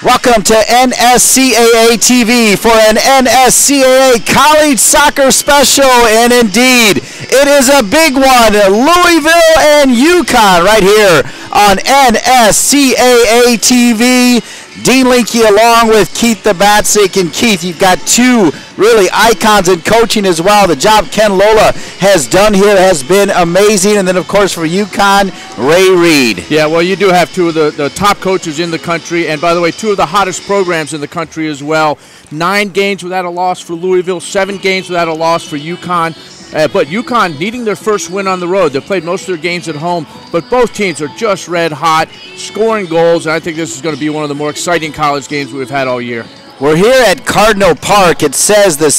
Welcome to NSCAA TV for an NSCAA college soccer special, and indeed, it is a big one. Louisville and UConn right here on NSCAA TV. Dean Linke along with Keith the Batsick. And Keith, you've got two really icons in coaching as well. The job Ken Lola has done here has been amazing. And then, of course, for UConn, Ray Reed. Yeah, well, you do have two of the top coaches in the country. And, by the way, two of the hottest programs in the country as well. 9 games without a loss for Louisville, 7 games without a loss for UConn. But UConn needing their first win on the road. They've played most of their games at home, but both teams are just red hot, scoring goals, and I think this is going to be one of the more exciting college games we've had all year. We're here at Cardinal Park. It says the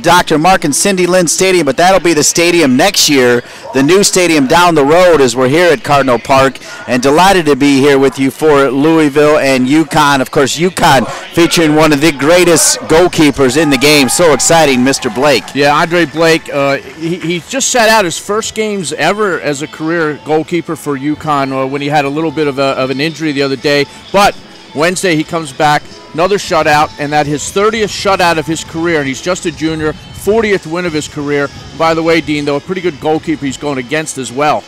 Dr. Mark and Cindy Lynn Stadium, but that'll be the stadium next year. The new stadium down the road as we're here at Cardinal Park, and delighted to be here with you for Louisville and UConn. Of course, UConn featuring one of the greatest goalkeepers in the game. So exciting, Mr. Blake. Yeah, Andre Blake, he just sat out his first games ever as a career goalkeeper for UConn when he had a little bit of an injury the other day. But Wednesday he comes back, another shutout, and that his 30th shutout of his career, and he's just a junior, 40th win of his career. By the way, Dean, though, a pretty good goalkeeper he's going against as well.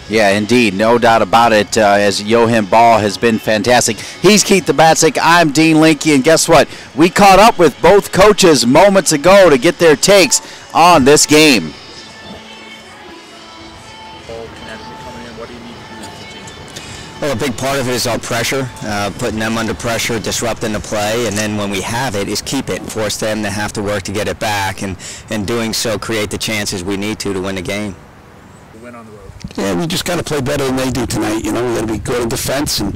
Yeah, indeed, no doubt about it, as Johan Ball has been fantastic. He's Keith the Batsick, I'm Dean Linke, and guess what? We caught up with both coaches moments ago to get their takes on this game. Well, a big part of it is our pressure, putting them under pressure, disrupting the play, and then when we have it, is keep it, force them to have to work to get it back, and doing so create the chances we need to win the game. Win on the road. Yeah, we just got to play better than they do tonight. You know, we got to be good in defense and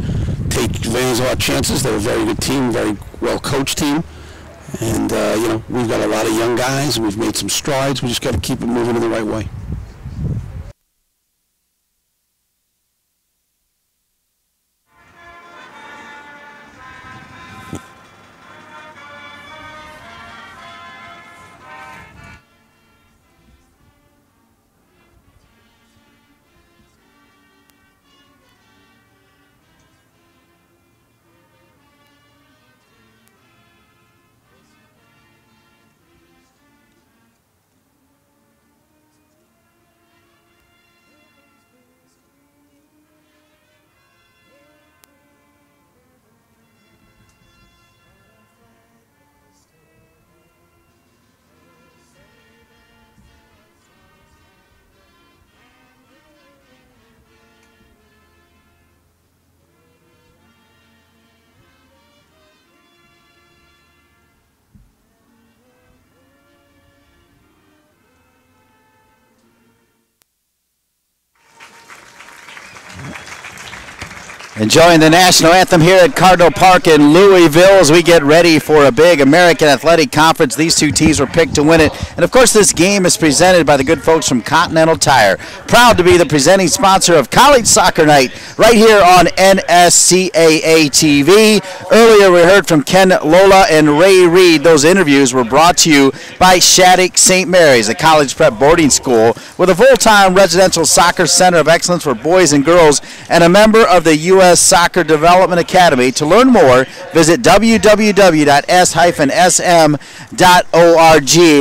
take advantage of our chances. They're a very good team, very well-coached team, and you know, we've got a lot of young guys, and we've made some strides. We just got to keep it moving in the right way. Enjoying the national anthem here at Cardinal Park in Louisville as we get ready for a big American Athletic Conference. These two teams were picked to win it. And, of course, this game is presented by the good folks from Continental Tire. Proud to be the presenting sponsor of College Soccer Night right here on NSCAA TV. Earlier we heard from Ken Lola and Ray Reed. Those interviews were brought to you by Shattuck St. Mary's, a college prep boarding school with a full-time residential soccer center of excellence for boys and girls and a member of the U.S. Soccer Development Academy. To learn more, visit www.s-sm.org.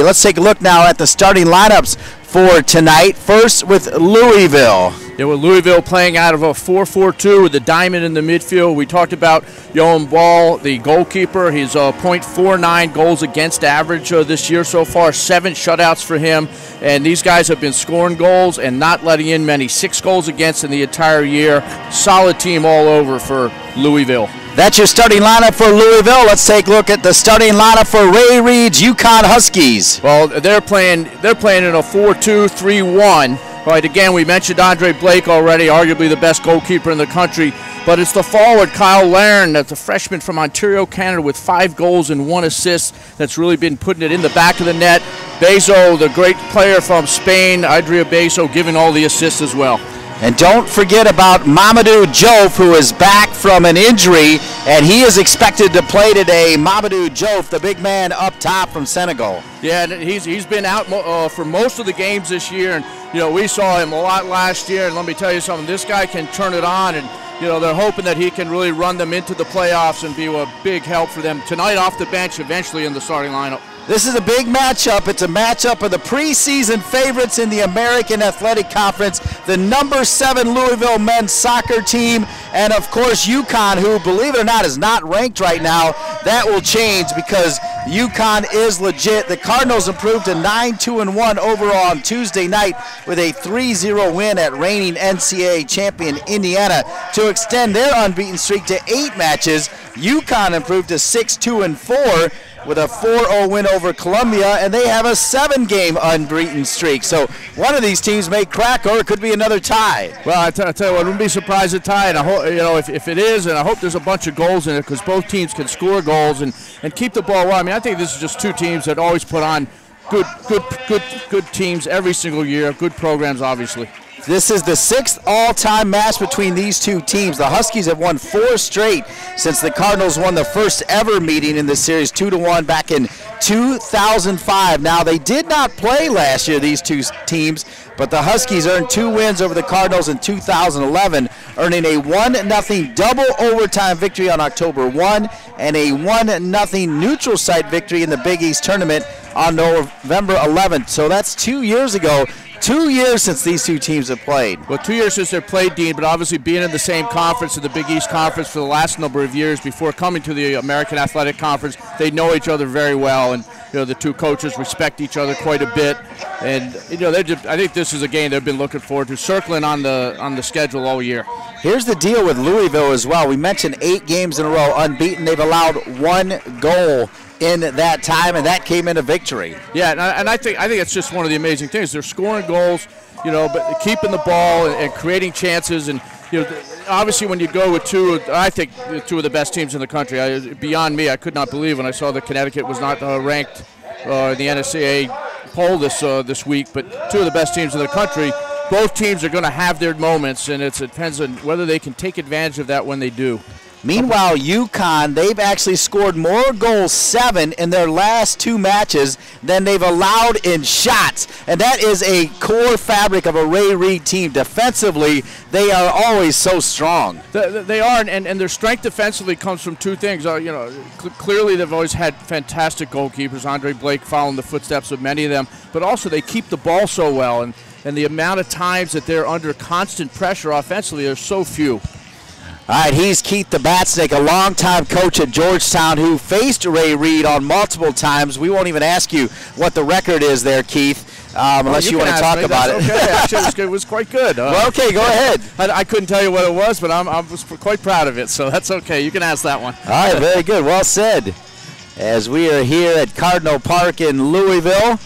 Let's take a look now at the starting lineups for tonight. First with Louisville. Yeah, with Louisville playing out of a 4-4-2 with the diamond in the midfield. We talked about Johan Ball, the goalkeeper. He's .49 goals against average this year so far, 7 shutouts for him. And these guys have been scoring goals and not letting in many. 6 goals against in the entire year. Solid team all over for Louisville. That's your starting lineup for Louisville. Let's take a look at the starting lineup for Ray Reed's UConn Huskies. Well, they're playing in a 4-2-3-1. Right, again, we mentioned Andre Blake already, arguably the best goalkeeper in the country, but it's the forward, Kyle Lairn, that's a freshman from Ontario, Canada, with 5 goals and 1 assist that's really been putting it in the back of the net. Bezo, the great player from Spain, Adria Bezo, giving all the assists as well. And don't forget about Mamadou Diouf, who is back from an injury, and he is expected to play today. Mamadou Diouf, the big man up top from Senegal. Yeah, and he's been out for most of the games this year, and you know we saw him a lot last year. And let me tell you something: this guy can turn it on, and they're hoping that he can really run them into the playoffs and be a big help for them tonight off the bench, eventually in the starting lineup. This is a big matchup. It's a matchup of the preseason favorites in the American Athletic Conference, the number 7 Louisville men's soccer team, and of course UConn, who, believe it or not, is not ranked right now. That will change because UConn is legit. The Cardinals improved to 9-2-1 overall on Tuesday night with a 3-0 win at reigning NCAA champion Indiana to extend their unbeaten streak to 8 matches. UConn improved to 6-2-4 with a 4-0 win over Columbia, and they have a 7-game unbeaten streak. So one of these teams may crack, or it could be another tie. Well, I tell you what, I wouldn't be surprised at tie, and I hope, if it is, and I hope there's a bunch of goals in it, because both teams can score goals and keep the ball well. I mean, I think this is just two teams that always put on good teams every single year, good programs, obviously. This is the 6th all-time match between these two teams. The Huskies have won 4 straight since the Cardinals won the first ever meeting in this series 2-1 back in 2005. Now, they did not play last year, these two teams, but the Huskies earned 2 wins over the Cardinals in 2011, earning a 1-0 double overtime victory on October 1 and a 1-0 neutral site victory in the Big East tournament on November 11th. So that's 2 years ago. 2 years since these two teams have played. Well, 2 years since they've played, Dean, but obviously being in the same conference, in the Big East Conference, for the last number of years before coming to the American Athletic Conference, they know each other very well, and the two coaches respect each other quite a bit. And I think this is a game they've been looking forward to, circling on the schedule all year. Here's the deal with Louisville as well. We mentioned 8 games in a row unbeaten. They've allowed 1 goal in that time, and that came in a victory. Yeah, and I think it's just one of the amazing things. They're scoring goals, but keeping the ball and creating chances. And obviously when you go with two of the best teams in the country, beyond me, I could not believe when I saw that Connecticut was not ranked in the NCAA poll this week, but 2 of the best teams in the country. Both teams are going to have their moments, and it depends on whether they can take advantage of that when they do. Meanwhile, UConn, they've actually scored more goals, 7, in their last 2 matches than they've allowed in shots. And that is a core fabric of a Ray Reid team. Defensively, they are always so strong. They are, and their strength defensively comes from 2 things. Clearly they've always had fantastic goalkeepers. Andre Blake following the footsteps of many of them. But also they keep the ball so well, and the amount of times that they're under constant pressure offensively are so few. All right, he's Keith the Batsnake, a longtime coach at Georgetown who faced Ray Reid on multiple times. We won't even ask you what the record is there, Keith, unless you want to talk about it. Okay, actually, it was quite good. Well, okay, go ahead. I couldn't tell you what it was, but I was quite proud of it, so that's okay. You can ask that one. All right, very good. Well said. As we are here at Cardinal Park in Louisville,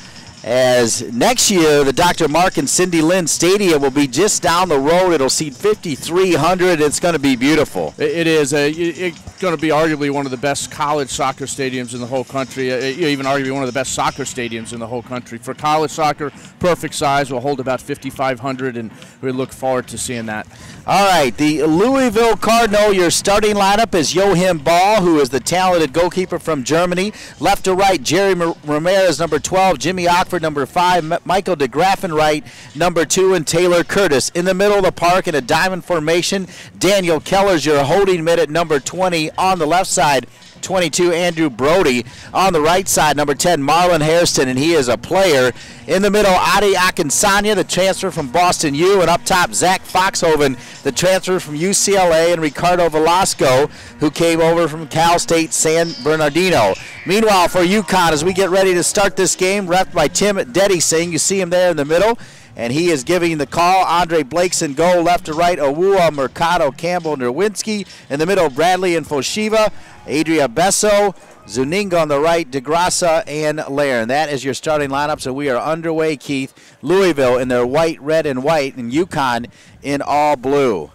as next year the Dr. Mark and Cindy Lynn Stadium will be just down the road. It'll seat 5,300. It's going to be beautiful. It is. It's going to be arguably one of the best college soccer stadiums in the whole country, even arguably one of the best soccer stadiums in the whole country. For college soccer, perfect size, will hold about 5,500, and we look forward to seeing that. All right, the Louisville Cardinal, your starting lineup is Joachim Ball, who is the talented goalkeeper from Germany. Left to right, Jerry Ramirez, number 12, Jimmy Ockford, number 5, Michael DeGraffen, right, number 2, and Taylor Curtis. In the middle of the park in a diamond formation, Daniel Keller's your holding mid at number 20. On the left side, 22, Andrew Brody. On the right side, number 10, Marlon Hairston, and he is a player. In the middle, Adi Akinsanya, the transfer from Boston U, and up top, Zach Foxhoven, the transfer from UCLA, and Ricardo Velasco, who came over from Cal State San Bernardino. Meanwhile, for UConn, as we get ready to start this game, ref by Tim Deddy-Singh, you see him there in the middle, and he is giving the call. Andre Blake's in goal, left to right, Owua, Mercado, Campbell, Nerwinski. In the middle, Bradley and Foshiva, Adria Besso, Zuninga on the right, DeGrassa, and Lairn. That is your starting lineup, so we are underway, Keith. Louisville in their white, red, and white, and UConn in all blue.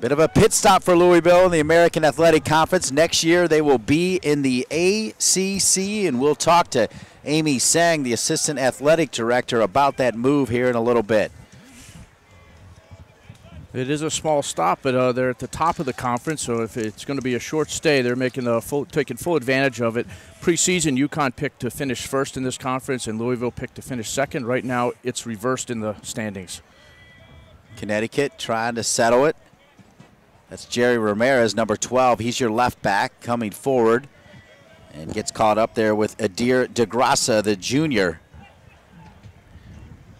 Bit of a pit stop for Louisville in the American Athletic Conference. Next year they will be in the ACC, and we'll talk to Amy Sang, the Assistant Athletic Director, about that move here in a little bit. It is a small stop, but they're at the top of the conference, so if it's going to be a short stay, they're taking full advantage of it. Preseason, UConn picked to finish first in this conference, and Louisville picked to finish second. Right now, it's reversed in the standings. Connecticut trying to settle it. That's Jerry Ramirez, number 12. He's your left back coming forward and gets caught up there with Adir DeGrassa, the junior.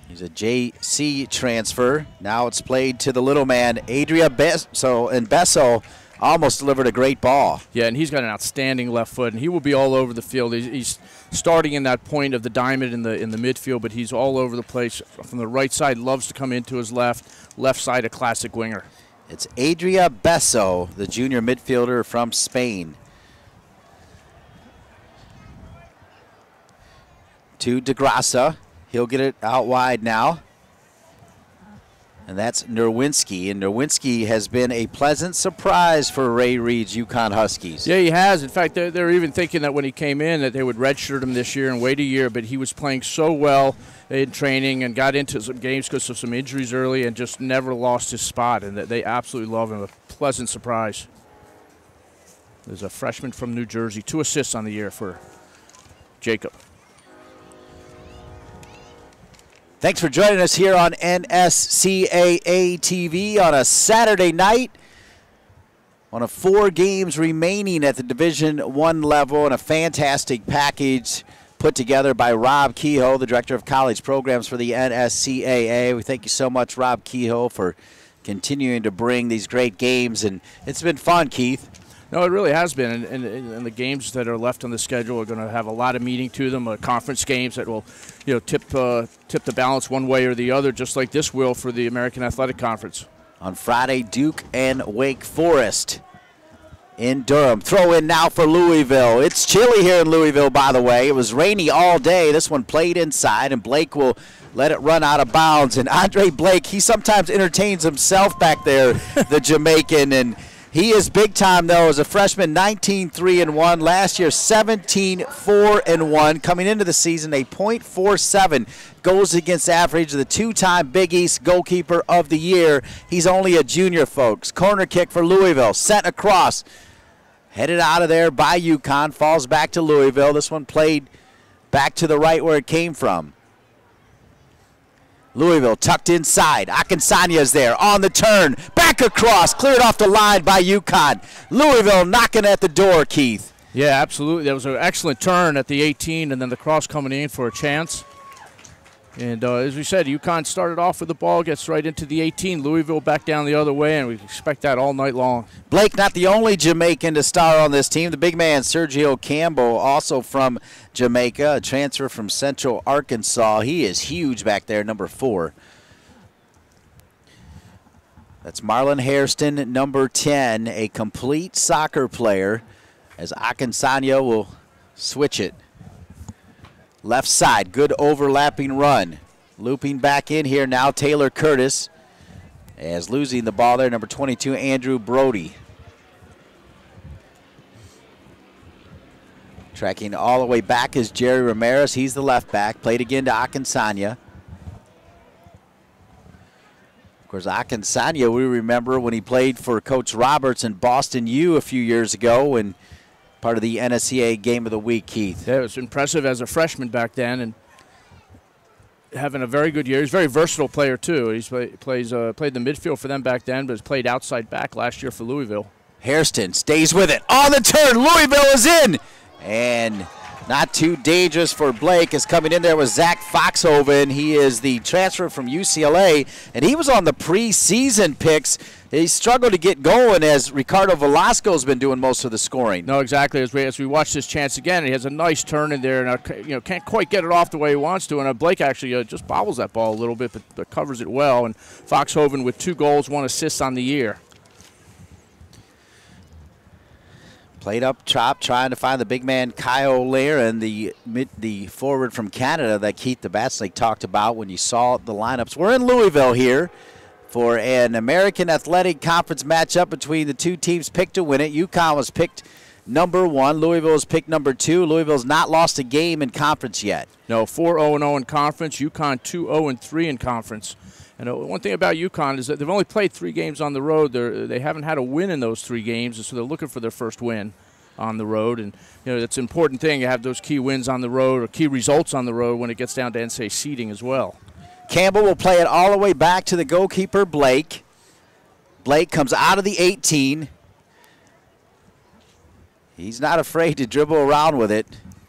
He's a JC transfer. Now it's played to the little man, Adria Besso, and Besso almost delivered a great ball. Yeah, and he's got an outstanding left foot, and he will be all over the field. He's starting in that point of the diamond in the midfield, but he's all over the place. From the right side, loves to come into his left side, a classic winger. It's Adria Besso, the junior midfielder from Spain. To DeGrassa. He'll get it out wide now. And that's Nerwinski. And Nerwinski has been a pleasant surprise for Ray Reid's UConn Huskies. Yeah, he has. In fact, they're even thinking that when he came in that they would redshirt him this year and wait a year, but he was playing so well in training and got into some games because of some injuries early and just never lost his spot, and they absolutely love him. A pleasant surprise. There's a freshman from New Jersey, 2 assists on the year for Jacob. Thanks for joining us here on NSCAA TV on a Saturday night. One of 4 games remaining at the Division I level, and a fantastic package put together by Rob Kehoe, the Director of College Programs for the NSCAA. We thank you so much, Rob Kehoe, for continuing to bring these great games, and it's been fun, Keith. No, it really has been, and the games that are left on the schedule are going to have a lot of meaning to them. Conference games that will, tip the balance one way or the other, just like this will for the American Athletic Conference. On Friday, Duke and Wake Forest in Durham. Throw in now for Louisville. It's chilly here in Louisville, by the way. It was rainy all day. This one played inside, and Blake will let it run out of bounds. And Andre Blake, he sometimes entertains himself back there, the Jamaican, and he is big time, though, as a freshman, 19-3-1. Last year, 17-4-1. Coming into the season, a .47 goals against average, the 2-time Big East goalkeeper of the year. He's only a junior, folks. Corner kick for Louisville, set across. Headed out of there by UConn, falls back to Louisville. This one played back to the right where it came from. Louisville tucked inside. Akinsanya's there on the turn. Back across. Cleared off the line by UConn. Louisville knocking at the door, Keith. Yeah, absolutely. That was an excellent turn at the 18, and then the cross coming in for a chance. And as we said, UConn started off with the ball, gets right into the 18. Louisville back down the other way, and we expect that all night long. Blake, not the only Jamaican to star on this team. The big man, Sergio Campbell, also from Jamaica, a transfer from Central Arkansas. He is huge back there, number 4. That's Marlon Hairston, number 10, a complete soccer player, as Akinsanya will switch it. Left side, good overlapping run. Looping back in here now, Taylor Curtis, as losing the ball there, number 22, Andrew Brody. Tracking all the way back is Jerry Ramirez. He's the left back. Played again to Akinsanya. Of course, Akinsanya, we remember when he played for Coach Roberts in Boston U a few years ago, and part of the NSCAA Game of the Week, Keith. Yeah, it was impressive as a freshman back then, and having a very good year. He's a very versatile player, too. He's played the midfield for them back then, but has played outside back last year for Louisville. Hairston stays with it. On the turn, Louisville is in. And not too dangerous for Blake. Is coming in there with Zach Foxhoven. He is the transfer from UCLA, and he was on the preseason picks. He struggled to get going as Ricardo Velasco has been doing most of the scoring. No, exactly. As we watch this chance again, he has a nice turn in there, and can't quite get it off the way he wants to. And Blake actually just bobbles that ball a little bit, but covers it well. And Foxhoven with 2 goals, 1 assist on the year. Played up top, trying to find the big man Kyle Laren, the forward from Canada that Keith DeBatsnik talked about when you saw the lineups. We're in Louisville here for an American Athletic Conference matchup between the 2 teams picked to win it. UConn was picked number 1. Louisville was picked number 2. Louisville's not lost a game in conference yet. No, 4-0-0 in conference. UConn 2-0-3 in conference. And one thing about UConn is that they've only played 3 games on the road. They haven't had a win in those 3 games, so they're looking for their first win on the road. And it's an important thing to have those key wins on the road or key results on the road when it gets down to NCAA seeding as well. Campbell will play it all the way back to the goalkeeper, Blake. Blake comes out of the 18. He's not afraid to dribble around with it.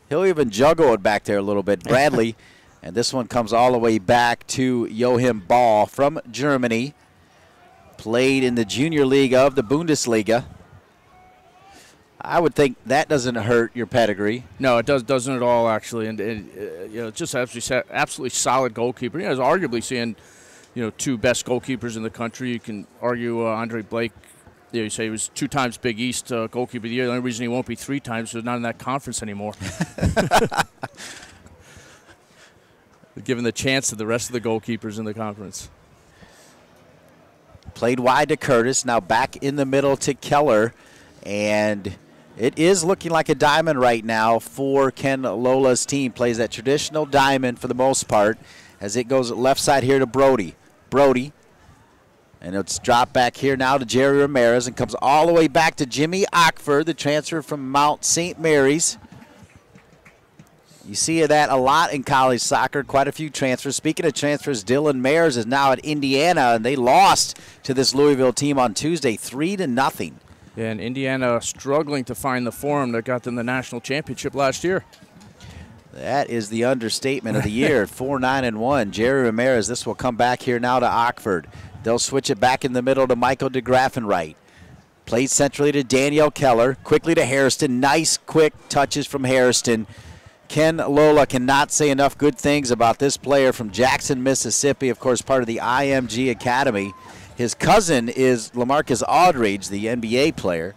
He'll even juggle it back there a little bit. Bradley. And this one comes all the way back to Joachim Ball from Germany. Played in the junior league of the Bundesliga. I would think that doesn't hurt your pedigree. No, it doesn't at all, actually. And just absolutely solid goalkeeper. He's arguably seeing, two best goalkeepers in the country. You can argue Andre Blake. You say he was 2 times Big East goalkeeper of the year. The only reason he won't be 3 times is he's not in that conference anymore. Given the chance to the rest of the goalkeepers in the conference. Played wide to Curtis. Now back in the middle to Keller. And it is looking like a diamond right now for Ken Lola's team. Plays that traditional diamond for the most part as it goes left side here to Brody. Brody. And it's dropped back here now to Jerry Ramirez and comes all the way back to Jimmy Ockford, the transfer from Mount St. Mary's. You see that a lot in college soccer, quite a few transfers. Speaking of transfers, Dylan Mayers is now at Indiana, and they lost to this Louisville team on Tuesday 3-0. Yeah, and Indiana struggling to find the form that got them the national championship last year. That is the understatement of the year, 4-9-1. Jerry Ramirez, this will come back here now to Ockford. They'll switch it back in the middle to Michael DeGraffenreich. Played centrally to Daniel Keller, quickly to Hairston. Nice, quick touches from Hairston. Ken Lola cannot say enough good things about this player from Jackson, Mississippi, of course, part of the IMG Academy. His cousin is LaMarcus Aldridge, the NBA player.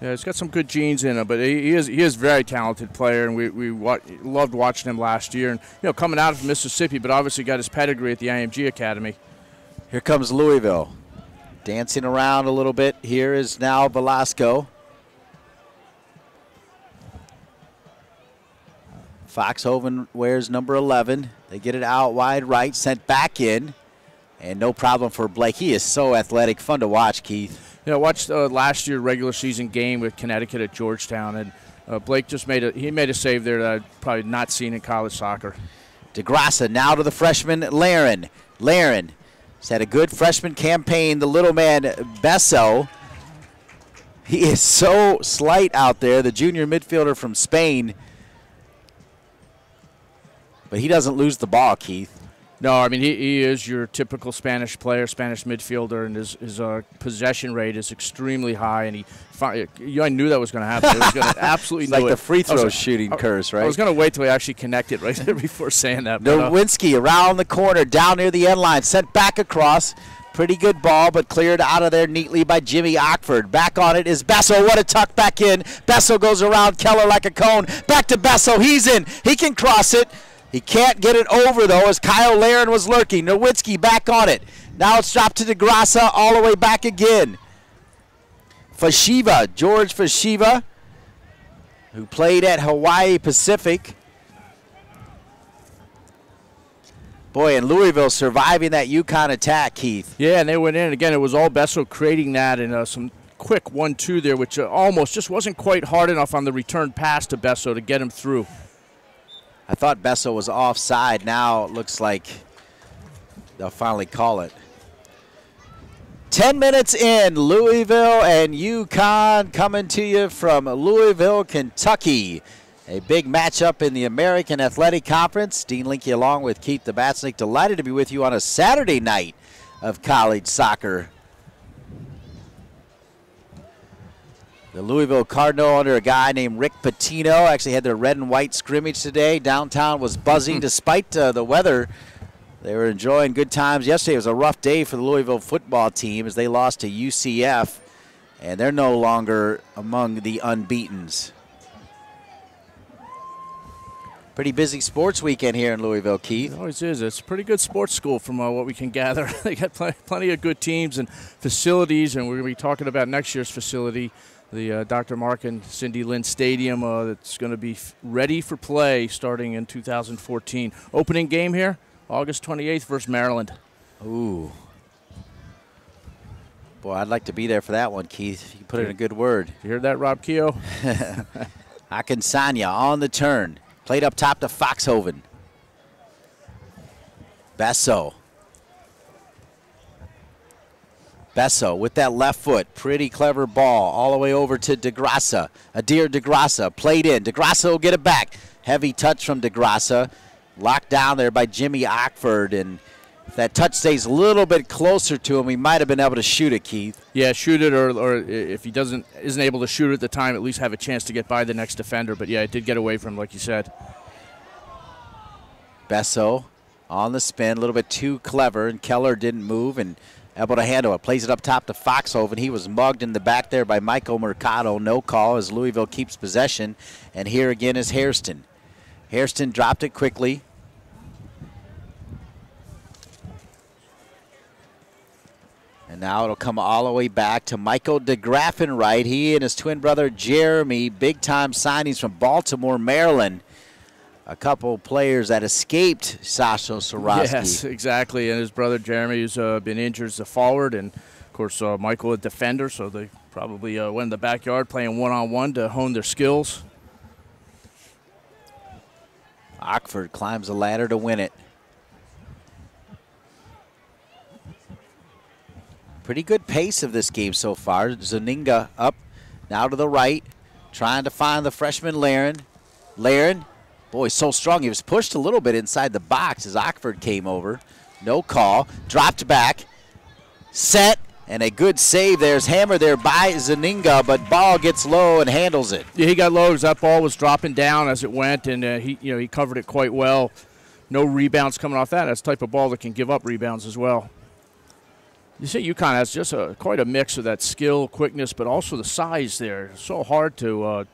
Yeah, he's got some good genes in him, but he is a very talented player, and we loved watching him last year. And coming out of Mississippi, but obviously got his pedigree at the IMG Academy. Here comes Louisville, dancing around a little bit. Here is now Velasco. Foxhoven wears number 11. They get it out wide right, sent back in. And no problem for Blake. He is so athletic, fun to watch, Keith. I watched last year's regular season game with Connecticut at Georgetown, and Blake just made a save there that I've probably not seen in college soccer. DeGrassa now to the freshman Laren. Laren has had a good freshman campaign. The little man, Besso. He is so slight out there, the junior midfielder from Spain. But he doesn't lose the ball, Keith. No, I mean, he is your typical Spanish player, Spanish midfielder, and his possession rate is extremely high. And I knew that was going to happen. It was going to absolutely it's like the free throw shooting curse, right? I was going to wait till he actually connected right there before saying that. Nowinski around the corner, down near the end line, sent back across. Pretty good ball, but cleared out of there neatly by Jimmy Ockford. Back on it is Besso. What a tuck back in. Besso goes around Keller like a cone. Back to Besso. He's in. He can cross it. He can't get it over, though, as Kyle Laren was lurking. Nowinski back on it. Now it's dropped to DeGrassa, all the way back again. Fashiva, George Fashiva, who played at Hawaii Pacific. Boy, and Louisville surviving that UConn attack, Keith. Yeah, and they went in. Again, it was all Besso creating that, and some quick 1-2 there, which almost just wasn't quite hard enough on the return pass to Besso to get him through. I thought Besso was offside. Now it looks like they'll finally call it. 10 minutes in, Louisville and UConn coming to you from Louisville, Kentucky. A big matchup in the American Athletic Conference. Dean Linke along with Keith Tabatsnik. Delighted to be with you on a Saturday night of college soccer. The Louisville Cardinal under a guy named Rick Pitino actually had their red and white scrimmage today. Downtown was buzzing despite the weather. They were enjoying good times. Yesterday was a rough day for the Louisville football team as they lost to UCF, and they're no longer among the unbeatens. Pretty busy sports weekend here in Louisville, Keith. It always is. It's a pretty good sports school from what we can gather. They got plenty of good teams and facilities, and we're going to be talking about next year's facility, the Dr. Mark and Cindy Lynn Stadium that's going to be ready for play starting in 2014. Opening game here, August 28th versus Maryland. Ooh. Boy, I'd like to be there for that one, Keith, if you put in a good word. You heard that, Rob Keogh? Akinsanya on the turn. Played up top to Foxhoven. Besso. Besso with that left foot. Pretty clever ball all the way over to DeGrasse. Adair DeGrasse played in. DeGrasse will get it back. Heavy touch from DeGrasse. Locked down there by Jimmy Ockford. And if that touch stays a little bit closer to him, he might have been able to shoot it, Keith. Yeah, shoot it, or if he isn't able to shoot it at the time, at least have a chance to get by the next defender. But, yeah, it did get away from him, like you said. Besso on the spin, a little bit too clever, and Keller didn't move and able to handle it. Plays it up top to Foxhoven. He was mugged in the back there by Michael Mercado. No call as Louisville keeps possession. And here again is Hairston. Hairston dropped it quickly. And now it'll come all the way back to Michael DeGraffenreich. He and his twin brother Jeremy, big-time signings from Baltimore, Maryland. A couple players that escaped Sasha Sorosky. Yes, exactly. And his brother Jeremy has been injured as a forward. And, of course, Michael a defender, so they probably went in the backyard playing one-on-one to hone their skills. Ockford climbs the ladder to win it. Pretty good pace of this game so far. Zuninga up, now to the right, trying to find the freshman Laren. Laren, boy, so strong. He was pushed a little bit inside the box as Ockford came over. No call. Dropped back. Set, and a good save. There's hammered there by Zuninga, but ball gets low and handles it. Yeah, he got low because that ball was dropping down as it went, and he covered it quite well. No rebounds coming off that. That's the type of ball that can give up rebounds as well. You see, UConn has just quite a mix of that skill, quickness, but also the size there. It's so hard to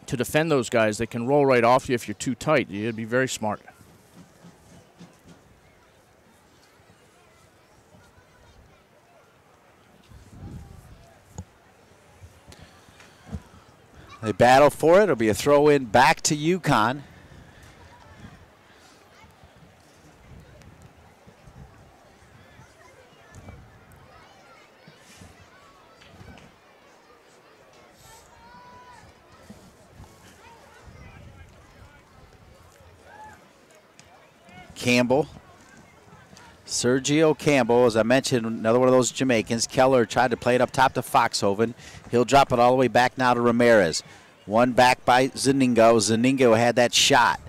defend those guys. They can roll right off you if you're too tight. You'd be very smart. They battle for it. It'll be a throw-in back to UConn. Campbell. Sergio Campbell, as I mentioned, another one of those Jamaicans. Keller tried to play it up top to Foxhoven. He'll drop it all the way back now to Ramirez. One back by Zuninga. Zuninga had that shot.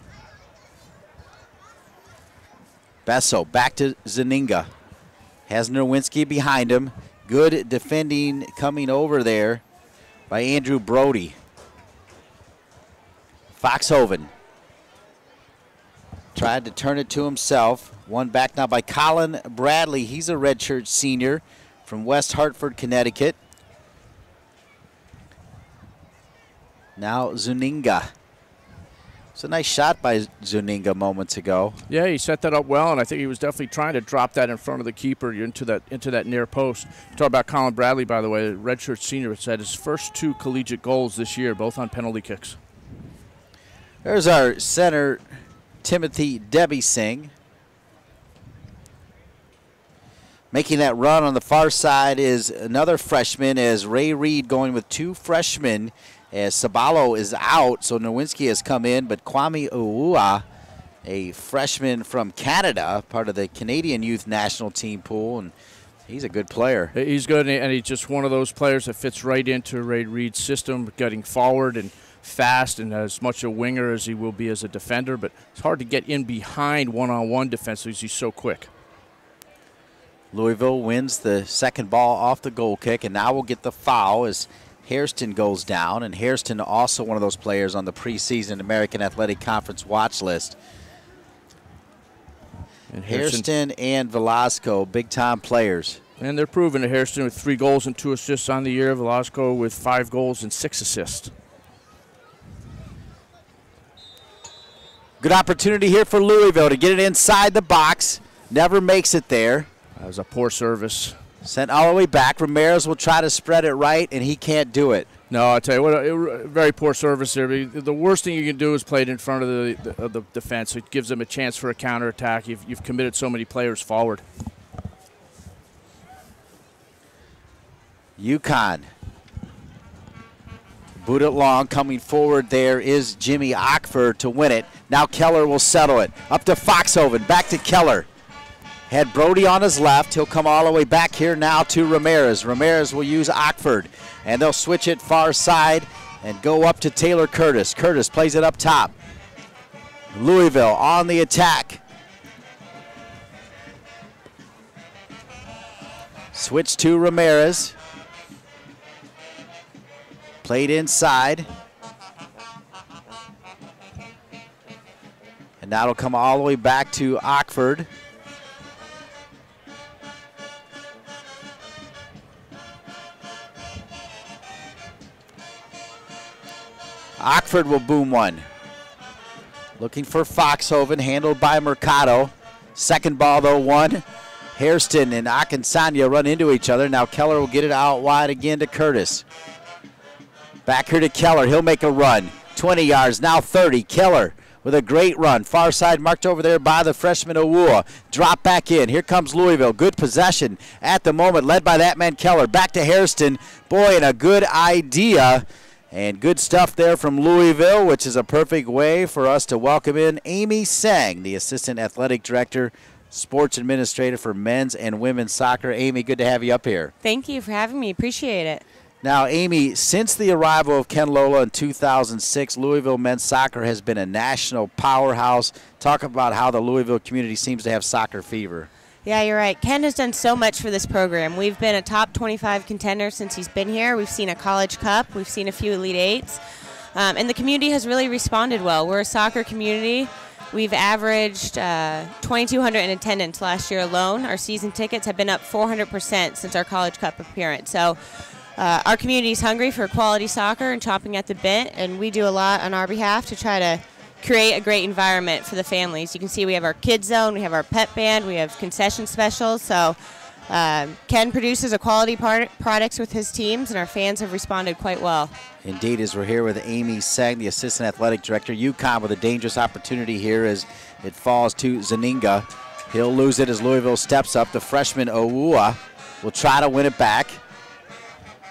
Besso back to Zuninga. Has Nerwinski behind him. Good defending coming over there by Andrew Brody. Foxhoven tried to turn it to himself. One back now by Colin Bradley. He's a redshirt senior from West Hartford, Connecticut. Now Zuninga. It's a nice shot by Zuninga moments ago. Yeah, he set that up well, and I think he was definitely trying to drop that in front of the keeper into that near post. Talk about Colin Bradley, by the way, redshirt senior. It's had his first 2 collegiate goals this year, both on penalty kicks. There's our center, Timothy Debising. Making that run on the far side is another freshman, as Ray Reed going with 2 freshmen, as Sabalo is out, so Nowinski has come in, but Kwame Uua, a freshman from Canada, part of the Canadian Youth National Team pool, and he's a good player. He's good, and he's just one of those players that fits right into Ray Reed's system, getting forward and fast, and as much a winger as he will be as a defender, but it's hard to get in behind one-on-one defense because he's so quick. Louisville wins the second ball off the goal kick, and now we'll get the foul as Hairston goes down, and Hairston also one of those players on the preseason American Athletic Conference watch list. And Hairston and Velasco, big-time players. And they're proven to Hairston with 3 goals and 2 assists on the year. Velasco with 5 goals and 6 assists. Good opportunity here for Louisville to get it inside the box. Never makes it there. That was a poor service. Sent all the way back. Ramirez will try to spread it right, and he can't do it. No, I tell you what, a very poor service there. The worst thing you can do is play it in front of the defense. It gives them a chance for a counterattack. You've committed so many players forward. UConn. Boot it long. Coming forward there is Jimmy Ockford to win it. Now Keller will settle it. Up to Foxhoven. Back to Keller. Had Brody on his left. He'll come all the way back here now to Ramirez. Ramirez will use Ockford, and they'll switch it far side and go up to Taylor Curtis. Curtis plays it up top. Louisville on the attack. Switch to Ramirez. Played inside. And now it'll come all the way back to Ockford. Ockford will boom one. Looking for Foxhoven, handled by Mercado. Second ball, though, one. Hairston and Akinsanya run into each other. Now Keller will get it out wide again to Curtis. Back here to Keller. He'll make a run. 20 yards, now 30. Keller with a great run. Far side marked over there by the freshman Owua. Drop back in. Here comes Louisville. Good possession at the moment, led by that man Keller. Back to Hairston. Boy, and a good idea. And good stuff there from Louisville, which is a perfect way for us to welcome in Amy Sang, the Assistant Athletic Director, Sports Administrator for men's and women's soccer. Amy, good to have you up here. Thank you for having me. Appreciate it. Now, Amy, since the arrival of Ken Lola in 2006, Louisville men's soccer has been a national powerhouse. Talk about how the Louisville community seems to have soccer fever. Yeah, you're right. Ken has done so much for this program. We've been a top 25 contender since he's been here. We've seen a College Cup. We've seen a few Elite Eights. And the community has really responded well. We're a soccer community. We've averaged 2,200 in attendance last year alone. Our season tickets have been up 400% since our College Cup appearance. So our community is hungry for quality soccer and chomping at the bit, and we do a lot on our behalf to try to create a great environment for the families. You can see we have our kids zone, we have our pep band, we have concession specials. So Ken produces a quality products with his teams, and our fans have responded quite well. Indeed, as we're here with Amy Sang, the Assistant Athletic Director. UConn with a dangerous opportunity here as it falls to Zaninga. He'll lose it as Louisville steps up. The freshman Owua will try to win it back.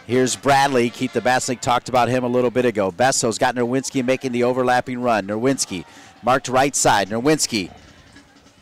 Here's Bradley. Keith the Basilic talked about him a little bit ago. Besso's got Nerwinski making the overlapping run. Nerwinski marked right side. Nerwinski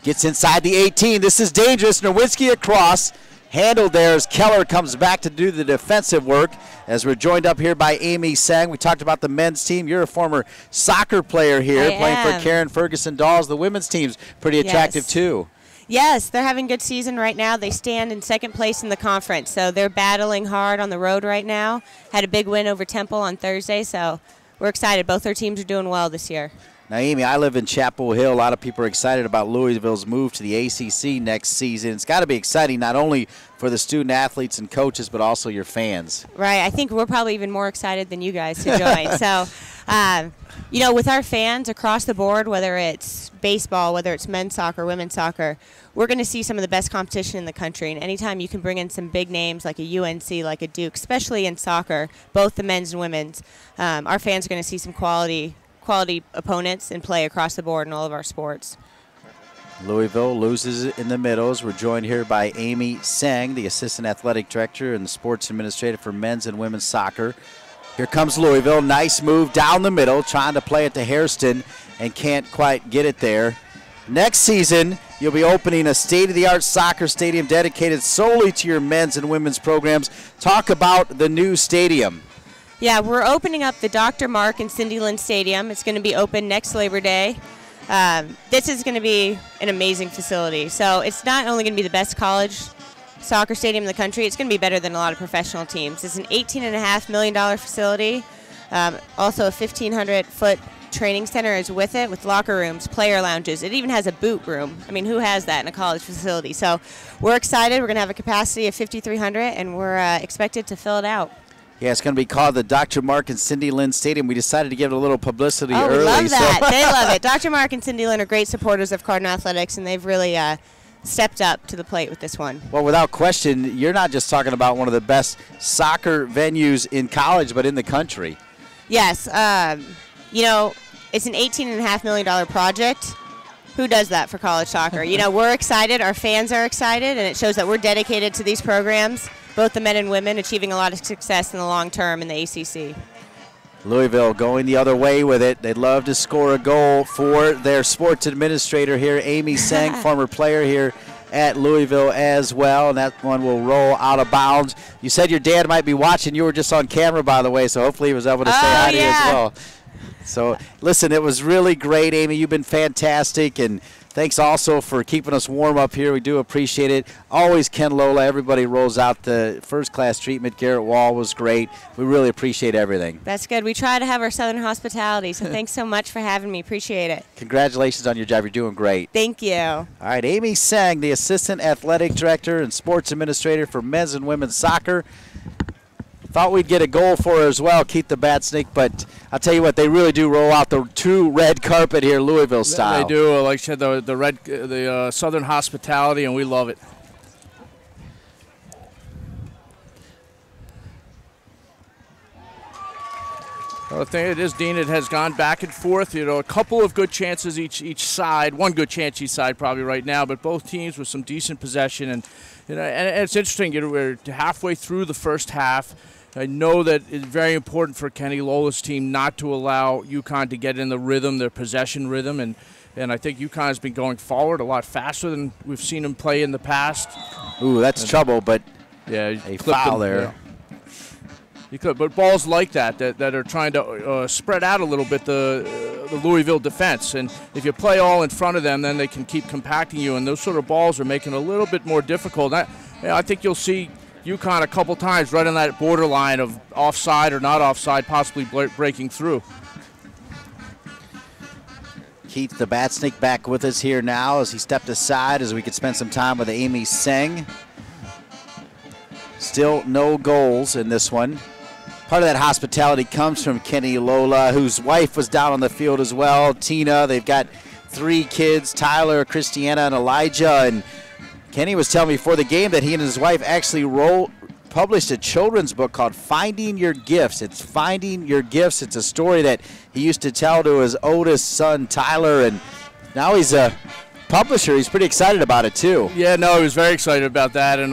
gets inside the 18. This is dangerous. Nerwinski across. Handled there as Keller comes back to do the defensive work. As we're joined up here by Amy Sang. We talked about the men's team. You're a former soccer player here, playing for Karen Ferguson Dolls. The women's team's pretty attractive too. Yes, they're having a good season right now. They stand in second place in the conference, so they're battling hard on the road right now. Had a big win over Temple on Thursday, so we're excited. Both their teams are doing well this year. Now, Amy, I live in Chapel Hill. A lot of people are excited about Louisville's move to the ACC next season. It's got to be exciting not only for the student athletes and coaches, but also your fans. Right. I think we're probably even more excited than you guys to join. So, you know, with our fans across the board, whether it's baseball, whether it's men's soccer, women's soccer, we're going to see some of the best competition in the country. And anytime you can bring in some big names like a UNC, like a Duke, especially in soccer, both the men's and women's, our fans are going to see some quality opponents and play across the board in all of our sports. Louisville loses it in the middles. We're joined here by Amy Sang, the Assistant Athletic Director and the Sports Administrator for men's and women's soccer. Here comes Louisville. Nice move down the middle, trying to play it to Hairston and can't quite get it there. Next season, you'll be opening a state-of-the-art soccer stadium dedicated solely to your men's and women's programs. Talk about the new stadium. Yeah, we're opening up the Dr. Mark and Cindy Lynn Stadium. It's going to be open next Labor Day. This is going to be an amazing facility. So it's not only going to be the best college soccer stadium in the country, it's going to be better than a lot of professional teams. It's an $18.5 million facility. Also a 1,500-foot training center is with it, with locker rooms, player lounges. It even has a boot room. I mean, who has that in a college facility? So we're excited. We're going to have a capacity of 5,300, and we're expected to fill it out. Yeah, it's going to be called the Dr. Mark and Cindy Lynn Stadium. We decided to give it a little publicity early. Oh, we love that. So. They love it. Dr. Mark and Cindy Lynn are great supporters of Cardinal Athletics, and they've really stepped up to the plate with this one. Well, without question, you're not just talking about one of the best soccer venues in college, but in the country. Yes. You know, it's an $18.5 million project. Who does that for college soccer? You know, we're excited. Our fans are excited, and it shows that we're dedicated to these programs, both the men and women, achieving a lot of success in the long term in the ACC. Louisville going the other way with it. They'd love to score a goal for their sports administrator here, Amy Sang, former player here at Louisville as well, and that one will roll out of bounds. You said your dad might be watching. You were just on camera, by the way, so hopefully he was able to say hi to you as well. So, listen, it was really great, Amy. You've been fantastic, and thanks also for keeping us warm up here. We do appreciate it. Always Ken Lola. Everybody rolls out the first-class treatment. Garrett Wall was great. We really appreciate everything. That's good. We try to have our Southern hospitality, so thanks so much for having me. Appreciate it. Congratulations on your job. You're doing great. Thank you. All right, Amy Sang, the Assistant Athletic Director and Sports Administrator for men's and women's soccer. Thought we'd get a goal for her as well, keep the bat snake, but I'll tell you what, they really do roll out the true red carpet here, Louisville style. They do. Like I said, the Southern hospitality, and we love it. Well, the thing it is, Dean, it has gone back and forth. You know, a couple of good chances each side, one good chance each side probably right now, but both teams with some decent possession. And you know, and it's interesting. You know, we're halfway through the first half. I know that it's very important for Kenny Lola's team not to allow UConn to get in the rhythm, their possession rhythm, and I think UConn has been going forward a lot faster than we've seen them play in the past. Ooh, that's trouble, but yeah, a foul there. Yeah. You could, but balls like that are trying to spread out a little bit the Louisville defense, and if you play all in front of them, then they can keep compacting you, and those sort of balls are making it a little bit more difficult. I think you'll see UConn a couple times right on that borderline of offside or not offside, possibly breaking through. Keith, the bat snake, back with us here now as he stepped aside as we could spend some time with Amy Sang. Still no goals in this one. Part of that hospitality comes from Kenny Lola, whose wife was down on the field as well, Tina. They've got 3 kids, Tyler, Christiana, and Elijah. And Kenny was telling me before the game that he and his wife actually published a children's book called Finding Your Gifts. It's Finding Your Gifts. It's a story that he used to tell to his oldest son, Tyler, and now he's a publisher. He's pretty excited about it, too. Yeah, no, he was very excited about that, and,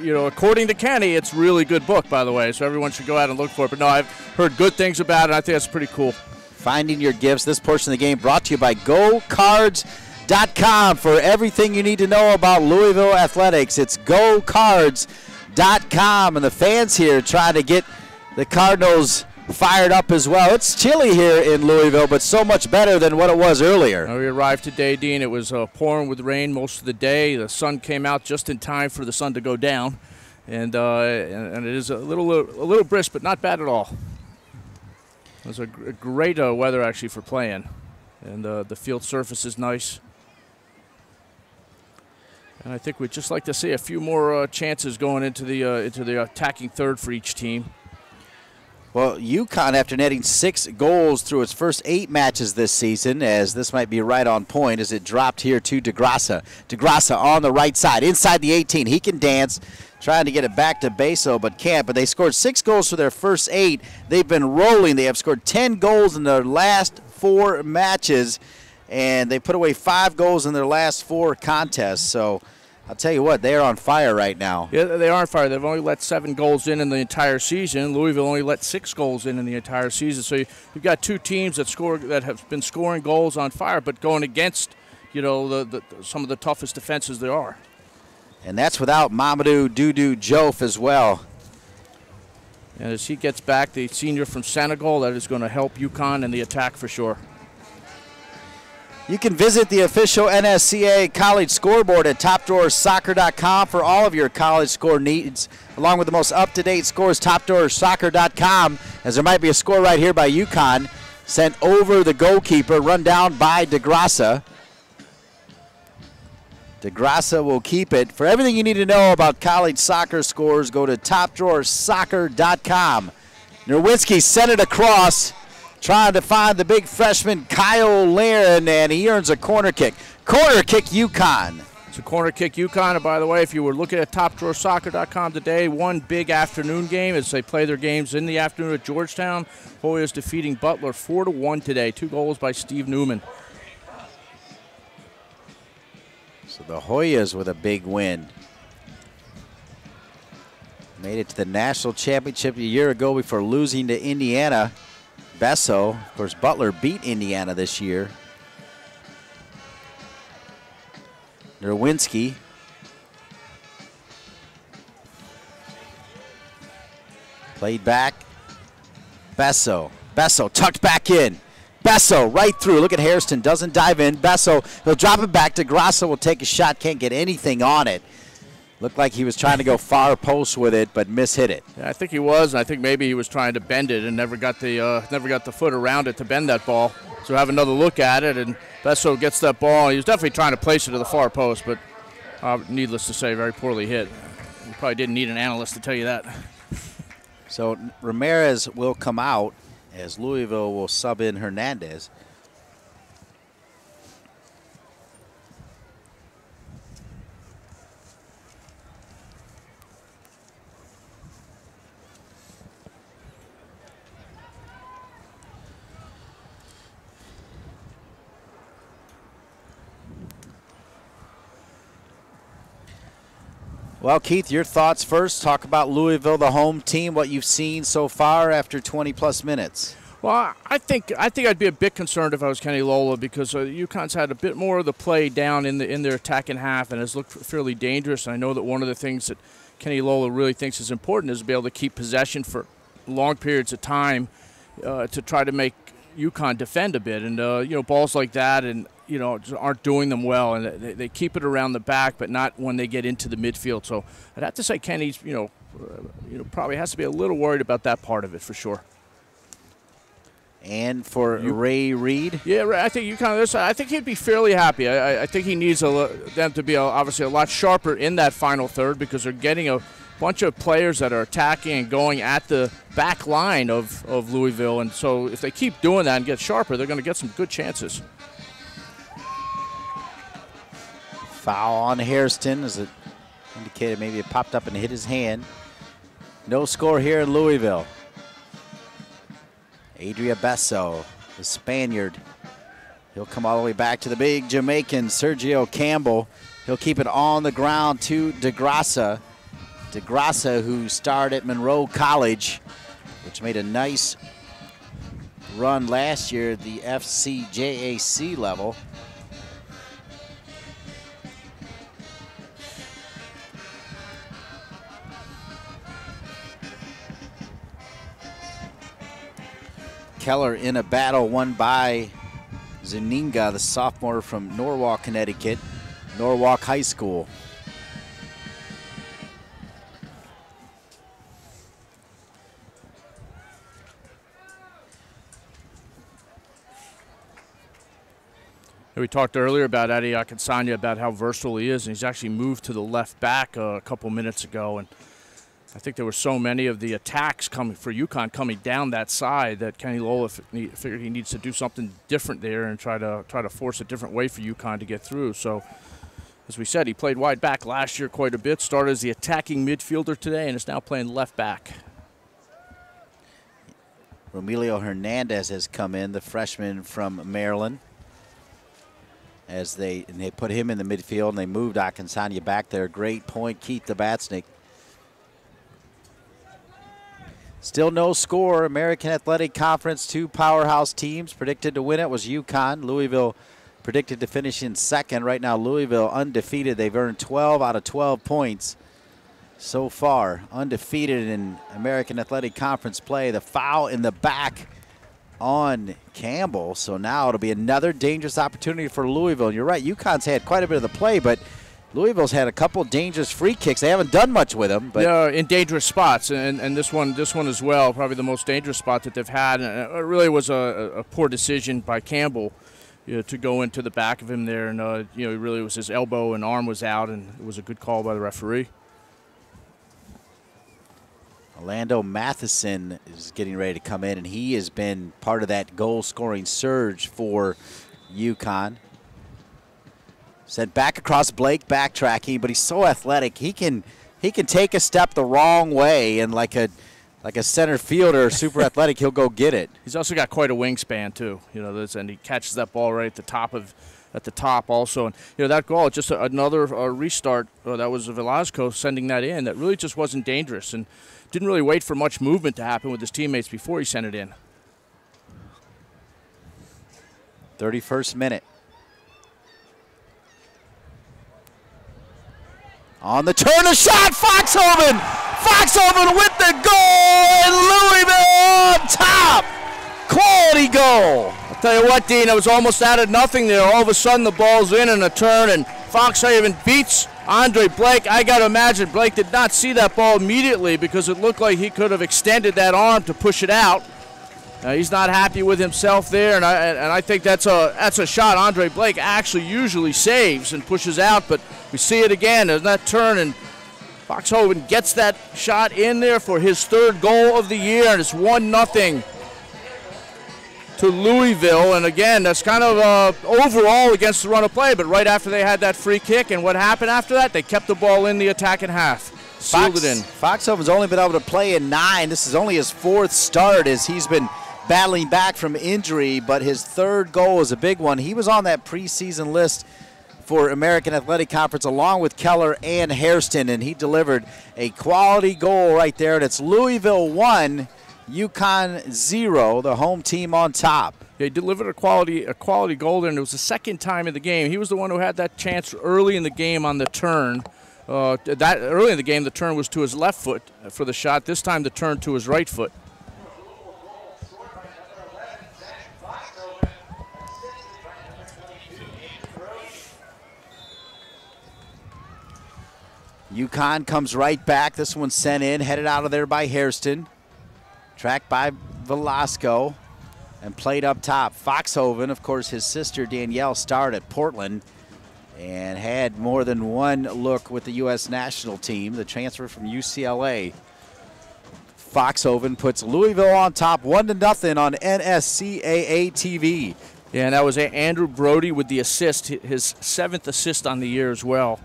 you know, according to Kenny, it's a really good book, by the way, so everyone should go out and look for it. But, no, I've heard good things about it, and I think that's pretty cool. Finding Your Gifts. This portion of the game brought to you by GoCards.com for everything you need to know about Louisville athletics. It's GoCards.com, and the fans here trying to get the Cardinals fired up as well. It's chilly here in Louisville, but so much better than what it was earlier. We arrived today, Dean. It was pouring with rain most of the day. The sun came out just in time for the sun to go down, and it is a little brisk, but not bad at all. It was a great weather actually for playing, and the field surface is nice. And I think we'd just like to see a few more chances going into the attacking third for each team. Well, UConn, after netting 6 goals through its first 8 matches this season, as this might be right on point, as it dropped here to DeGrassa. DeGrassa on the right side, inside the 18. He can dance, trying to get it back to Beso, but can't. But they scored 6 goals for their first 8. They've been rolling. They have scored 10 goals in their last 4 matches, and they put away 5 goals in their last 4 contests. So I'll tell you what, they are on fire right now. Yeah, they are on fire. They've only let 7 goals in the entire season. Louisville only let 6 goals in the entire season. So you've got 2 teams that have been scoring goals on fire, but going against, you know, some of the toughest defenses there are. And that's without Mamadou Doudou Diouf as well. And as he gets back, the senior from Senegal, that is going to help UConn in the attack for sure. You can visit the official NSCA college scoreboard at topdrawersoccer.com for all of your college score needs, along with the most up-to-date scores, topdrawersoccer.com, as there might be a score right here by UConn, sent over the goalkeeper, run down by DeGrassa. DeGrassa will keep it. For everything you need to know about college soccer scores, go to topdrawersoccer.com. Nerwinski sent it across, trying to find the big freshman Kyle Laren, and he earns a corner kick. Corner kick UConn. It's a corner kick UConn. And by the way, if you were looking at topdrawersoccer.com today, one big afternoon game as they play their games in the afternoon at Georgetown. Hoyas defeating Butler 4-1 today. 2 goals by Steve Newman. So the Hoyas with a big win. Made it to the national championship a year ago before losing to Indiana. Beso, of course, Butler beat Indiana this year. Nerwinski Played back. Besso. Besso tucked back in. Besso right through. Look at Hairston. Doesn't dive in. Besso, he'll drop it back. DeGrasso will take a shot. Can't get anything on it. Looked like he was trying to go far post with it, but mishit it. Yeah, I think he was. I think maybe he was trying to bend it and never got the foot around it to bend that ball. So have another look at it, and Besso gets that ball. He was definitely trying to place it to the far post, but needless to say, very poorly hit. You probably didn't need an analyst to tell you that. So Ramirez will come out as Louisville will sub in Hernandez. Well, Keith, your thoughts first. Talk about Louisville, the home team, what you've seen so far after 20-plus minutes. Well, I think I'd be a bit concerned if I was Kenny Lola because UConn's had a bit more of the play down in their attacking half and has looked fairly dangerous. And I know that one of the things that Kenny Lola really thinks is important is to be able to keep possession for long periods of time to try to make UConn defend a bit. And balls like that and just aren't doing them well, and they keep it around the back, but not when they get into the midfield. So I'd have to say Kenny's probably has to be a little worried about that part of it for sure. And for Ray Reed? Yeah, I think UConn. I think he'd be fairly happy. I think he needs them to be obviously a lot sharper in that final third because they're getting a bunch of players that are attacking and going at the back line of Louisville. And so if they keep doing that and get sharper, they're going to get some good chances. Foul on Hairston, as it indicated maybe it popped up and hit his hand. No score here in Louisville. Adria Besso, the Spaniard. He'll come all the way back to the big Jamaican, Sergio Campbell. He'll keep it on the ground to DeGrasso. DeGrasso, who starred at Monroe College, which made a nice run last year at the FCJAC level. Keller in a battle won by Zuninga, the sophomore from Norwalk, Connecticut, Norwalk High School. We talked earlier about Adi Akinsanya, about how versatile he is, and he's actually moved to the left back a couple minutes ago. And I think there were so many of the attacks coming for UConn coming down that side that Kenny Lola figured he needs to do something different there and try to force a different way for UConn to get through. So, as we said, he played wide back last year quite a bit, started as the attacking midfielder today, and is now playing left back. Romelio Hernandez has come in, the freshman from Maryland. As they put him in the midfield and they moved Akinsanya back there. Great point, Keith Tabatsnik. Still no score. American Athletic Conference, two powerhouse teams. Predicted to win it was UConn. Louisville predicted to finish in second. Right now, Louisville undefeated. They've earned 12 out of 12 points so far. Undefeated in American Athletic Conference play. The foul in the back on Campbell. So now it'll be another dangerous opportunity for Louisville. And you're right, UConn's had quite a bit of the play, but Louisville's had a couple dangerous free kicks. They haven't done much with them. But yeah, in dangerous spots, and this one as well, probably the most dangerous spot that they've had. And it really was a poor decision by Campbell to go into the back of him there. And, it really was his elbow and arm was out, and it was a good call by the referee. Orlando Matheson is getting ready to come in, and he has been part of that goal-scoring surge for UConn. Sent back across Blake, backtracking, but he's so athletic. He can take a step the wrong way, and like a center fielder, super athletic, he'll go get it. He's also got quite a wingspan too. And he catches that ball right at the top also. And that goal, just another restart. That was Velasco sending that in. That really just wasn't dangerous and didn't really wait for much movement to happen with his teammates before he sent it in. 31st minute. On the turn, a shot, Foxhoven! Foxhoven with the goal, and Louisville on top. Quality goal. I'll tell you what, Dean, it was almost out of nothing there. All of a sudden, the ball's in a turn, and Foxhaven beats Andre Blake. I got to imagine Blake did not see that ball immediately because it looked like he could have extended that arm to push it out. He's not happy with himself there, and I think that's a shot Andre Blake actually usually saves and pushes out, but we see it again. There's that turn, and Foxhoven gets that shot in there for his third goal of the year, and it's 1-0 to Louisville. And again, that's kind of overall against the run of play, but right after they had that free kick, and what happened after that? They kept the ball in the attacking half. Sealed it in. Foxhoven's only been able to play in 9. This is only his 4th start as he's been battling back from injury, but his 3rd goal is a big one. He was on that preseason list for American Athletic Conference along with Keller and Hairston, and he delivered a quality goal right there. And it's Louisville 1, UConn 0, the home team on top. He delivered a quality goal there, and it was the second time in the game. He was the one who had that chance early in the game on the turn. Early in the game, the turn was to his left foot for the shot. This time, the turn to his right foot. UConn comes right back. This one's sent in, headed out of there by Hairston. Tracked by Velasco and played up top. Foxhoven, of course, his sister Danielle starred at Portland and had more than one look with the U.S. national team, the transfer from UCLA. Foxhoven puts Louisville on top 1-0 on NSCAA TV. Yeah, and that was Andrew Brody with the assist, his 7th assist on the year as well.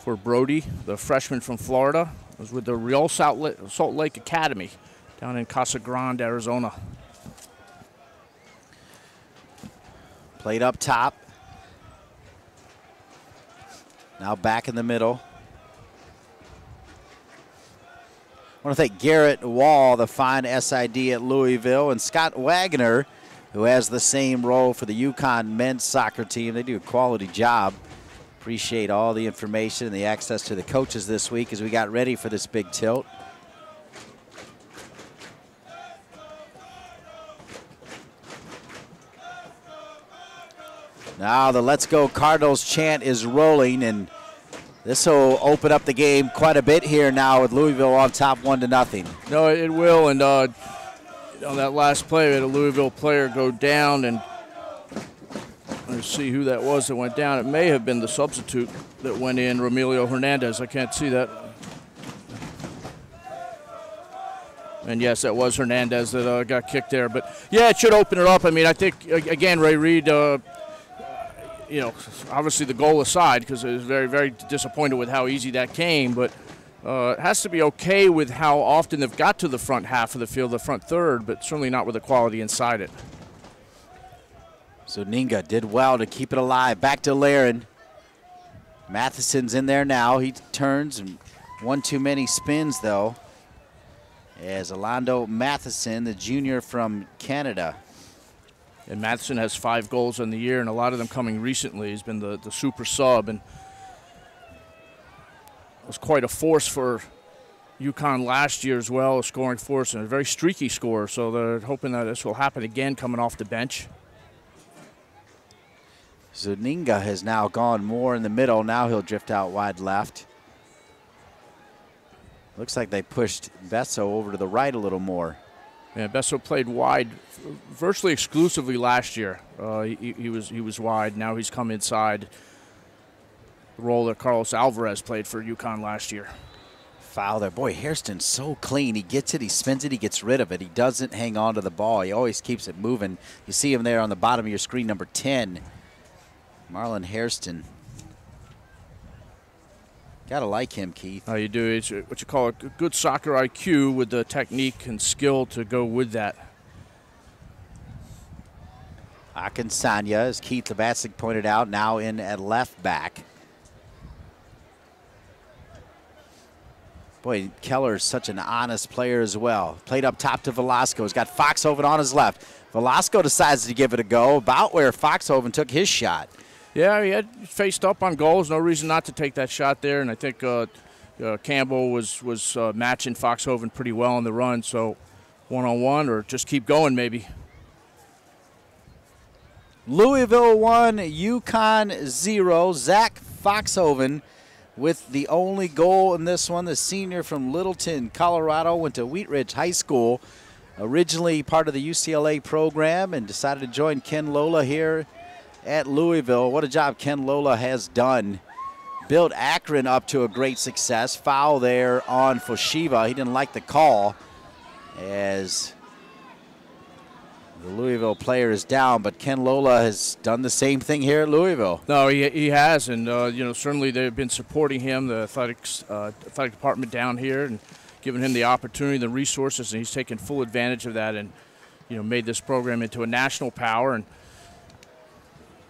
For Brody, the freshman from Florida, was with the Real Salt Lake Academy down in Casa Grande, Arizona. Played up top. Now back in the middle. I want to thank Garrett Wall, the fine SID at Louisville, and Scott Wagner, who has the same role for the UConn men's soccer team. They do a quality job. Appreciate all the information and the access to the coaches this week as we got ready for this big tilt. Now the Let's Go Cardinals chant is rolling, and this will open up the game quite a bit here now with Louisville on top 1-0. No, it will, and on that last play, we had a Louisville player go down, and let's see who that was that went down. It may have been the substitute that went in, Romelio Hernandez. I can't see that. And yes, that was Hernandez that got kicked there. But yeah, it should open it up. I mean, I think, again, Ray Reed, obviously the goal aside, because I was very, very disappointed with how easy that came, but it has to be okay with how often they've got to the front half of the field, the front third, but certainly not with the quality inside it. So Ninga did well to keep it alive. Back to Laren. Matheson's in there now. He turns, and one too many spins, though, as Alando Matheson, the junior from Canada. And Matheson has 5 goals on the year, and a lot of them coming recently. He's been the super sub, and was quite a force for UConn last year as well, a scoring force, and a very streaky scorer. So they're hoping that this will happen again coming off the bench. Zuninga has now gone more in the middle. Now he'll drift out wide left. Looks like they pushed Besso over to the right a little more. Yeah, Besso played wide virtually exclusively last year. He was wide. Now he's come inside. The role that Carlos Alvarez played for UConn last year. Foul there. Boy, Hairston's so clean. He gets it, he spins it, he gets rid of it. He doesn't hang on to the ball. He always keeps it moving. You see him there on the bottom of your screen, number 10. Marlon Hairston. Gotta like him, Keith. You do. It's what you call a good soccer IQ with the technique and skill to go with that. Akinsanya, as Keith Lebatsic pointed out, now in at left back. Boy, Keller's such an honest player as well. Played up top to Velasco. He's got Foxhoven on his left. Velasco decides to give it a go, about where Foxhoven took his shot. Yeah, he had faced up on goals. No reason not to take that shot there. And I think, Campbell was matching Foxhoven pretty well on the run, so one-on-one or just keep going maybe. Louisville 1, UConn 0. Zach Foxhoven with the only goal in this one. The senior from Littleton, Colorado, went to Wheat Ridge High School, originally part of the UCLA program, and decided to join Ken Lola here at Louisville. What a job Ken Lola has done. Built Akron up to a great success. Foul there on Foshiva. He didn't like the call as the Louisville player is down, but Ken Lola has done the same thing here at Louisville. No, he has, and certainly they've been supporting him, the athletic department down here, and giving him the opportunity, the resources, and he's taken full advantage of that, and made this program into a national power and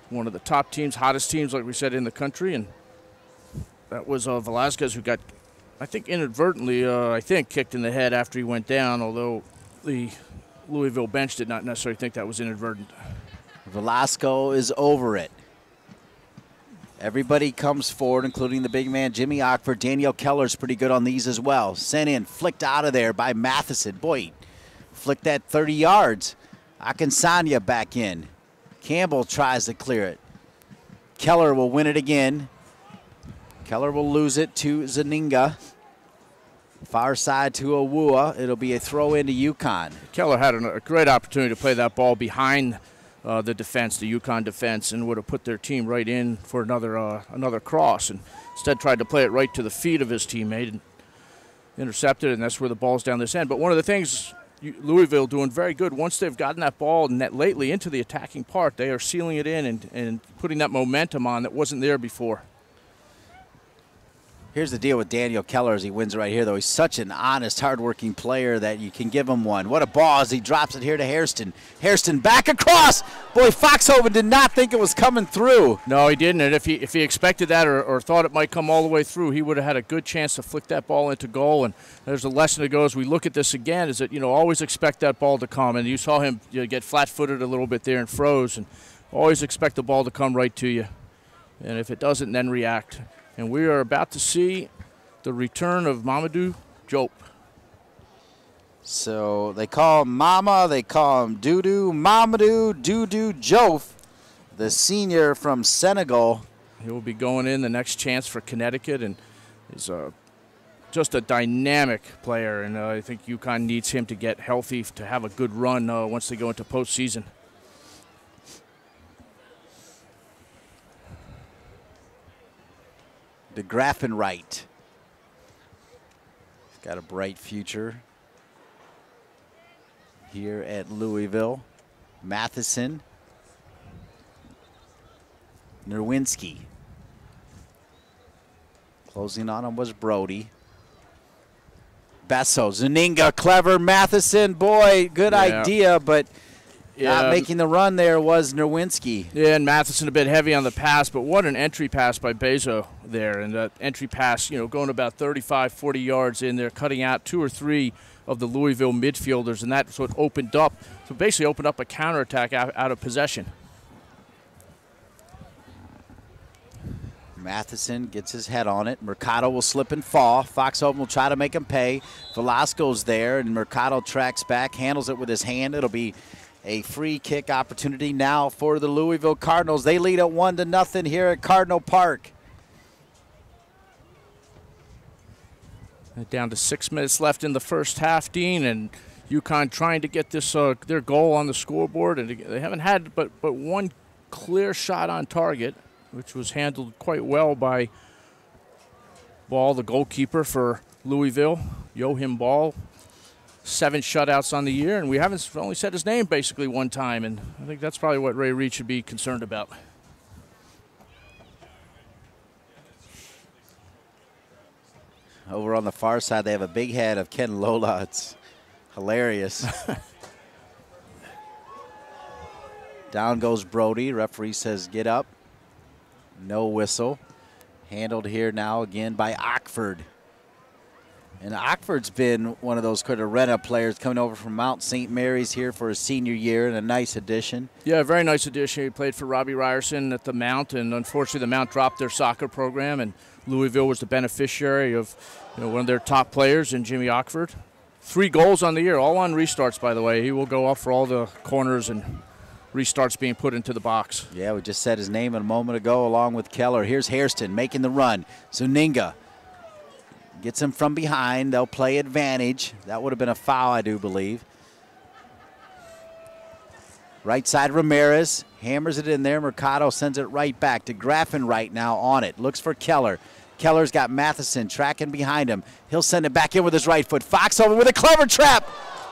one of the top teams, hottest teams, like we said, in the country. And that was Velasquez, who got, I think, inadvertently, kicked in the head after he went down, although the Louisville bench did not necessarily think that was inadvertent. Velasco is over it. Everybody comes forward, including the big man, Jimmy Ockford. Daniel Keller's pretty good on these as well. Sent in, flicked out of there by Matheson. Boy, flicked that 30 yards. Akinsanya back in. Campbell tries to clear it. Keller will win it again. Keller will lose it to Zaninga. Far side to Awua. It'll be a throw into UConn. Keller had a great opportunity to play that ball behind the defense, the UConn defense, and would have put their team right in for another cross. And instead tried to play it right to the feet of his teammate and intercepted, and that's where the ball's down this end. But one of the things Louisville doing very good, once they've gotten that ball lately into the attacking part, they are sealing it in and putting that momentum on that wasn't there before. Here's the deal with Daniel Keller as he wins right here, though. He's such an honest, hardworking player that you can give him one. What a ball as he drops it here to Hairston. Hairston back across. Boy, Foxhoven did not think it was coming through. No, he didn't. And if he expected that or thought it might come all the way through, he would have had a good chance to flick that ball into goal. And there's a lesson to go as we look at this again, is that, always expect that ball to come. And you saw him get flat-footed a little bit there and froze. And always expect the ball to come right to you. And if it doesn't, then react. And we are about to see the return of Mamadou Diop. So they call him Mama, they call him Doudou. Mamadou Doudou Diop, the senior from Senegal. He will be going in the next chance for Connecticut, and is just a dynamic player. And I think UConn needs him to get healthy to have a good run once they go into postseason. De Graffenright. He's got a bright future here at Louisville. Matheson. Nerwinski. Closing on him was Brody. Besso. Zaninga, clever. Matheson, boy, good idea, but not making the run there was Nerwinski. Yeah, and Matheson a bit heavy on the pass, but what an entry pass by Bezo there. And that entry pass, going about 35, 40 yards in there, cutting out 2 or 3 of the Louisville midfielders, and that's what basically opened up a counterattack out of possession. Matheson gets his head on it. Mercado will slip and fall. Foxhoven will try to make him pay. Velasco's there, and Mercado tracks back, handles it with his hand. It'll be a free kick opportunity now for the Louisville Cardinals. They lead at 1-0 here at Cardinal Park. Down to 6 minutes left in the first half, Dean, and UConn trying to get this their goal on the scoreboard, and they haven't had but one clear shot on target, which was handled quite well by Ball, the goalkeeper for Louisville, Joachim Ball. 7 shutouts on the year, and we haven't only said his name basically one time, and I think that's probably what Ray Reed should be concerned about. Over on the far side, they have a big head of Ken Lola. It's hilarious. Down goes Brody. Referee says get up. No whistle. Handled here now again by Ockford. And Oxford's been one of those kind of rent-up players coming over from Mount St. Mary's here for his senior year, and a nice addition. Yeah, very nice addition. He played for Robbie Ryerson at the Mount, and unfortunately the Mount dropped their soccer program, and Louisville was the beneficiary of one of their top players in Jimmy Oxford. 3 goals on the year, all on restarts, by the way. He will go up for all the corners and restarts being put into the box. Yeah, we just said his name a moment ago along with Keller. Here's Hairston making the run. Zuninga gets him from behind. They'll play advantage. That would have been a foul, I do believe. Right side, Ramirez hammers it in there. Mercado sends it right back to Graffin right now on it. Looks for Keller. Keller's got Matheson tracking behind him. He'll send it back in with his right foot. Fox over with a clever trap.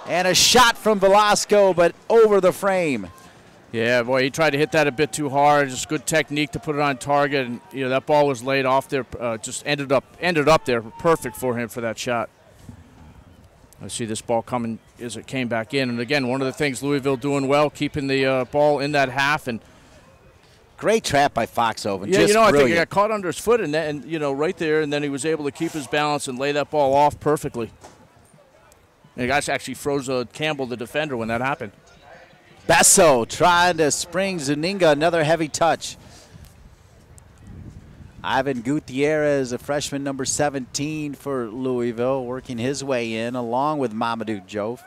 And a shot from Velasco, but over the frame. Yeah, boy, he tried to hit that a bit too hard. Just good technique to put it on target, and that ball was laid off there. Just ended up there, perfect for him for that shot. I see this ball coming as it came back in, and again, one of the things Louisville doing well, keeping the ball in that half, and great trap by Foxhoven. Yeah, just I brilliant. think he got caught under his foot, and right there, and then he was able to keep his balance and lay that ball off perfectly. And the guy actually froze Campbell, the defender, when that happened. Besso trying to spring Zuninga, another heavy touch. Ivan Gutierrez, a freshman, number 17 for Louisville, working his way in along with Mamadou Jove.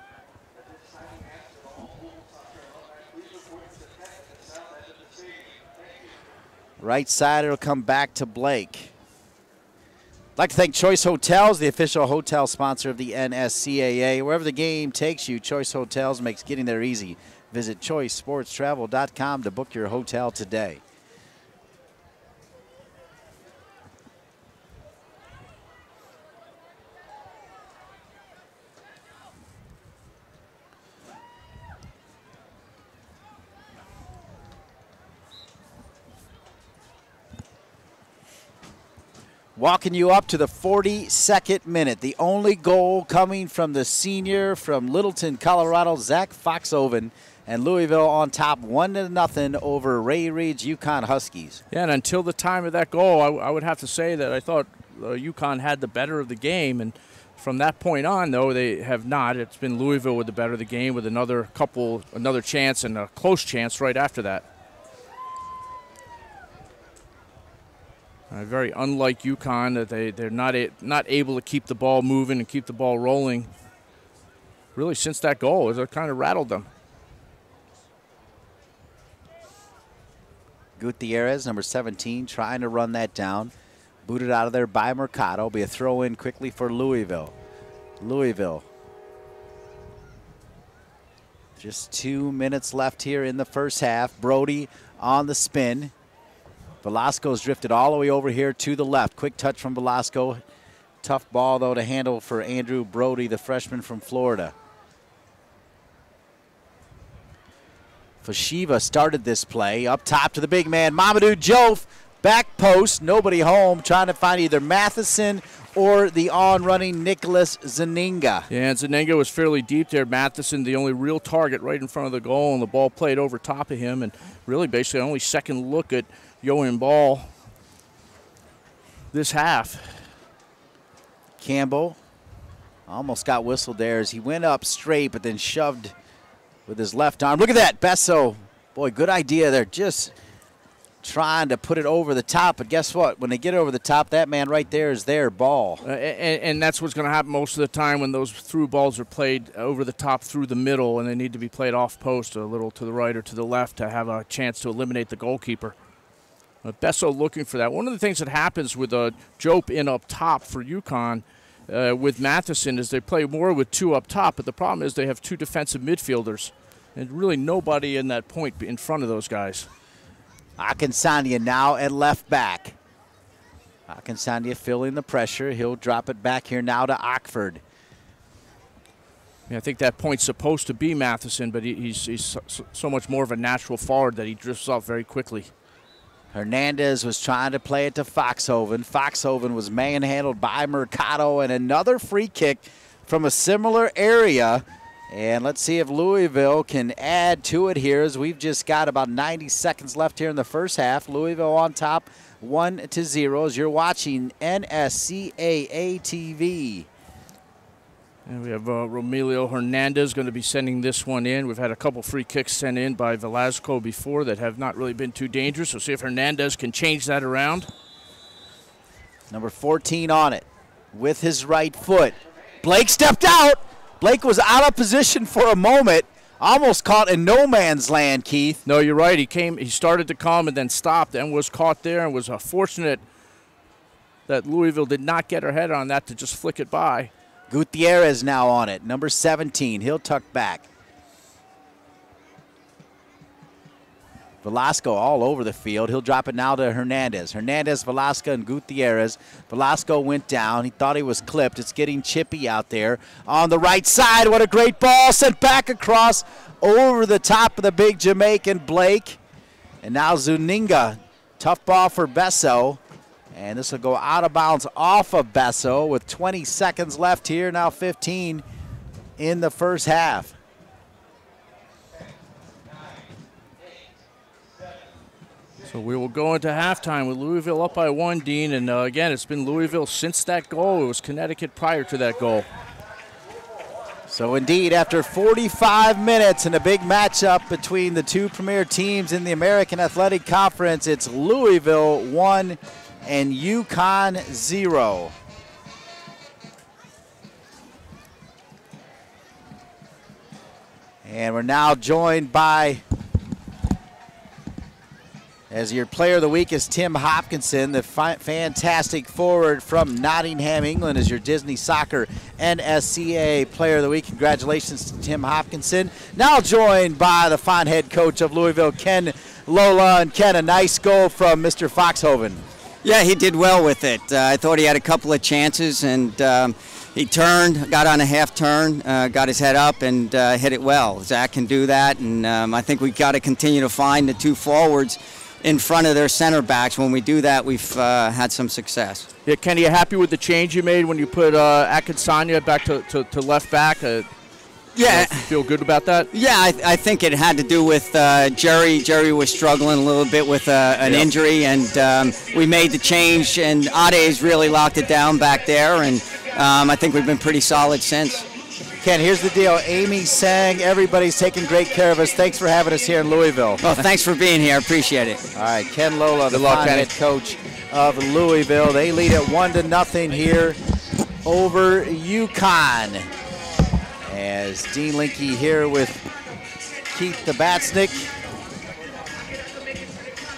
Right side, it'll come back to Blake. I'd like to thank Choice Hotels, the official hotel sponsor of the NSCAA. Wherever the game takes you, Choice Hotels makes getting there easy. Visit choicesportstravel.com to book your hotel today. Walking you up to the 42nd minute. The only goal coming from the senior from Littleton, Colorado, Zach Foxhoven. And Louisville on top 1-0 over Ray Reid's UConn Huskies. Yeah, and until the time of that goal, I would have to say that I thought UConn had the better of the game. And from that point on, though, they have not. It's been Louisville with the better of the game with another chance and a close chance right after that. Very unlike UConn, that they're not able to keep the ball moving and keep the ball rolling. Really, since that goal, it kind of rattled them. Gutierrez, number 17, trying to run that down. Booted out of there by Mercado. Be a throw in quickly for Louisville. Just 2 minutes left here in the first half. Brody on the spin. Velasco's drifted all the way over here to the left. Quick touch from Velasco. Tough ball, though, to handle for Andrew Brody, the freshman from Florida. Fashiva started this play. Up top to the big man, Mamadou Jove. Back post, nobody home, trying to find either Matheson or the on-running Nicholas Zuninga. Yeah, and Zuninga was fairly deep there. Matheson, the only real target right in front of the goal, and the ball played over top of him. And really, basically, only second look at Yohan Ball this half. Campbell almost got whistled there as he went up straight, but then shoved with his left arm. Look at that, Besso. Boy, good idea there. Just trying to put it over the top, but guess what? When they get over the top, that man right there is their ball. And that's what's going to happen most of the time when those through balls are played over the top through the middle, and they need to be played off post a little to the right or to the left to have a chance to eliminate the goalkeeper. Besso looking for that. One of the things that happens with Jope in up top for UConn with Matheson is they play more with 2 up top, but the problem is they have 2 defensive midfielders and really nobody in that point in front of those guys. Akinsanya now at left back. Akinsanya feeling the pressure. He'll drop it back here now to Oxford. Yeah, I think that point's supposed to be Matheson, but he's so much more of a natural forward that he drifts off very quickly. Hernandez was trying to play it to Foxhoven. Foxhoven was manhandled by Mercado, and another free kick from a similar area. And let's see if Louisville can add to it here, as we've just got about 90 seconds left here in the first half. Louisville on top 1-0 as you're watching NSCAA TV. And we have Romelio Hernandez going to be sending this one in. We've had a couple free kicks sent in by Velasco before that have not really been too dangerous. So see if Hernandez can change that around. Number 14 on it with his right foot. Blake stepped out. Blake was out of position for a moment. Almost caught in no man's land, Keith. No, you're right. He started to come and then stopped and was caught there, and was fortunate that Louisville did not get her head on that to just flick it by. Gutierrez now on it, number 17. He'll tuck back. Velasco all over the field. He'll drop it now to Hernandez. Hernandez, Velasco, and Gutierrez. Velasco went down. He thought he was clipped. It's getting chippy out there. On the right side, what a great ball. Sent back across over the top of the big Jamaican Blake. And now Zuniga. Tough ball for Besso. And this will go out of bounds off of Besso with 20 seconds left here. Now 15 in the first half. So we will go into halftime with Louisville up by 1, Dean. And again, it's been Louisville since that goal. It was Connecticut prior to that goal. So indeed, after 45 minutes in a big matchup between the two premier teams in the American Athletic Conference, it's Louisville 1 and UConn 0. And we're now joined by, as your player of the week is Tim Hopkinson, the fantastic forward from Nottingham, England, is your Disney Soccer NSCAA player of the week. Congratulations to Tim Hopkinson. Now joined by the fine head coach of Louisville, Ken Lola. And Ken, a nice goal from Mr. Foxhoven. Yeah, he did well with it. I thought he had a couple of chances, and he turned, got on a half turn, got his head up, and hit it well. Zach can do that, and I think we've got to continue to find the two forwards in front of their center backs. When we do that, we've had some success. Yeah, Kenny, you happy with the change you made when you put Akinsanya back to left back? Yeah. You feel good about that? Yeah, I think it had to do with Jerry. Jerry was struggling a little bit with an injury, and we made the change, and Ade's really locked it down back there, and I think we've been pretty solid since. Ken, here's the deal. Amy sang, everybody's taking great care of us. Thanks for having us here in Louisville. Well, thanks for being here. Appreciate it. All right, Ken Lola, the fine head coach of Louisville. They lead it 1-0 here over UConn. As Dean Linke here with Keith the Batsnick.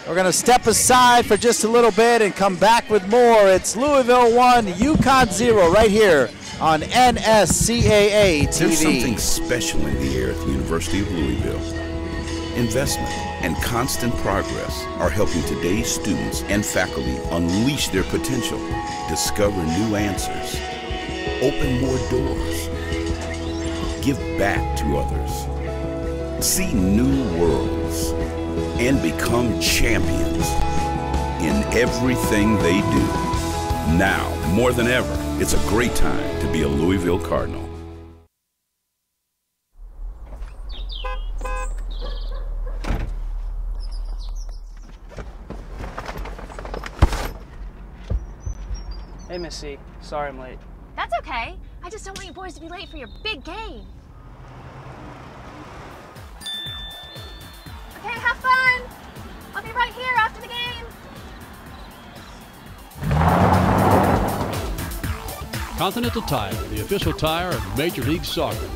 We're going to step aside for just a little bit and come back with more. It's Louisville 1, UConn 0 right here on NSCAA TV. There's something special in the air at the University of Louisville. Investment and constant progress are helping today's students and faculty unleash their potential, discover new answers, open more doors, give back to others, see new worlds, and become champions in everything they do. Now, more than ever, it's a great time to be a Louisville Cardinal. Hey, Miss C. Sorry I'm late. That's okay. I just don't want you boys to be late for your big game. Okay, have fun. I'll be right here after the game. Continental Tire, the official tire of Major League Soccer.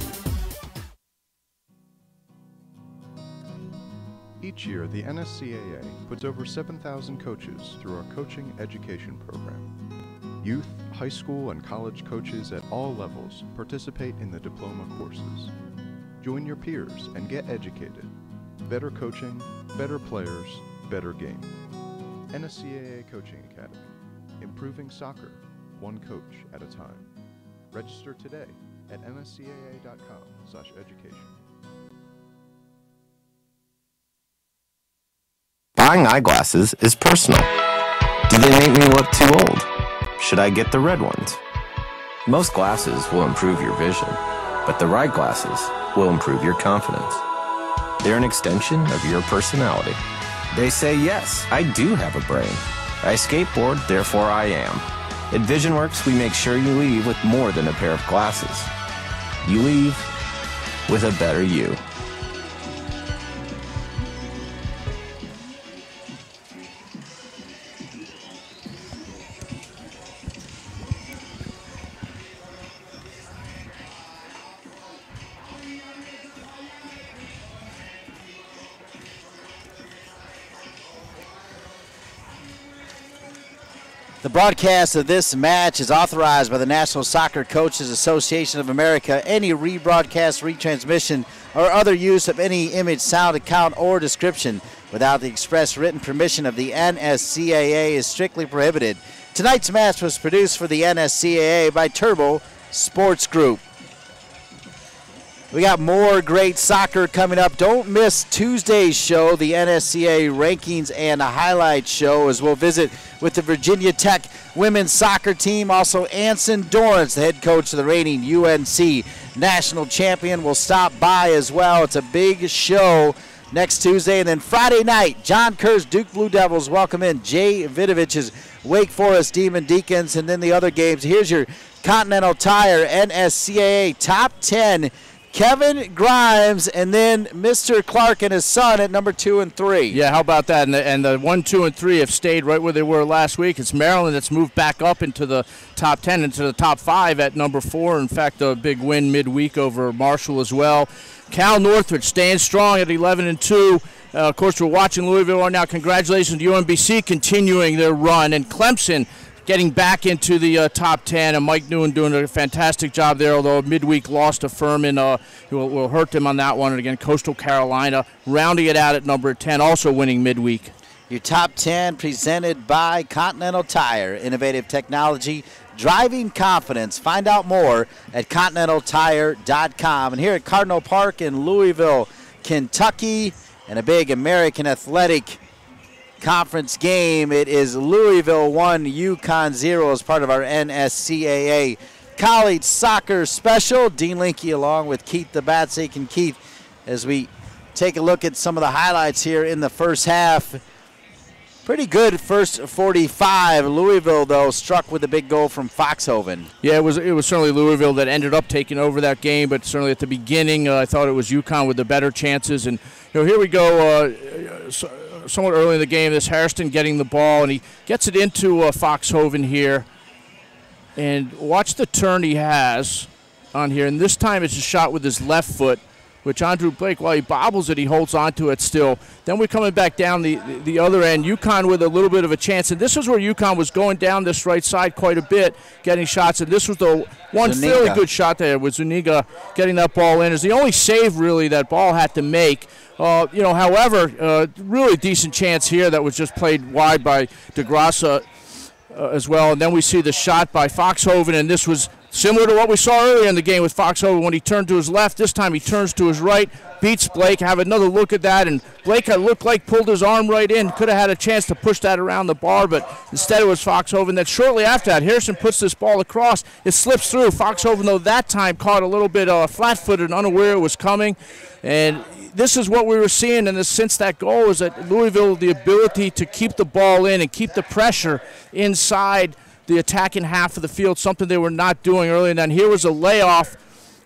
Each year, the NSCAA puts over 7,000 coaches through our coaching education program. Youth, high school, and college coaches at all levels participate in the diploma courses. Join your peers and get educated. Better coaching, better players, better game. NSCAA Coaching Academy. Improving soccer, one coach at a time. Register today at nscaa.com/education. Buying eyeglasses is personal. Do they make me look too old? Should I get the red ones? Most glasses will improve your vision, but the right glasses will improve your confidence. They're an extension of your personality. They say, yes, I do have a brain. I skateboard, therefore I am. At VisionWorks, we make sure you leave with more than a pair of glasses. you leave with a better you. The broadcast of this match is authorized by the National Soccer Coaches Association of America. Any rebroadcast, retransmission, or other use of any image, sound, account, or description without the express written permission of the NSCAA is strictly prohibited. Tonight's match was produced for the NSCAA by Turbo Sports Group. We got more great soccer coming up. Don't miss Tuesday's show, the NSCAA Rankings and Highlights show, as we'll visit with the Virginia Tech women's soccer team. Also, Anson Dorrance, the head coach of the reigning UNC national champion, will stop by as well. It's a big show next Tuesday. And then Friday night, John Kerr's Duke Blue Devils welcome in Jay Vidovich's Wake Forest Demon Deacons. And then the other games. Here's your Continental Tire NSCAA Top 10. Kevin Grimes, and then Mr. Clark and his son at number 2 and 3. Yeah, how about that? And the 1, 2, and 3 have stayed right where they were last week. It's Maryland that's moved back up into the top 10, into the top 5 at number 4. In fact, a big win midweek over Marshall as well. Cal Northridge staying strong at 11 and 2. Of course, we're watching Louisville right now. Congratulations to UMBC continuing their run, and Clemson getting back into the top 10, and Mike Newen doing a fantastic job there, although a midweek loss to Furman will hurt them on that one. And again, Coastal Carolina rounding it out at number 10, also winning midweek. Your top 10 presented by Continental Tire, innovative technology, driving confidence. Find out more at continentaltire.com. And here at Cardinal Park in Louisville, Kentucky, and a big American Athletic Conference game. It is Louisville 1, UConn 0 as part of our NSCAA College Soccer Special. Dean Linke along with Keith the Batsake. And Keith, as we take a look at some of the highlights here in the first half, pretty good first 45. Louisville, though, struck with a big goal from Foxhoven. Yeah, it was certainly Louisville that ended up taking over that game, but certainly at the beginning I thought it was UConn with the better chances. And here we go. Somewhat early in the game, this Hairston getting the ball, and he gets it into Foxhoven here. And watch the turn he has on here. And this time it's a shot with his left foot, which Andrew Blake, while he bobbles it, he holds onto it still. Then we're coming back down the other end. UConn with a little bit of a chance. And this is where UConn was going down this right side quite a bit, getting shots. And this was the one Zuniga. fairly good shot there with Zuniga getting that ball in. It's the only save, really, that ball had to make. However, really decent chance here that was just played wide by DeGrassa as well. And then we see the shot by Foxhoven, and this was similar to what we saw earlier in the game with Foxhoven when he turned to his left. This time he turns to his right, beats Blake. Have another look at that, and Blake looked like pulled his arm right in. Could have had a chance to push that around the bar, but instead it was Foxhoven. Then shortly after that, Harrison puts this ball across. It slips through. Foxhoven, though, that time caught a little bit flat-footed, unaware it was coming. And this is what we were seeing since that goal, is that Louisville, the ability to keep the ball in and keep the pressure inside the attacking half of the field, something they were not doing earlier. And then here was a layoff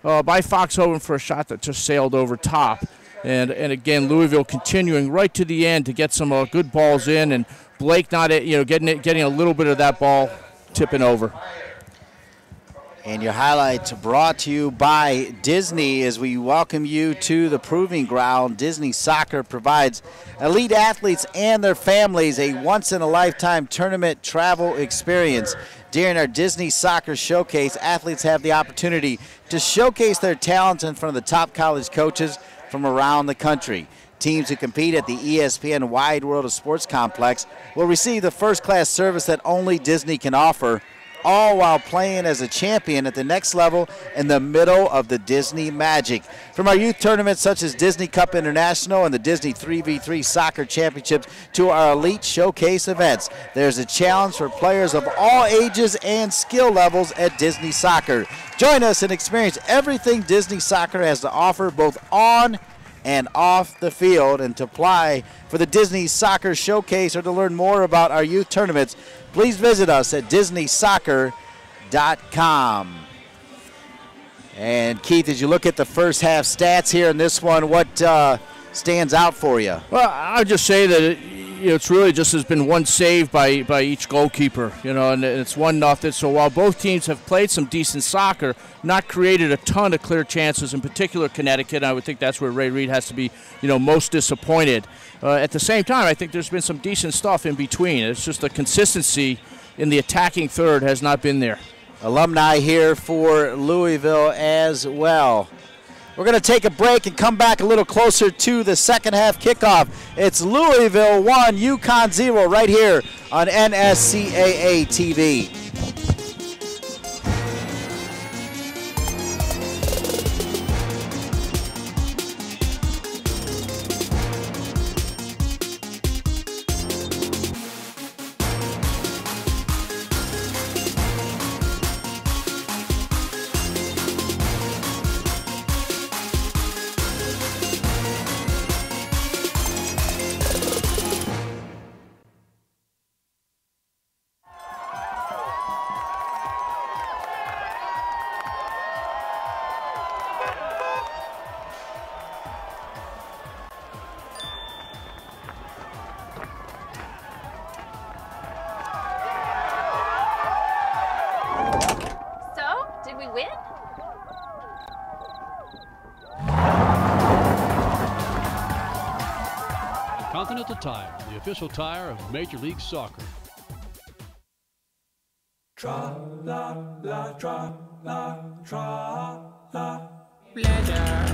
by Foxhoven for a shot that just sailed over top. And again, Louisville continuing right to the end to get some good balls in, and Blake not getting a little bit of that ball tipping over. And your highlights brought to you by Disney as we welcome you to the Proving Ground. Disney Soccer provides elite athletes and their families a once-in-a-lifetime tournament travel experience. During our Disney Soccer Showcase, athletes have the opportunity to showcase their talents in front of the top college coaches from around the country. Teams who compete at the ESPN Wide World of Sports Complex will receive the first-class service that only Disney can offer, all while playing as a champion at the next level in the middle of the Disney magic. From our youth tournaments such as Disney Cup International and the Disney 3v3 Soccer Championships to our elite showcase events, there's a challenge for players of all ages and skill levels at Disney Soccer. Join us and experience everything Disney Soccer has to offer both on and off the field. And to apply for the Disney Soccer Showcase or to learn more about our youth tournaments, please visit us at DisneySoccer.com. And Keith, as you look at the first half stats here in this one, what stands out for you? Well, I'll just say that it's really just has been one save by each goalkeeper, and it's 1-0. So while both teams have played some decent soccer, not created a ton of clear chances, in particular Connecticut, I would think that's where Ray Reid has to be, most disappointed. At the same time, I think there's been some decent stuff in between. It's just the consistency in the attacking third has not been there. Alumni here for Louisville as well. We're going to take a break and come back a little closer to the second half kickoff. It's Louisville 1, UConn 0 right here on NSCAA TV. Continental Tire, the official tire of Major League Soccer. Tra-la-la, tra-la, tra-la, pleasure.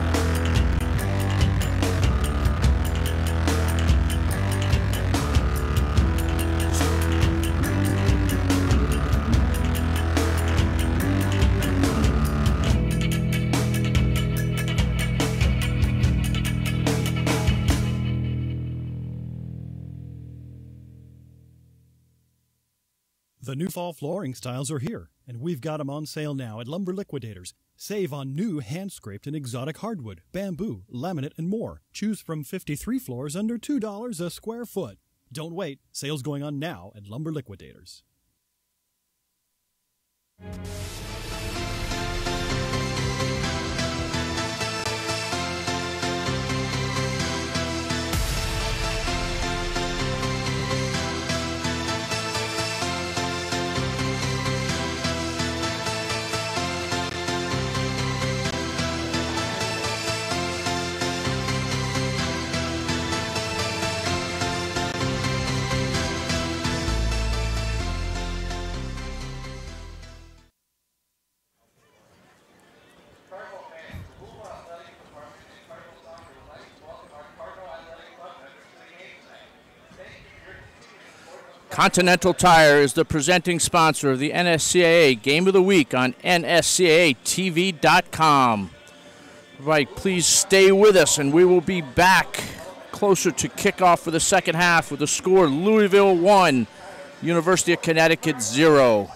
The new fall flooring styles are here, and we've got them on sale now at Lumber Liquidators. Save on new hand-scraped and exotic hardwood, bamboo, laminate, and more. Choose from 53 floors under $2 a square foot. Don't wait. Sales going on now at Lumber Liquidators. Continental Tire is the presenting sponsor of the NSCAA Game of the Week on NSCAATV.com. Right, please stay with us, and we will be back closer to kickoff for the second half with the score Louisville 1, University of Connecticut 0.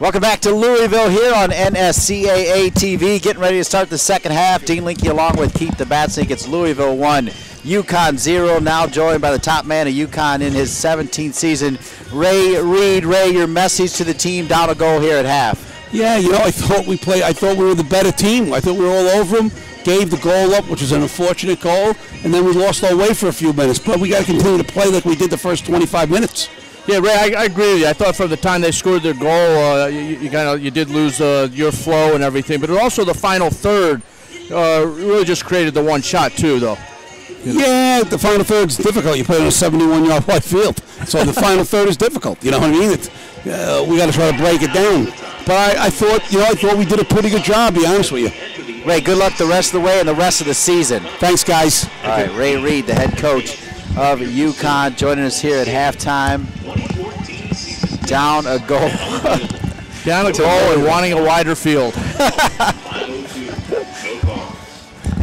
Welcome back to Louisville here on NSCAA TV. Getting ready to start the second half. Dean Linke along with Keith the Batsnake. It's Louisville 1, UConn 0. Now joined by the top man of UConn in his 17th season, Ray Reed. Ray, your message to the team down a goal here at half. Yeah, you know, I thought we were the better team. I thought we were all over them. Gave the goal up, which was an unfortunate goal, and then we lost our way for a few minutes. But we got to continue to play like we did the first 25 minutes. Yeah, Ray, I agree with you. I thought from the time they scored their goal, you did lose your flow and everything. But also the final third really just created the one shot too, though. Yeah, the final third is difficult. You play on a 71-yard wide field, so the final third is difficult. You know what I mean? We got to try to break it down. But I thought we did a pretty good job. To be honest with you. Ray, good luck the rest of the way and the rest of the season. Thanks, guys. All right, Ray Reed, the head coach of UConn, joining us here at halftime. Down a goal. Down a goal and wanting a wider field.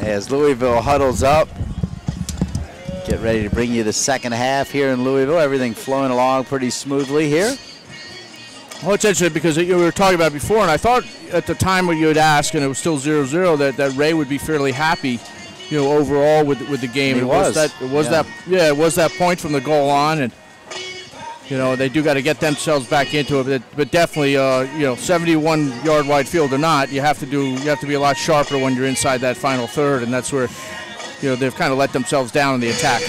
As Louisville huddles up, get ready to bring you the second half here in Louisville. Everything flowing along pretty smoothly here. Well, it's interesting because we were talking about it before, and I thought at the time when you had asked, and it was still 0-0, that Ray would be fairly happy, overall with the game. It was that point from the goal on, and they do got to get themselves back into it. But definitely, 71-yard wide field or not, you have to be a lot sharper when you're inside that final third, and that's where they've kind of let themselves down in the attack.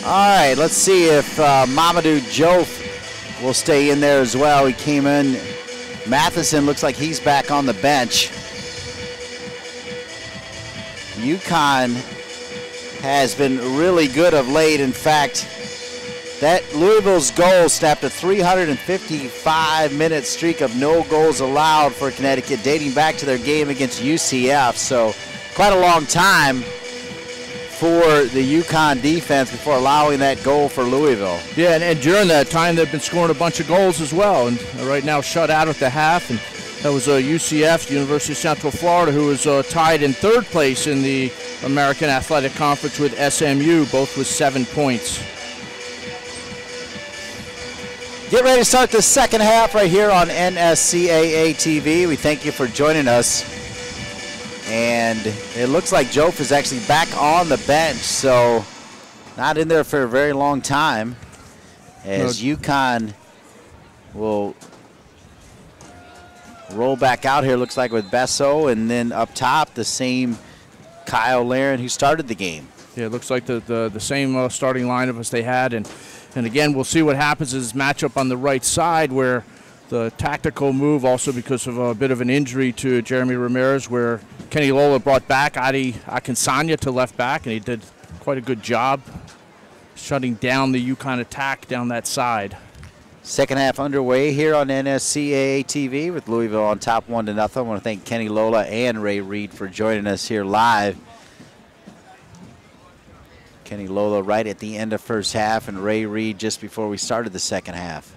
All right, let's see if Mamadou Jof will stay in there as well. He came in. Matheson looks like he's back on the bench. UConn has been really good of late. In fact, that Louisville's goal snapped a 355-minute streak of no goals allowed for Connecticut, dating back to their game against UCF. So quite a long time for the UConn defense before allowing that goal for Louisville. Yeah, and during that time, they've been scoring a bunch of goals as well. And right now, shut out at the half. And that was UCF, University of Central Florida, who was tied in third place in the American Athletic Conference with SMU, both with 7 points. Get ready to start the second half right here on NSCAA TV. We thank you for joining us. And it looks like Jof is actually back on the bench, so not in there for a very long time, as UConn will roll back out here, looks like with Besso, and then up top the same Kyle Laren who started the game. Yeah, it looks like the same starting lineup as they had, and again, we'll see what happens in this matchup on the right side, where the tactical move, also because of a bit of an injury to Jeremy Ramirez, where Kenny Lola brought back Adi Akinsanya to left back, and he did quite a good job shutting down the UConn attack down that side. Second half underway here on NSCAA TV with Louisville on top 1-0. I want to thank Kenny Lola and Ray Reed for joining us here live. Kenny Lola right at the end of first half, and Ray Reed just before we started the second half.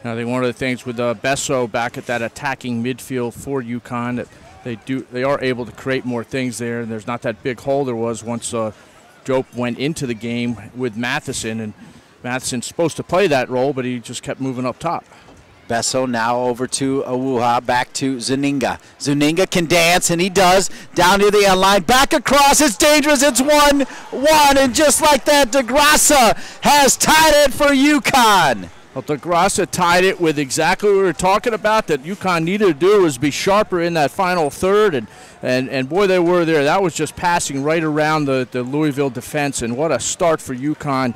I think one of the things with Besso back at that attacking midfield for UConn, that they are able to create more things there, and there's not that big hole there was once Jope went into the game with Matheson, and Matheson's supposed to play that role, but he just kept moving up top. Besso now over to Awuha, back to Zuninga. Zuninga can dance, and he does, down near the end line, back across, it's dangerous, it's 1-1, and just like that, DeGrasse has tied it for UConn. Well, DeGrasse tied it with exactly what we were talking about, that UConn needed to do was be sharper in that final third, and boy, they were there. That was just passing right around the Louisville defense, and what a start for UConn.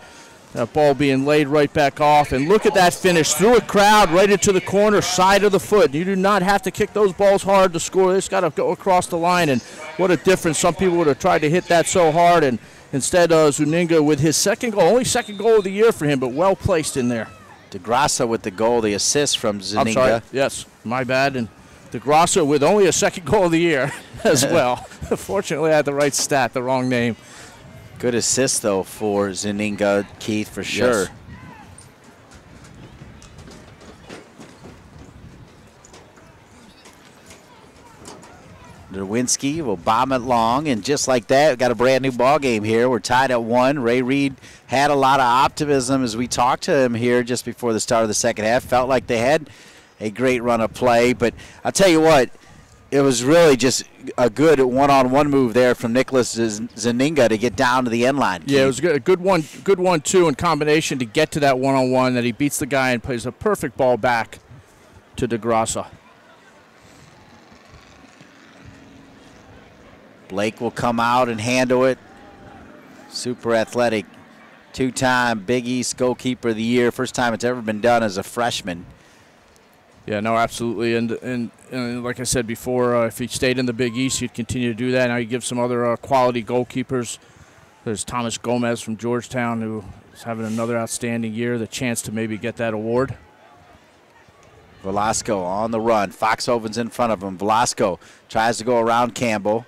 That ball being laid right back off, and look at that finish through a crowd right into the corner side of the foot. You do not have to kick those balls hard to score. They just got to go across the line, and what a difference. Some people would have tried to hit that so hard, and instead Zuninga with his second goal, only second goal of the year for him, but well placed in there. DeGrasse with the goal, the assist from Zuninga. I'm sorry, yes, my bad. And DeGrasse with only a second goal of the year as well. Fortunately, I had the right stat, the wrong name. Good assist, though, for Zuninga, Keith, for sure. Yes. Nowinski will bomb it long, and just like that, we've got a brand new ball game here. We're tied at 1. Ray Reed had a lot of optimism as we talked to him here just before the start of the second half. Felt like they had a great run of play, but I'll tell you what, it was really just a good one-on-one move there from Nicholas Zaninga to get down to the end line. Yeah, it was a good 1-2 in combination to get to that one-on-one, that he beats the guy and plays a perfect ball back to DeGrassa. Blake will come out and handle it. Super athletic, 2-time Big East goalkeeper of the year. First time it's ever been done as a freshman. Yeah, no, absolutely. And like I said before, if he stayed in the Big East, he'd continue to do that. Now you give some other quality goalkeepers. There's Thomas Gomez from Georgetown, who is having another outstanding year, the chance to maybe get that award. Velasco on the run. Foxhoven's in front of him. Velasco tries to go around Campbell.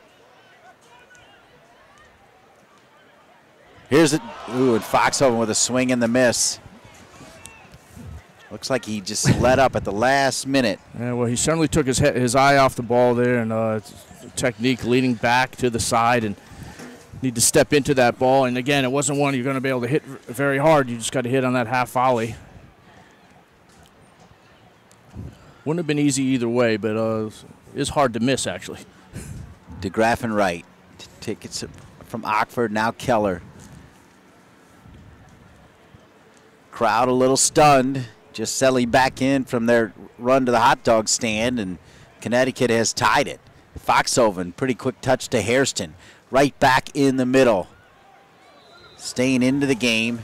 Here's it. Ooh, and Foxhoven with a swing and the miss. Looks like he just let up at the last minute. Yeah, well, he certainly took his eye off the ball there, and technique leading back to the side, and need to step into that ball. And again, it wasn't one you're going to be able to hit very hard. You just got to hit on that half volley. Wouldn't have been easy either way, but it's hard to miss, actually. DeGraff and Wright. Tickets from Oxford, now Keller. Crowd a little stunned, just settling back in from their run to the hot dog stand, and Connecticut has tied it. Foxhoven, pretty quick touch to Hairston. Right back in the middle. Staying into the game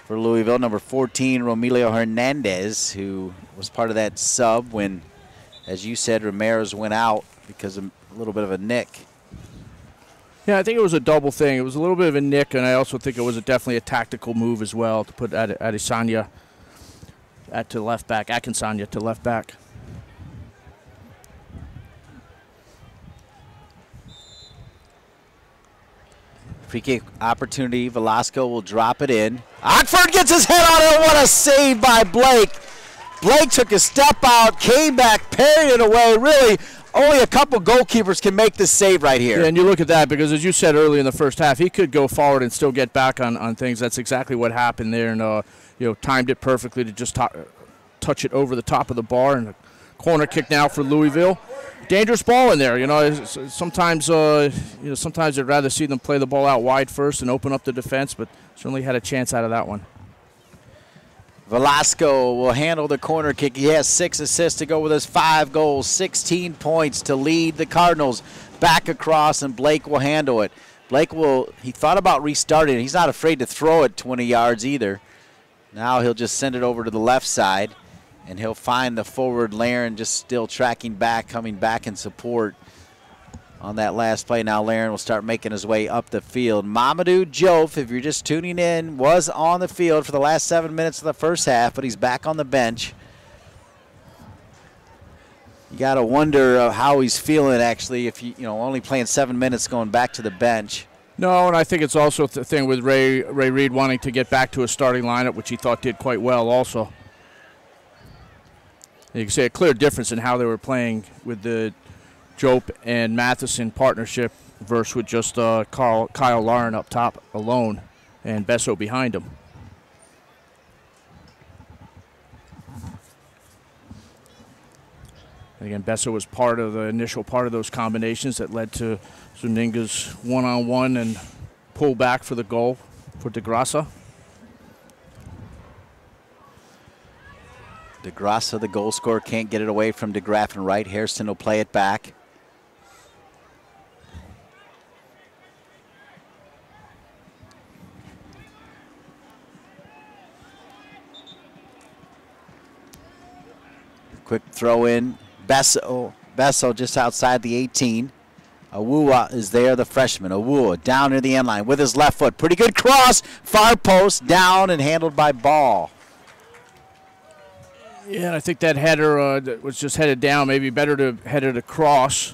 for Louisville, number 14, Romelio Hernandez, who was part of that sub when, as you said, Ramirez went out because of a little bit of a nick. Yeah, I think it was a double thing. It was a little bit of a nick, and I also think it was definitely a tactical move as well to put Adesanya to left back, Akinsanya to left back. Free kick opportunity. Velasco will drop it in. Oxford gets his head on it. What a save by Blake. Blake took a step out, came back, parried it away. Really, only a couple goalkeepers can make this save right here. Yeah, and you look at that because, as you said early in the first half, he could go forward and still get back on things. That's exactly what happened there, and timed it perfectly to just touch it over the top of the bar. And a corner kick now for Louisville. Dangerous ball in there. Sometimes sometimes I'd rather see them play the ball out wide first and open up the defense, but certainly had a chance out of that one. Velasco will handle the corner kick. He has 6 assists to go with his 5 goals, 16 points to lead the Cardinals. Back across, and Blake will handle it. He thought about restarting. He's not afraid to throw it 20 yards either. Now he'll just send it over to the left side, and he'll find the forward Laren just still tracking back, coming back in support on that last play. Now Laren will start making his way up the field. Mamadou Diouf, if you're just tuning in, was on the field for the last 7 minutes of the first half, but he's back on the bench. You got to wonder how he's feeling, actually, if only playing 7 minutes going back to the bench. No, and I think it's also the thing with Ray Reed wanting to get back to a starting lineup, which he thought did quite well also. You can see a clear difference in how they were playing with the Jope and Matheson partnership versus with just Kyle Lauren up top alone and Besso behind him. And again, Besso was part of the initial part of those combinations that led to Zuninga's one-on-one and pull back for the goal for DeGrassa. DeGrassa, the goal scorer, can't get it away from DeGraff and Wright. Hairston will play it back. Quick throw in. Besso just outside the 18. Awuwa is there, the freshman. Awuwa down near the end line with his left foot. Pretty good cross. Far post, down and handled by Ball. Yeah, and I think that header was just headed down. Maybe better to head it across.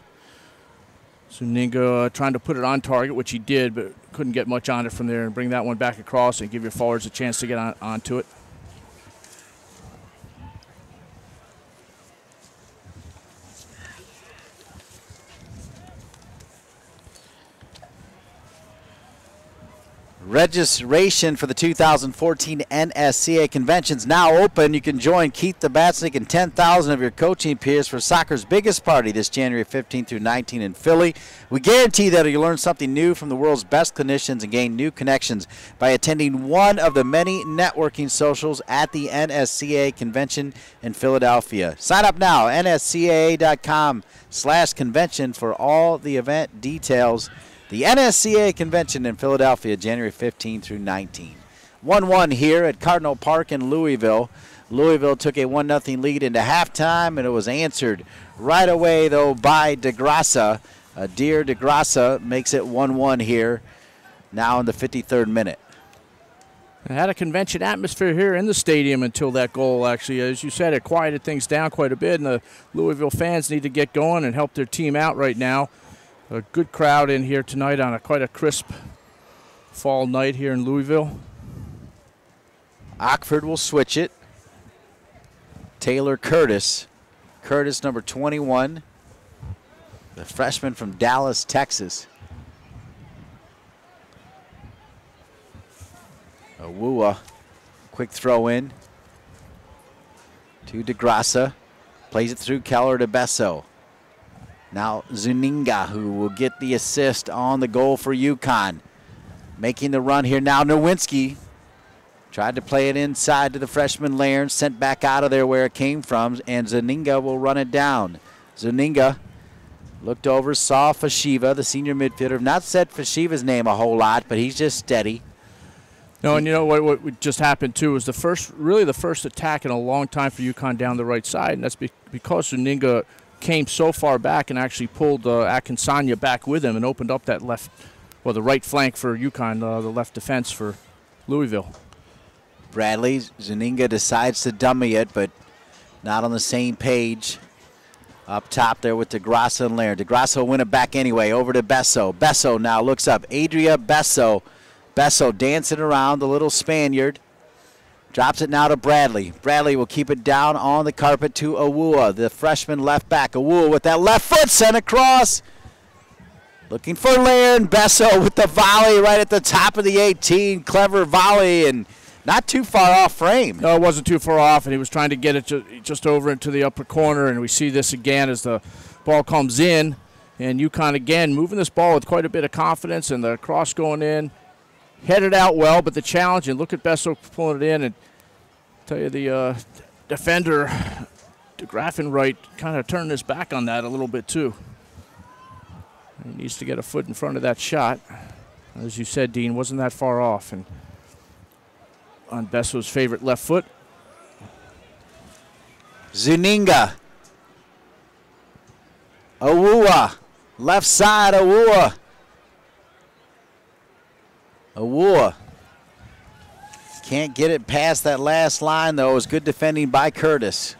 Zuninga trying to put it on target, which he did, but couldn't get much on it from there, and bring that one back across and give your forwards a chance to get onto it. Registration for the 2014 NSCA Convention's now open. You can join Keith Tabatsnik and 10,000 of your coaching peers for soccer's biggest party this January 15th through 19th in Philly. We guarantee that you'll learn something new from the world's best clinicians and gain new connections by attending one of the many networking socials at the NSCA Convention in Philadelphia. Sign up now, nscaa.com/convention for all the event details. The NSCA Convention in Philadelphia, January 15 through 19. 1-1 here at Cardinal Park in Louisville. Louisville took a 1-0 lead into halftime, and it was answered right away, though, by DeGrasse. Dear DeGrasse makes it 1-1 here, now in the 53rd minute. It had a convention atmosphere here in the stadium until that goal, actually. As you said, it quieted things down quite a bit, and the Louisville fans need to get going and help their team out right now. A good crowd in here tonight on quite a crisp fall night here in Louisville. Oxford will switch it. Taylor Curtis. Curtis, number 21. The freshman from Dallas, Texas. Awua. Quick throw in to DeGrasse. Plays it through Keller to Besso. Now Zuninga, who will get the assist on the goal for UConn. Making the run here now, Nowinski. Tried to play it inside to the freshman Lairn, sent back out of there where it came from, and Zuninga will run it down. Zuninga looked over, saw Fashiva, the senior midfielder. Not said Fashiva's name a whole lot, but he's just steady. No, and you know what just happened too was the first attack in a long time for UConn down the right side, and that's because Zuninga came so far back and actually pulled Akinsanya back with him and opened up that the right flank for UConn, the left defense for Louisville. Bradley, Zuninga decides to dummy it, but not on the same page. Up top there with DeGrasse and Laird. DeGrasse will win it back anyway, over to Besso. Besso now looks up. Adria Besso. Besso dancing around, the little Spaniard. Drops it now to Bradley. Bradley will keep it down on the carpet to Awua, the freshman left back. Awua with that left foot sent across. Looking for Laird. Besso with the volley right at the top of the 18. Clever volley and not too far off frame. No, it wasn't too far off, and he was trying to get it just over into the upper corner, and we see this again as the ball comes in. And UConn again moving this ball with quite a bit of confidence, and the cross going in. Headed out well, but the challenge, and look at Besso pulling it in, and tell you the defender, de Graffenright, kind of turned his back on that a little bit too. He needs to get a foot in front of that shot. As you said, Dean, wasn't that far off, and on Besso's favorite left foot. Zuninga. Awua. Left side, Awua. Awua can't get it past that last line, though. It was good defending by Curtis.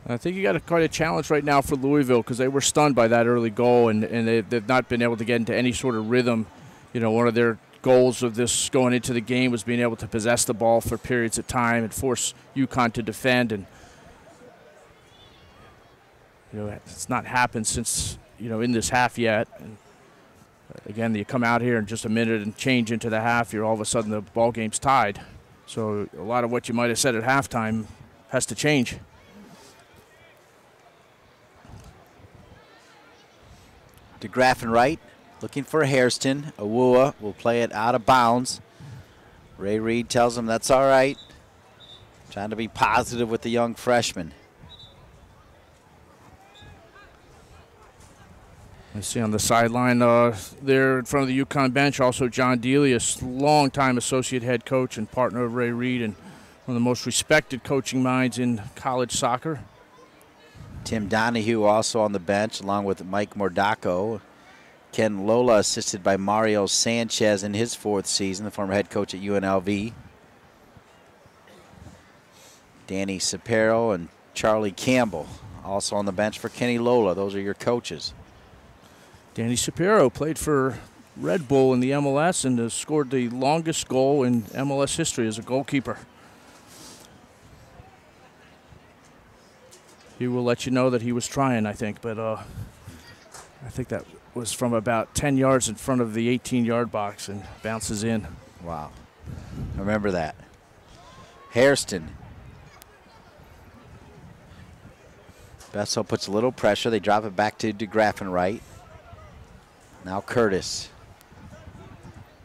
I think you got quite a challenge right now for Louisville because they were stunned by that early goal, and they've not been able to get into any sort of rhythm. You know, one of their goals of this going into the game was being able to possess the ball for periods of time and force UConn to defend, and it's not happened since in this half yet. And again, you come out here in just a minute and change into the half, all of a sudden the ball game's tied. So a lot of what you might have said at halftime has to change. De Graffenright looking for Hairston. Awua will play it out of bounds. Ray Reed tells him that's all right. Trying to be positive with the young freshman. I see on the sideline there in front of the UConn bench also John Dealey, a longtime associate head coach and partner of Ray Reed and one of the most respected coaching minds in college soccer. Tim Donahue also on the bench along with Mike Mordaco. Ken Lola assisted by Mario Sanchez in his fourth season, the former head coach at UNLV. Danny Sapero and Charlie Campbell also on the bench for Kenny Lola. Those are your coaches. Danny Sapero played for Red Bull in the MLS and has scored the longest goal in MLS history as a goalkeeper. He will let you know that he was trying, I think, but I think that was from about 10 yards in front of the 18-yard box and bounces in. Wow. I remember that. Hairston. Bessel puts a little pressure. They drop it back to DeGraff and right. Now Curtis.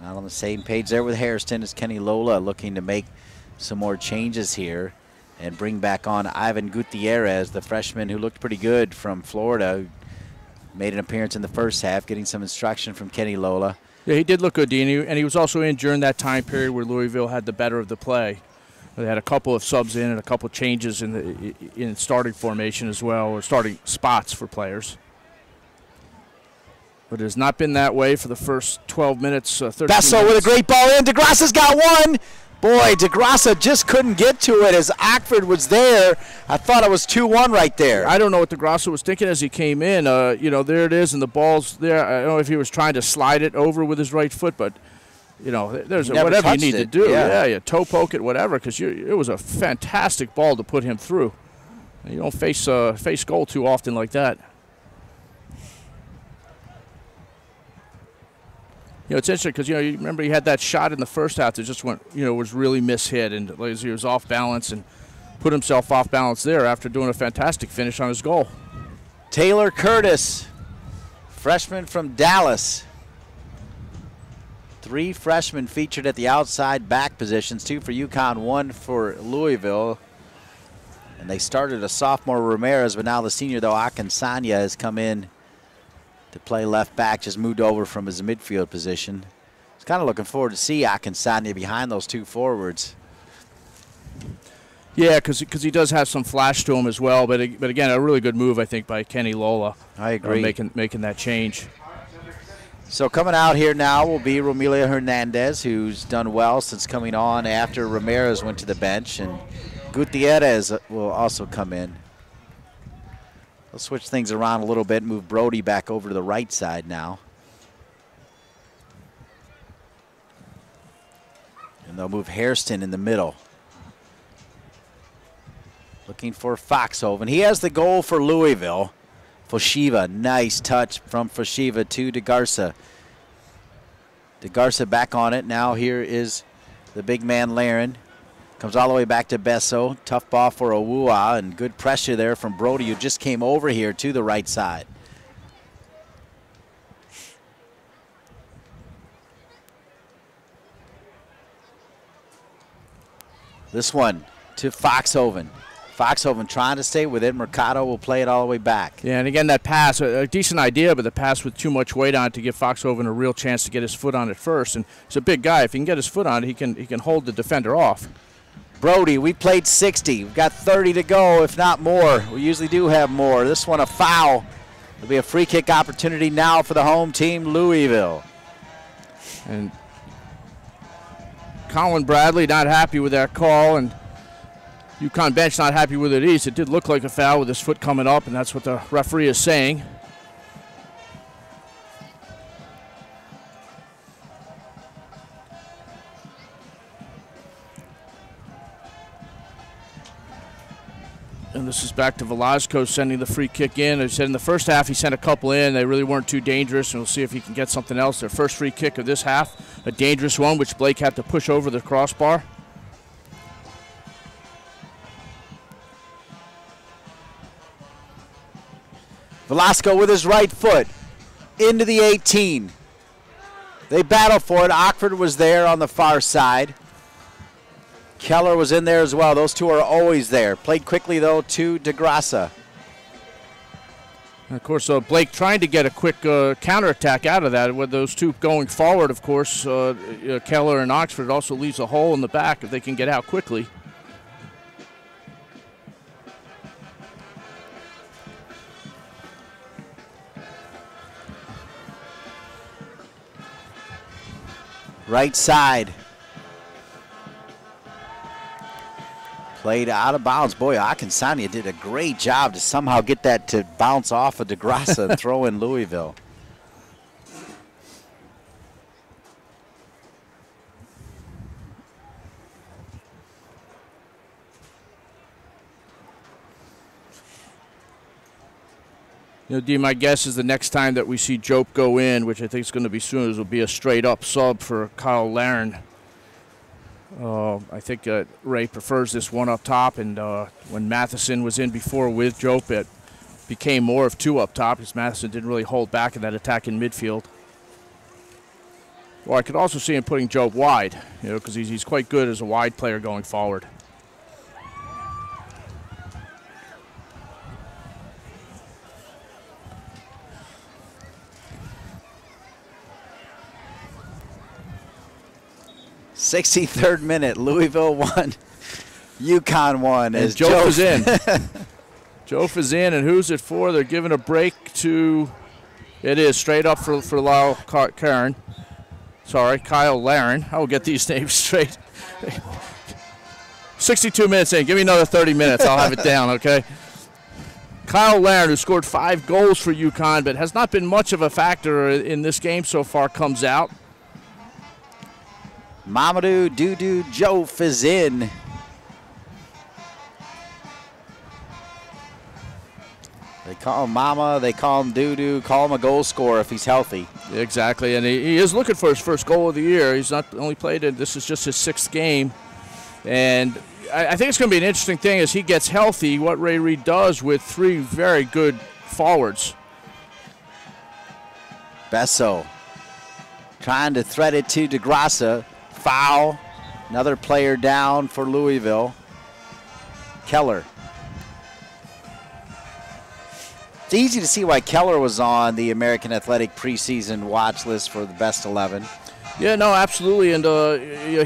Not on the same page there with Hairston as Kenny Lola looking to make some more changes here and bring back on Ivan Gutierrez, the freshman who looked pretty good from Florida, who made an appearance in the first half, getting some instruction from Kenny Lola. Yeah, he did look good, Dean, and he was also in during that time period where Louisville had the better of the play. They had a couple of subs in and a couple of changes in starting formation as well, or starting spots for players. But it has not been that way for the first 12 minutes, 13 Bessel minutes. with a great ball in. DeGrassa's got one. Boy, DeGrassa just couldn't get to it as Ockford was there. I thought it was 2-1 right there. I don't know what DeGrassa was thinking as he came in. You know, there it is, and the ball's there. I don't know if he was trying to slide it over with his right foot, but, you know, there's whatever you need to do. Yeah, you toe poke it, whatever, because it was a fantastic ball to put him through. You don't face goal too often like that. You know, it's interesting because, you know, you remember he had that shot in the first half that just went, you know, was really mishit, and he was off balance and put himself off balance there after doing a fantastic finish on his goal. Taylor Curtis, freshman from Dallas. 3 freshmen featured at the outside back positions, 2 for UConn, 1 for Louisville. And they started a sophomore Ramirez, but now the senior, though, Akinsanya, has come in to play left back, just moved over from his midfield position. I was kind of looking forward to see Akinsanya behind those 2 forwards. Yeah, because he does have some flash to him as well. But again, a really good move, I think, by Kenny Lola. I agree. Making that change. So coming out here now will be Romelia Hernandez, who's done well since coming on after Ramirez went to the bench, and Gutierrez will also come in. They'll switch things around a little bit, move Brody back over to the right side now. And they'll move Hairston in the middle. Looking for Foxhoven. He has the goal for Louisville. Foshiva, nice touch from Foshiva to DeGarza. DeGarza back on it. Now here is the big man Laren. Comes all the way back to Besso. Tough ball for Owua, and good pressure there from Brody, who just came over here to the right side. This one to Foxhoven. Foxhoven trying to stay with it. Mercado will play it all the way back. Yeah, and again, that pass, a decent idea, but the pass with too much weight on it to give Foxhoven a real chance to get his foot on it first. And he's a big guy. If he can get his foot on it, he can hold the defender off. Brody, we played 60. We've got 30 to go, if not more. We usually do have more. This one a foul. It'll be a free kick opportunity now for the home team, Louisville. And Colin Bradley not happy with that call, and UConn bench not happy with it either. It did look like a foul with his foot coming up, and that's what the referee is saying. And this is back to Velasco sending the free kick in. As I said in the first half, he sent a couple in. They really weren't too dangerous, and we'll see if he can get something else. Their first free kick of this half, a dangerous one, which Blake had to push over the crossbar. Velasco with his right foot into the 18. They battle for it. Ockford was there on the far side. Keller was in there as well. Those two are always there. Played quickly, though, to DeGrassa. And of course, Blake trying to get a quick counterattack out of that. With those two going forward, of course, Keller and Oxford also leaves a hole in the back if they can get out quickly. Right side. Played out of bounds. Boy, Akinsanya did a great job to somehow get that to bounce off of DeGrassa and throw in Louisville. You know, Dean, my guess is the next time that we see Jope go in, which I think is going to be soon, will be a straight-up sub for Kyle Laren. I think Ray prefers this one up top, and when Matheson was in before with Jope, it became more of two up top because Matheson didn't really hold back in that attack in midfield. Or I could also see him putting Jope wide, you know, because he's quite good as a wide player going forward. '63rd minute, Louisville 1, UConn 1. As Jope is in. Jope is in, and who's it for? They're giving a break to, it is straight up for Kyle Laren. I will get these names straight. 62 minutes in. Give me another 30 minutes. I'll have it down, okay? Kyle Laren, who scored 5 goals for UConn, but has not been much of a factor in this game so far, comes out. Mamadou Doudou Jope is in. They call him Mama, they call him Doudou, call him a goal scorer if he's healthy. Exactly, and he is looking for his first goal of the year. He's not only played it, this is just his 6th game. And I think it's going to be an interesting thing as he gets healthy, what Ray Reid does with 3 very good forwards. Besso trying to thread it to DeGrassa. Foul. Another player down for Louisville. Keller. It's easy to see why Keller was on the American Athletic preseason watch list for the best 11. Yeah, no, absolutely, and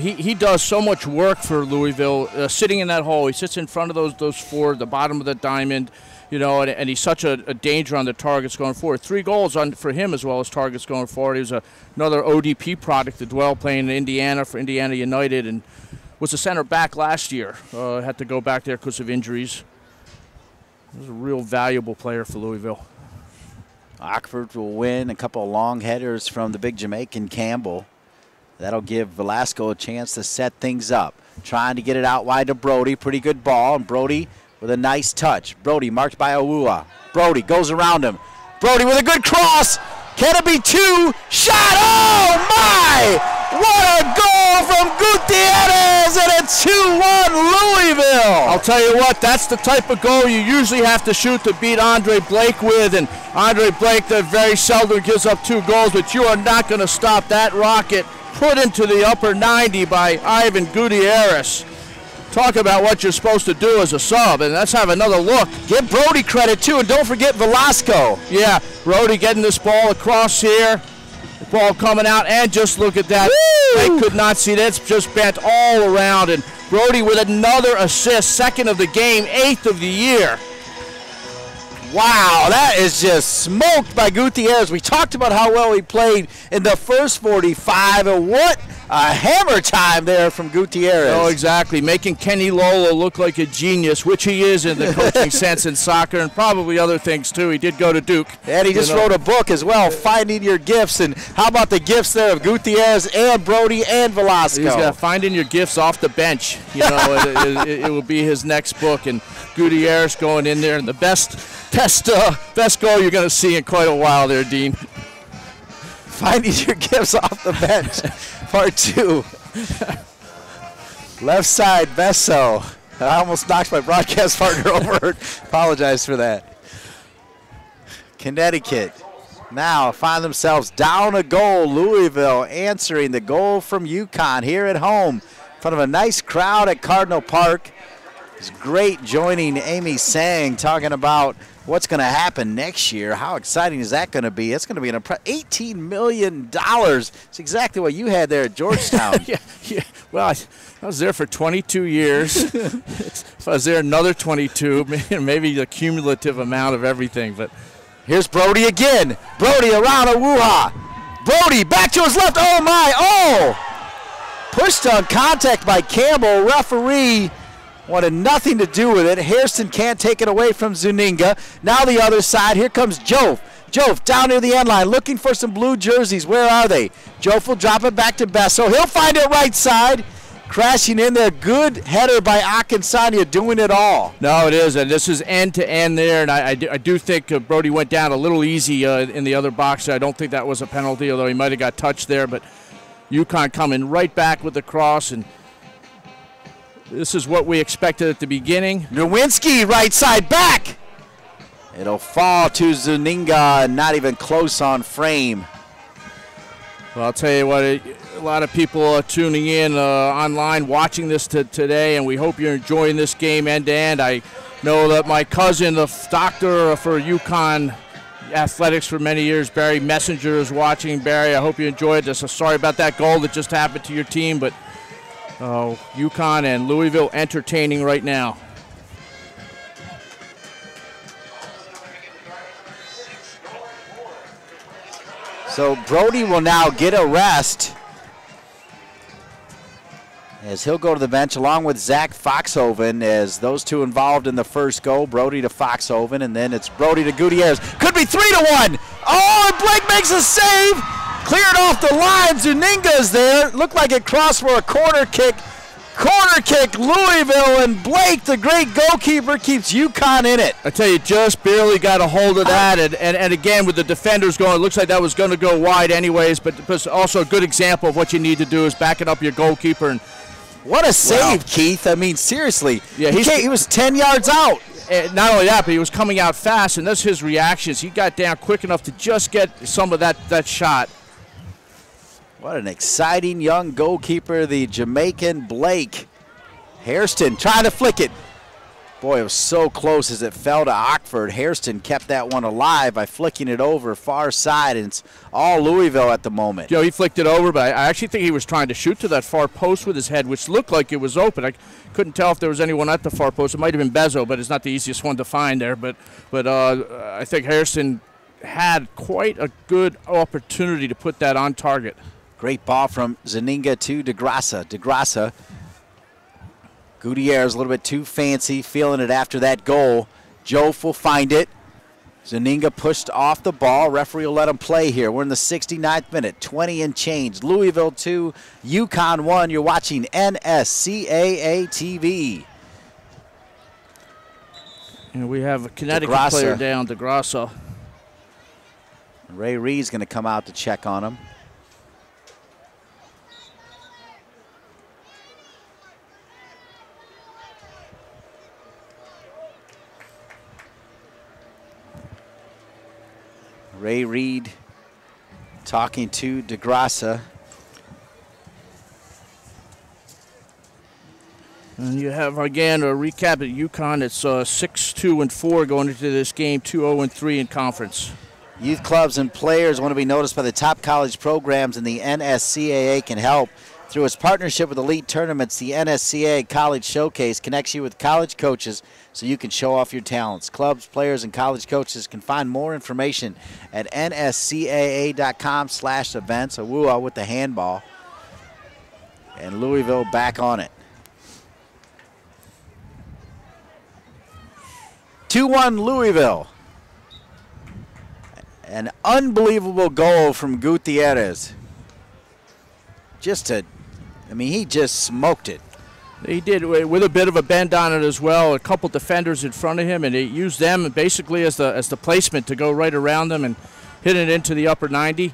he does so much work for Louisville, sitting in that hole. He sits in front of those 4, the bottom of the diamond, you know, and he's such a danger on the targets going forward. 3 goals for him as well as targets going forward. He was another ODP product as well, playing in Indiana for Indiana United, and was a center back last year. Had to go back there because of injuries. He was a real valuable player for Louisville. Oxford will win. A couple of long headers from the big Jamaican Campbell. That'll give Velasco a chance to set things up. Trying to get it out wide to Brody. Pretty good ball, and Brody with a nice touch. Brody marked by Awua. Brody goes around him. Brody with a good cross. Can it be 2? Shot! Oh, my! What a goal from Gutierrez, and it's 2-1 Louisville! I'll tell you what, that's the type of goal you usually have to shoot to beat Andre Blake with, and Andre Blake that very seldom gives up 2 goals, but you are not going to stop that rocket put into the upper 90 by Ivan Gutierrez. Talk about what you're supposed to do as a sub, and let's have another look. Give Brody credit, too, and don't forget Velasco. Yeah, Brody getting this ball across here. The ball coming out, and just look at that. Woo! They could not see that. It's just bent all around, and Brody with another assist, 2nd of the game, 8th of the year. Wow, that is just smoked by Gutierrez. We talked about how well he played in the first 45, and what a hammer time there from Gutierrez. Oh, exactly. Making Kenny Lola look like a genius, which he is in the coaching sense in soccer, and probably other things, too. He did go to Duke. And he just wrote a book as well, Finding Your Gifts. And how about the gifts there of Gutierrez and Brody and Velasco? He's got Finding Your Gifts off the bench. You know, it will be his next book. And Gutierrez going in there, and the best goal you're going to see in quite a while there, Dean. Finding Your Gifts off the bench, part 2. Left side, Besso. I almost knocked my broadcast partner over. Apologize for that. Connecticut now find themselves down a goal. Louisville answering the goal from UConn here at home in front of a nice crowd at Cardinal Park. It's great joining Amy Sang talking about what's going to happen next year. How exciting is that going to be? It's going to be an $18 million. It's exactly what you had there at Georgetown. yeah. Well, I was there for 22 years. If I was there another 22, maybe the cumulative amount of everything. But here's Brody again. Brody around Awuha. Brody back to his left. Oh, my. Oh! Pushed on contact by Campbell. Referee wanted nothing to do with it. Hairston can't take it away from Zuninga. Now the other side. Here comes Jove. Jove down near the end line looking for some blue jerseys. Where are they? Jove will drop it back to Besso. He'll find it right side. crashing in there. Good header by Akinsanya, doing it all. No, it is, and this is end-to-end there, and I do think Brody went down a little easy in the other box. I don't think that was a penalty, although he might have got touched there, but UConn coming right back with the cross, and this is what we expected at the beginning. Nowinski, right side back. It'll fall to Zuninga, not even close on frame. Well, I'll tell you what, a lot of people are tuning in online watching this today, and we hope you're enjoying this game end-to-end. I know that my cousin, the doctor for UConn athletics for many years, Barry Messenger, is watching. Barry, I hope you enjoyed this. Sorry about that goal that just happened to your team, but UConn and Louisville entertaining right now. So Brody will now get a rest as he'll go to the bench along with Zach Foxhoven, as those two involved in the first goal. Brody to Foxhoven, and then it's Brody to Gutierrez. Could be 3-1. Oh, and Blake makes a save. Cleared off the line. Zuninga's there. Looked like it crossed for a corner kick. Corner kick, Louisville, and Blake, the great goalkeeper, keeps UConn in it. I tell you, just barely got a hold of that, and again, with the defenders going, it looks like that was going to go wide anyways, but also a good example of what you need to do is backing up your goalkeeper. And what a save, Keith. I mean, seriously. Yeah, he was 10 yards out. Not only that, but he was coming out fast, and that's his reactions. He got down quick enough to just get some of that shot. What an exciting young goalkeeper, the Jamaican Blake. Hairston trying to flick it. Boy, it was so close as it fell to Ockford. Hairston kept that one alive by flicking it over far side, and it's all Louisville at the moment. He flicked it over, but I actually think he was trying to shoot to that far post with his head, which looked like it was open. I couldn't tell if there was anyone at the far post. It might have been Bezo, but it's not the easiest one to find there. But I think Hairston had quite a good opportunity to put that on target. Great ball from Zuninga to DeGrassa. DeGrassa. Gutierrez a little bit too fancy, feeling it after that goal. Jof will find it. Zuninga pushed off the ball. Referee will let him play here. We're in the 69th minute, 20 and change. Louisville 2, UConn 1. You're watching NSCAA TV. And we have a Connecticut player down, DeGrassa. Ray Reed's going to come out to check on him. Ray Reed talking to DeGrassa. And you have, again, a recap at UConn. It's 6-2-4 going into this game, 2-0-3 in conference. Youth clubs and players want to be noticed by the top college programs, and the NSCAA can help. Through its partnership with Elite Tournaments, the NSCAA College Showcase connects you with college coaches so you can show off your talents. Clubs, players, and college coaches can find more information at nscaa.com/events. Awua with the handball. And Louisville back on it. 2-1 Louisville. An unbelievable goal from Gutierrez. He just smoked it. He did, with a bit of a bend on it as well. A couple defenders in front of him, and he used them basically as the placement to go right around them and hit it into the upper 90.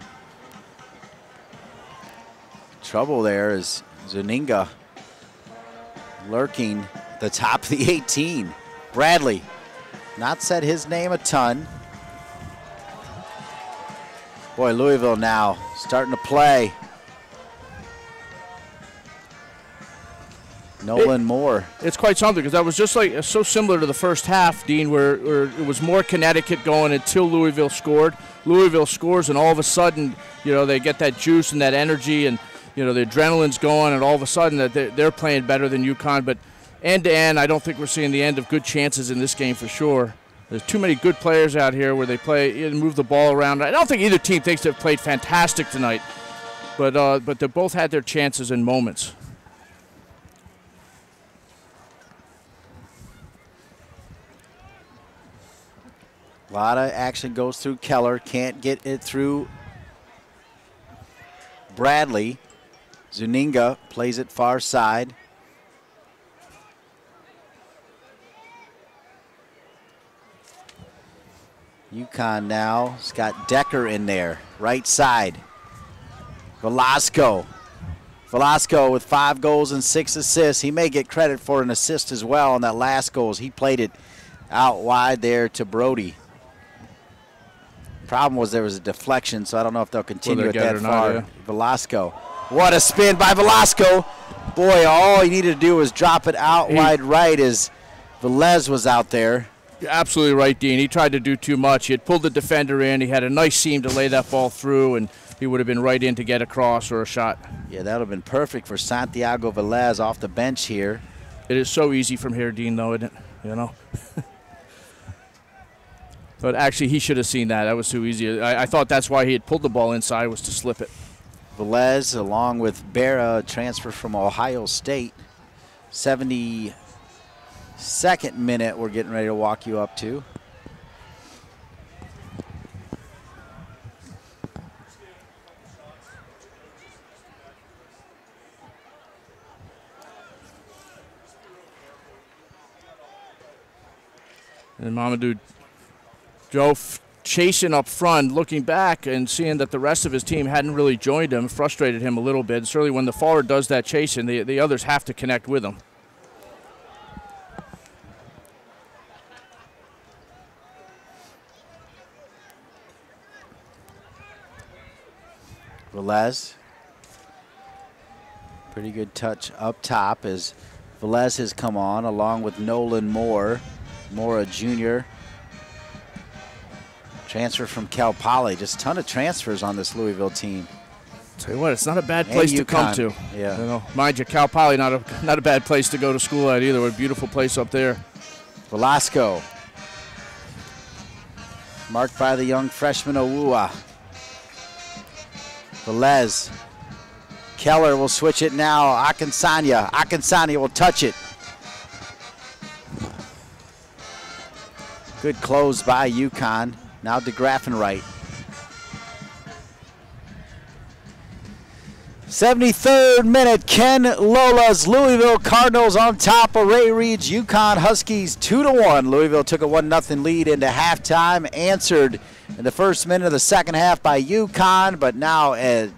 Trouble there is Zuninga lurking at the top of the 18. Bradley, not said his name a ton. Boy, Louisville now starting to play. Nolan Moore. It's quite something, because that was just like so similar to the first half, Dean, where it was more Connecticut going until Louisville scored. Louisville scores, and all of a sudden, they get that juice and that energy, and the adrenaline's going, and all of a sudden that they're playing better than UConn. But end to end, I don't think we're seeing the end of good chances in this game for sure. There's too many good players out here where they play and move the ball around. I don't think either team thinks they've played fantastic tonight, but they both had their chances and moments. A lot of action goes through Keller. Can't get it through Bradley. Zuninga plays it far side. UConn now has got Decker in there, right side. Velasco. Velasco with 5 goals and 6 assists. He may get credit for an assist as well on that last goal. He played it out wide there to Brody. Problem was there was a deflection, so I don't know if they'll continue it that far. Yeah. Velasco. What a spin by Velasco. Boy, all he needed to do was drop it out wide right as Velez was out there. You're absolutely right, Dean. He tried to do too much. He had pulled the defender in. He had a nice seam to lay that ball through, and he would have been right in to get a cross or a shot. Yeah, that would have been perfect for Santiago Velez off the bench here. It is so easy from here, Dean, though, isn't it? You know? But actually, he should have seen that. That was too easy. I thought that's why he had pulled the ball inside, was to slip it. Velez, along with Berra, transfer from Ohio State. 72nd minute we're getting ready to walk you up to. And Mamadou Joe chasing up front, looking back and seeing that the rest of his team hadn't really joined him, frustrated him a little bit. Certainly when the forward does that chasing, the others have to connect with him. Velez. Pretty good touch up top as Velez has come on along with Nolan Moore. Mora Jr. Transfer from Cal Poly. Just a ton of transfers on this Louisville team. Tell you what, it's not a bad place to come to. Yeah. You know, mind you, Cal Poly not a bad place to go to school at either. What a beautiful place up there. Velasco. Marked by the young freshman Owua. Velez. Keller will switch it now. Akinsanya. Akinsanya will touch it. Good close by UConn. Now to Grafenright. 73rd minute, Ken Lola's Louisville Cardinals on top of Ray Reed's UConn Huskies 2-1. Louisville took a 1-0 lead into halftime, answered in the first minute of the second half by UConn, but now a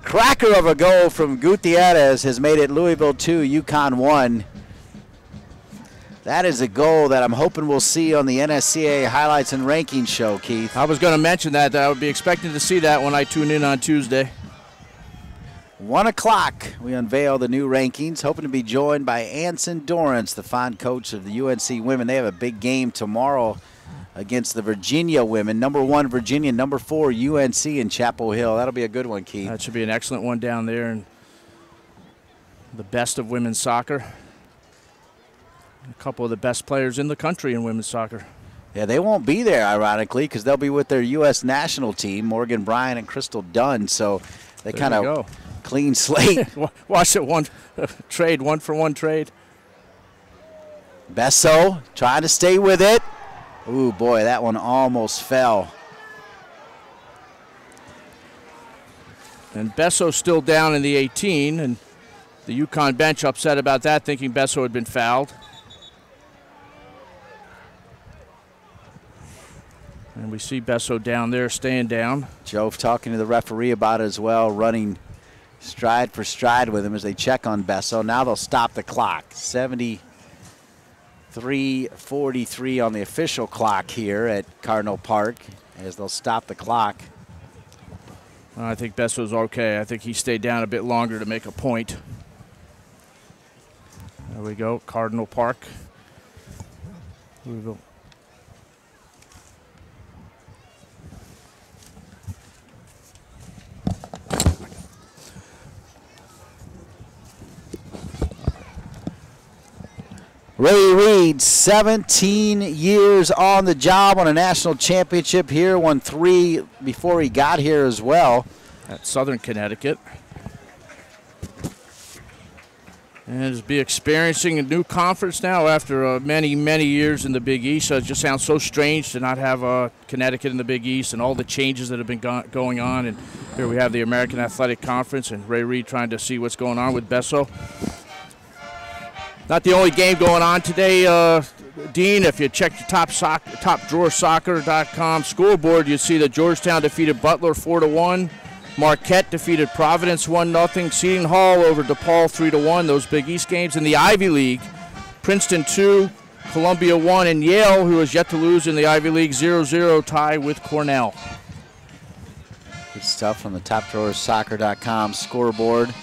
cracker of a goal from Gutierrez has made it Louisville 2, UConn 1. That is a goal that I'm hoping we'll see on the NSCAA Highlights and Rankings show, Keith. I was going to mention that. I would be expecting to see that when I tune in on Tuesday. 1 o'clock, we unveil the new rankings, hoping to be joined by Anson Dorrance, the fine coach of the UNC women. They have a big game tomorrow against the Virginia women. Number 1, Virginia. Number 4, UNC in Chapel Hill. That'll be a good one, Keith. That should be an excellent one down there. And the best of women's soccer. A couple of the best players in the country in women's soccer. Yeah, they won't be there, ironically, because they'll be with their U.S. national team, Morgan Bryan and Crystal Dunn. So they kind of clean slate. Watch it, one trade, 1-for-1 trade. Besso trying to stay with it. Ooh, boy, that one almost fell. And Besso's still down in the 18, and the UConn bench upset about that, thinking Besso had been fouled. And we see Besso down there, staying down. Jove talking to the referee about it as well, running stride for stride with him as they check on Besso. Now they'll stop the clock. 73:43 on the official clock here at Cardinal Park as they'll stop the clock. I think Besso's okay. I think he stayed down a bit longer to make a point. There we go, Cardinal Park. Louisville. Ray Reed, 17 years on the job, won a national championship here, won 3 before he got here as well. At Southern Connecticut. And just be experiencing a new conference now after many, many years in the Big East. So it just sounds so strange to not have Connecticut in the Big East and all the changes that have been going on. And Here we have the American Athletic Conference and Ray Reed trying to see what's going on with Besso. Not the only game going on today, Dean. If you check the topdrawersoccer.com scoreboard, you see that Georgetown defeated Butler 4-1. Marquette defeated Providence 1-0. Seton Hall over DePaul 3-1. Those Big East games. In the Ivy League, Princeton 2, Columbia 1, and Yale, who has yet to lose in the Ivy League, 0-0 tie with Cornell. Good stuff from the topdrawersoccer.com scoreboard.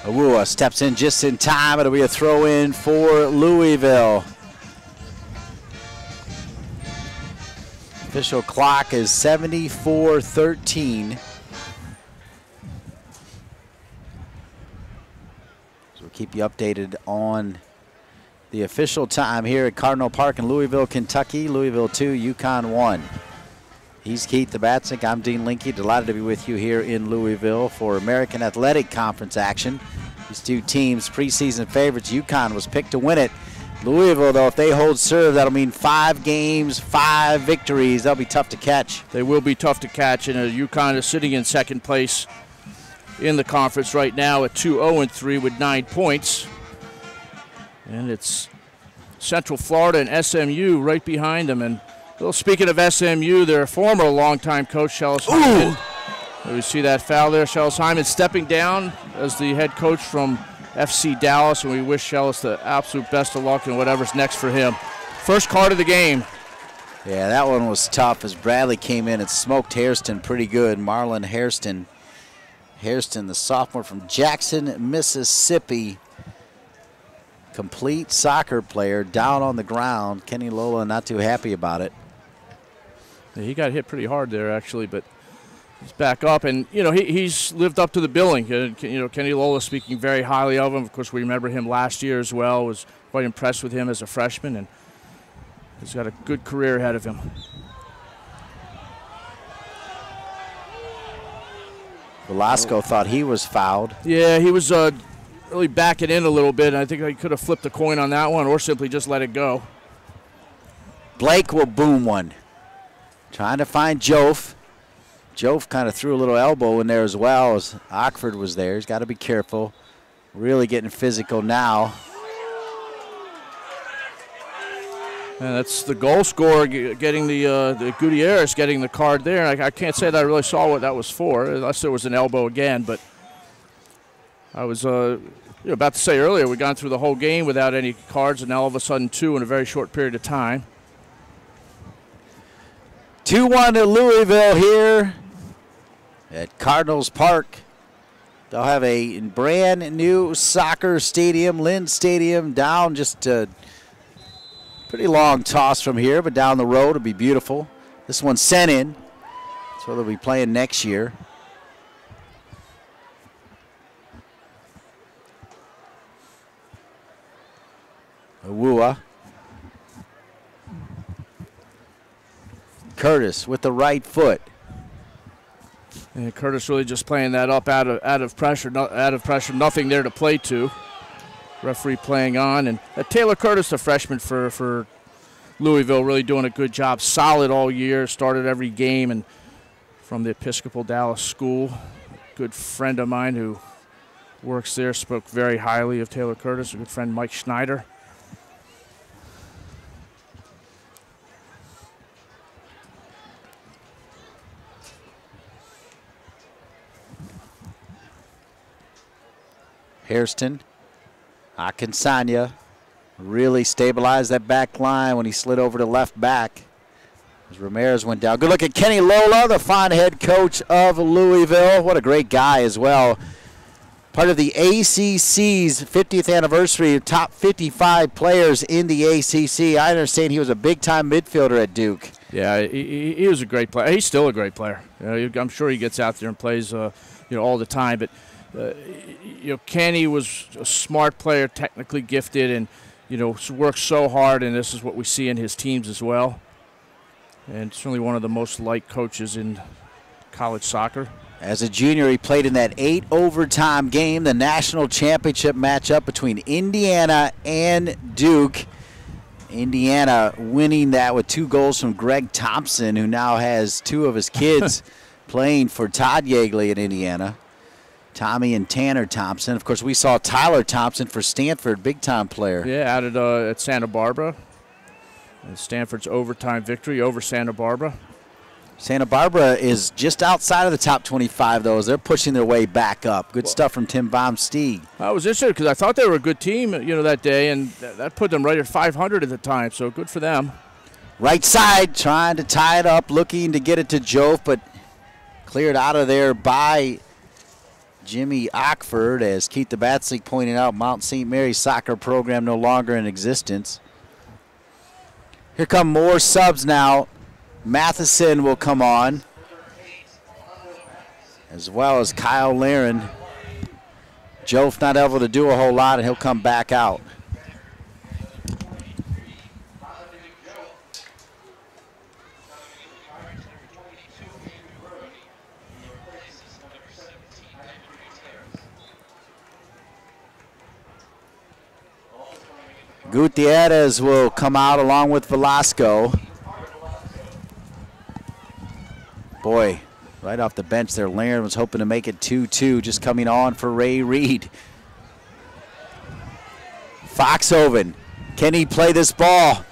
Awua steps in just in time. It'll be a throw in for Louisville. Official clock is 74-13. So we'll keep you updated on the official time here at Cardinal Park in Louisville, Kentucky. Louisville 2, UConn 1. He's Keith Tabatsik. I'm Dean Linke. Delighted to be with you here in Louisville for American Athletic Conference action. These two teams, preseason favorites. UConn was picked to win it. Louisville, though, if they hold serve, that'll mean 5 games, 5 victories. That'll be tough to catch. They will be tough to catch, and UConn is sitting in second place in the conference right now at 2-0-3 with 9 points. And it's Central Florida and SMU right behind them. And well, speaking of SMU, their former longtime coach, Shellis Hyman. We see that foul there. Shellis Hyman stepping down as the head coach from FC Dallas, and we wish Shellis the absolute best of luck in whatever's next for him. First card of the game. Yeah, that one was tough as Bradley came in and smoked Hairston pretty good. Marlon Hairston. Hairston, the sophomore from Jackson, Mississippi. Complete soccer player down on the ground. Kenny Lola not too happy about it. Yeah, he got hit pretty hard there, actually, but he's back up, and he's lived up to the billing. Kenny Lola speaking very highly of him. Of course, we remember him last year as well. Was quite impressed with him as a freshman, and he's got a good career ahead of him. Velasco thought he was fouled. Yeah, he was really backing in a little bit, and I think he could have flipped a coin on that one or simply just let it go. Blake will boom one. Trying to find Jof. Jof kind of threw a little elbow in there as well as Ockford was there. He's got to be careful. Really getting physical now. And that's the goal scorer getting the Gutierrez getting the card there. I can't say that I really saw what that was for, unless there was an elbow again. But I was about to say earlier, we've gone through the whole game without any cards, and now all of a sudden 2 in a very short period of time. 2-1 to Louisville here at Cardinals Park. They'll have a brand new soccer stadium, Lynn Stadium, down just a pretty long toss from here, but down the road it'll be beautiful. This one's sent in, so they'll be playing next year. Awua. Curtis with the right foot. And Curtis really just playing that up out of pressure. Nothing there to play to. Referee playing on, and Taylor Curtis, the freshman for Louisville, really doing a good job. Solid all year. Started every game, and from the Episcopal Dallas School. Good friend of mine who works there spoke very highly of Taylor Curtis. A good friend, Mike Schneider. Hairston, Akinsanya really stabilized that back line when he slid over to left back as Ramirez went down. Good look at Kenny Lola, the fine head coach of Louisville. What a great guy as well. Part of the ACC's 50th anniversary of top 55 players in the ACC. I understand he was a big-time midfielder at Duke. Yeah, he was a great player. He's still a great player. I'm sure he gets out there and plays all the time, but Kenny was a smart player, technically gifted, and worked so hard, and this is what we see in his teams as well. And certainly one of the most liked coaches in college soccer. As a junior, he played in that 8 overtime game, the national championship matchup between Indiana and Duke. Indiana winning that with 2 goals from Greg Thompson, who now has 2 of his kids playing for Todd Yeagley in Indiana. Tommy and Tanner Thompson. Of course, we saw Tyler Thompson for Stanford, big-time player. Yeah, added at Santa Barbara. And Stanford's overtime victory over Santa Barbara. Santa Barbara is just outside of the top 25, though, as they're pushing their way back up. Good stuff from Tim Baumsteig. I was interested because I thought they were a good team, that day, and that put them right at 500 at the time, so good for them. Right side, trying to tie it up, looking to get it to Jove, but cleared out of there by Jimmy Ockford, as Keith Batslik pointed out, Mount St. Mary's soccer program no longer in existence. Here come more subs now. Matheson will come on, as well as Kyle Laren. Jove not able to do a whole lot, and he'll come back out. Gutierrez will come out along with Velasco. Boy, right off the bench there, Laren was hoping to make it 2-2, just coming on for Ray Reed. Foxhoven, can he play this ball?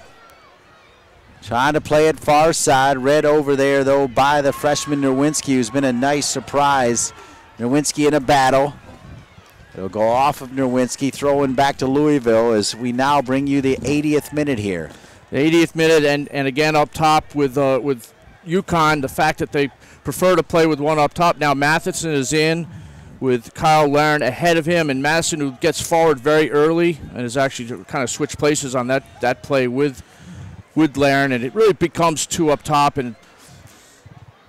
Trying to play it far side, read over there though by the freshman Nerwinski, who's been a nice surprise. Nerwinski in a battle. It'll go off of Nerwinski, throwing back to Louisville as we now bring you the 80th minute here. The 80th minute, and again up top with UConn, the fact that they prefer to play with one up top. Now Matheson is in with Kyle Laren ahead of him, and Madison, who gets forward very early and has actually kind of switched places on that play with Laren, and it really becomes 2 up top, and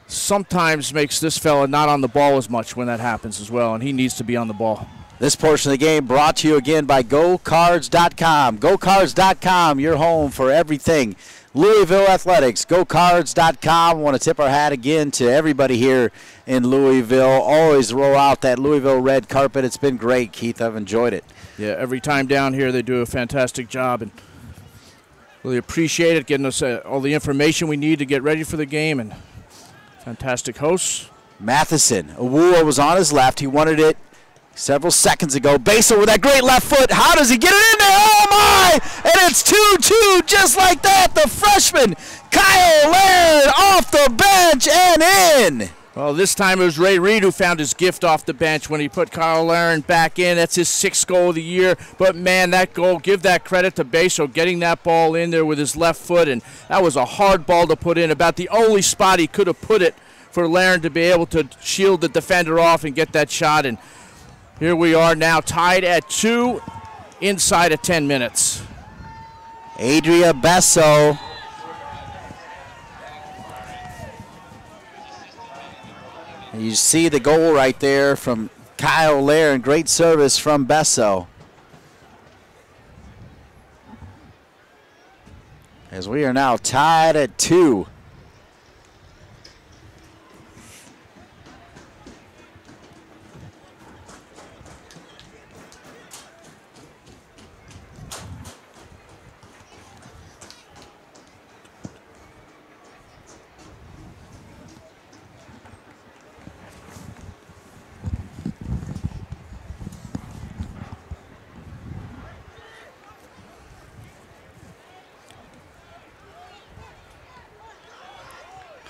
sometimes makes this fella not on the ball as much when that happens as well, and he needs to be on the ball. This portion of the game brought to you again by GoCards.com. GoCards.com, your home for everything Louisville Athletics. GoCards.com. Want to tip our hat again to everybody here in Louisville. Always roll out that Louisville red carpet. It's been great, Keith. I've enjoyed it. Yeah, every time down here they do a fantastic job, and really appreciate it, getting us all the information we need to get ready for the game, and fantastic hosts. Matheson. Awuah was on his left. He wanted it several seconds ago. Basil with that great left foot. How does he get it in there? Oh, my! And it's 2-2 just like that. The freshman, Kyle Laird, off the bench and in. Well, this time it was Ray Reed who found his gift off the bench when he put Kyle Laren back in. That's his 6th goal of the year. But, man, that goal, give that credit to Basil getting that ball in there with his left foot. And that was a hard ball to put in. About the only spot he could have put it for Laren to be able to shield the defender off and get that shot. And here we are now tied at 2 inside of 10 minutes. Adria Besso. You see the goal right there from Kyle Laren. Great service from Besso. As we are now tied at 2.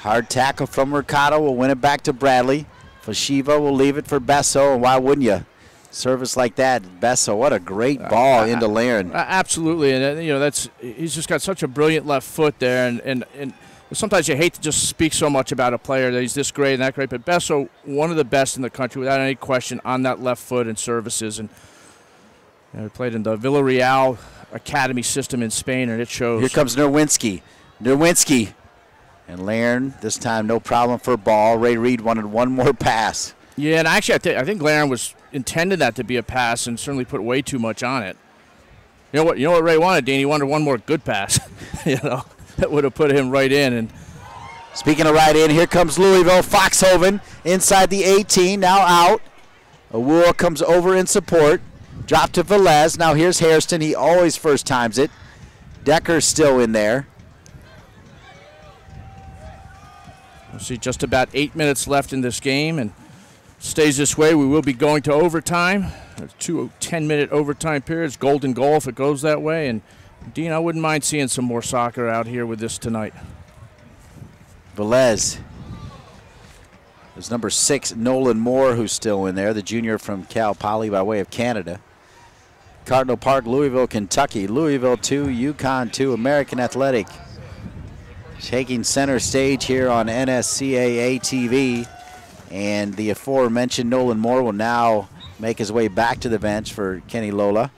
Hard tackle from Mercado will win it back to Bradley. Fashiva will leave it for Besso, and why wouldn't you? Service like that, Besso, what a great ball into Laren. Absolutely, and he's just got such a brilliant left foot there, and sometimes you hate to just speak so much about a player that he's this great and that great, but Besso, one of the best in the country without any question on that left foot and services, and he played in the Villarreal Academy system in Spain, and it shows. Here comes Nerwinski. Nerwinski. And Laren, this time no problem for a ball. Ray Reed wanted one more pass. Yeah, and actually I think Laren was intended that to be a pass and certainly put way too much on it. You know what Ray wanted, Dean? He wanted one more good pass. That would have put him right in. And Speaking of right in, here comes Louisville. Foxhoven inside the 18, now out. Awuah comes over in support. Drop to Velez. Now here's Hairston. He always first times it. Decker's still in there. We'll see just about 8 minutes left in this game, and stays this way, we will be going to overtime. Two 10-minute overtime periods. Golden goal if it goes that way. And Dean, I wouldn't mind seeing some more soccer out here with this tonight. Velez. There's number 6, Nolan Moore, who's still in there, the junior from Cal Poly by way of Canada. Cardinal Park, Louisville, Kentucky. Louisville 2, UConn 2, American Athletic. Taking center stage here on NSCAA TV. And the aforementioned Nolan Moore will now make his way back to the bench for Kenny Lola.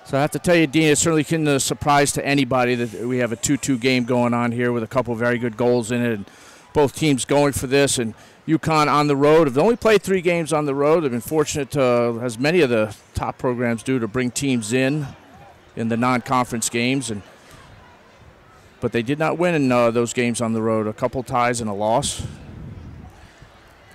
So I have to tell you, Dean, it's certainly been a surprise to anybody that we have a 2-2 game going on here with a couple of very good goals in it. And both teams going for this. And UConn on the road. They've only played 3 games on the road. They've been fortunate to, as many of the top programs do, to bring teams in the non-conference games. But they did not win in those games on the road. A couple ties and a loss.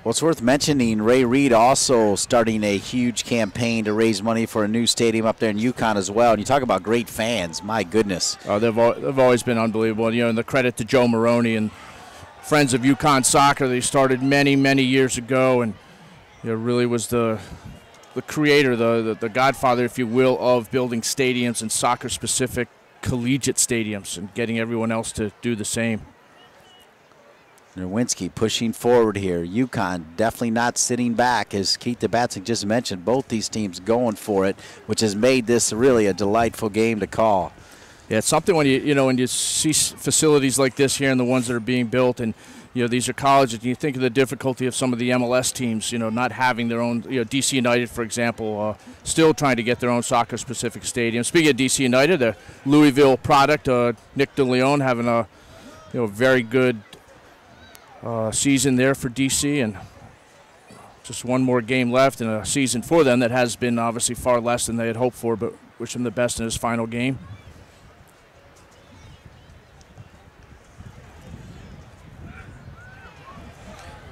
Well, it's worth mentioning Ray Reid also starting a huge campaign to raise money for a new stadium up there in UConn as well. And you talk about great fans, my goodness. They've always been unbelievable. You know, and the credit to Joe Maroney and Friends of UConn Soccer. They started many, many years ago, and really was the creator, the godfather, if you will, of building stadiums and soccer-specific collegiate stadiums and getting everyone else to do the same. Nowinski pushing forward here. UConn definitely not sitting back, as Keith DeBatsick just mentioned. Both these teams going for it, which has made this really a delightful game to call. Yeah, it's something when you see facilities like this here and the ones that are being built, and these are colleges, and you think of the difficulty of some of the MLS teams, not having their own. DC United, for example, still trying to get their own soccer-specific stadium. Speaking of DC United, the Louisville product, Nick DeLeon having a very good season there for DC, and just one more game left in a season for them that has been obviously far less than they had hoped for, but wish him the best in his final game.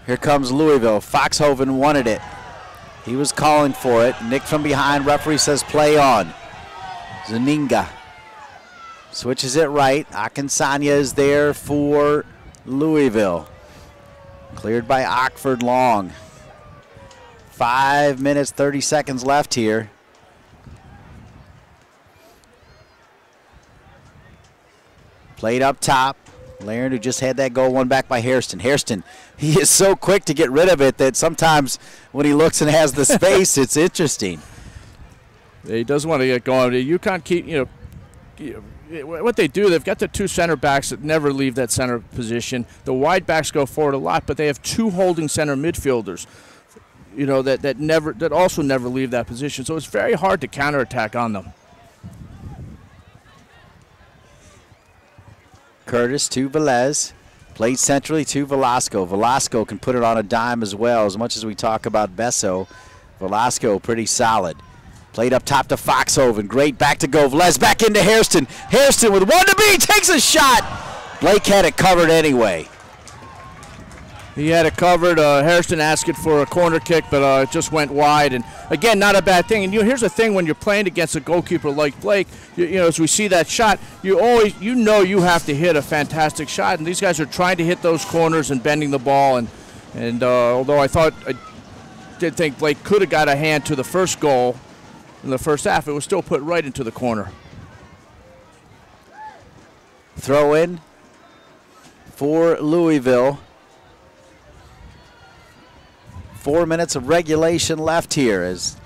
Here comes Louisville. Foxhoven wanted it. He was calling for it. Nick from behind. Referee says play on. Zaninga switches it right. Akinsanya is there for Louisville. Cleared by Ockford Long. 5 minutes, 30 seconds left here. Played up top. Laird, who just had that goal, won back by Hairston. Hairston, he is so quick to get rid of it that sometimes when he looks and has the space, it's interesting. He does want to get going. UConn keep, what they do, they've got the 2 center backs that never leave that center position. The wide backs go forward a lot, but they have 2 holding center midfielders, that also never leave that position. So it's very hard to counterattack on them. Curtis to Velez. Played centrally to Velasco. Velasco can put it on a dime as well. As much as we talk about Besso, Velasco pretty solid. Played up top to Foxhoven. Great back to go. Velez back into Hairston. Hairston with 1 to beat. Takes a shot. Blake had it covered anyway. He had it covered. Hairston asking for a corner kick, but it just went wide. And again, not a bad thing. And here's the thing: when you're playing against a goalkeeper like Blake, as we see that shot, you have to hit a fantastic shot. And these guys are trying to hit those corners and bending the ball. And although I did think Blake could have got a hand to the first goal in the first half, it was still put right into the corner. Throw in for Louisville. 4 minutes of regulation left here. As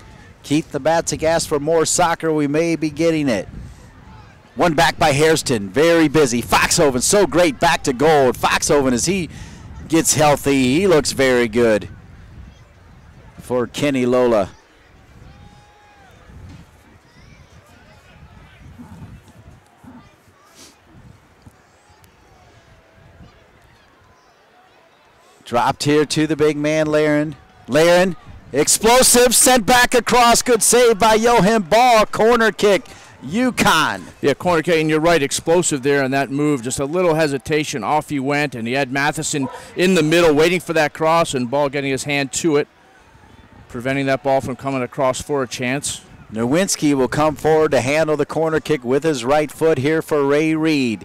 Keith DeBatsick asked for more soccer, we may be getting it. One back by Hairston, very busy. Foxhoven, so great, back to goal. Foxhoven, as he gets healthy, he looks very good for Kenny Lola. Dropped here to the big man, Laren. Laren Explosive, sent back across. Good save by Johan Ball. Corner kick, UConn. Yeah, corner kick, and you're right, explosive there on that move. Just a little hesitation. Off he went, and he had Matheson in the middle waiting for that cross, and Ball getting his hand to it, preventing that ball from coming across for a chance. Nowinski will come forward to handle the corner kick with his right foot here for Ray Reed.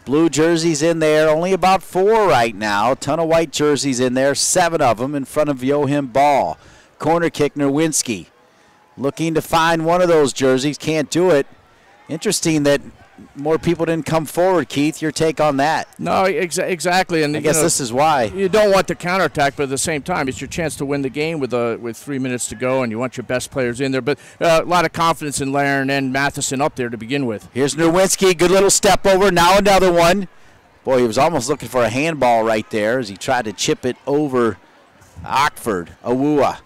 Blue jerseys in there, only about 4 right now. Ton of white jerseys in there, 7 of them in front of Johan Ball. Corner kick, Nowinski. Looking to find one of those jerseys, can't do it. Interesting that more people didn't come forward, Keith. Your take on that? No, exactly. And I guess this is why. You don't want the counterattack, but at the same time, it's your chance to win the game with 3 minutes to go, and you want your best players in there. But a lot of confidence in Laren and Matheson up there to begin with. Here's Nowinski, good little step over. Now another one. Boy, he was almost looking for a handball right there as he tried to chip it over Ockford. Awua.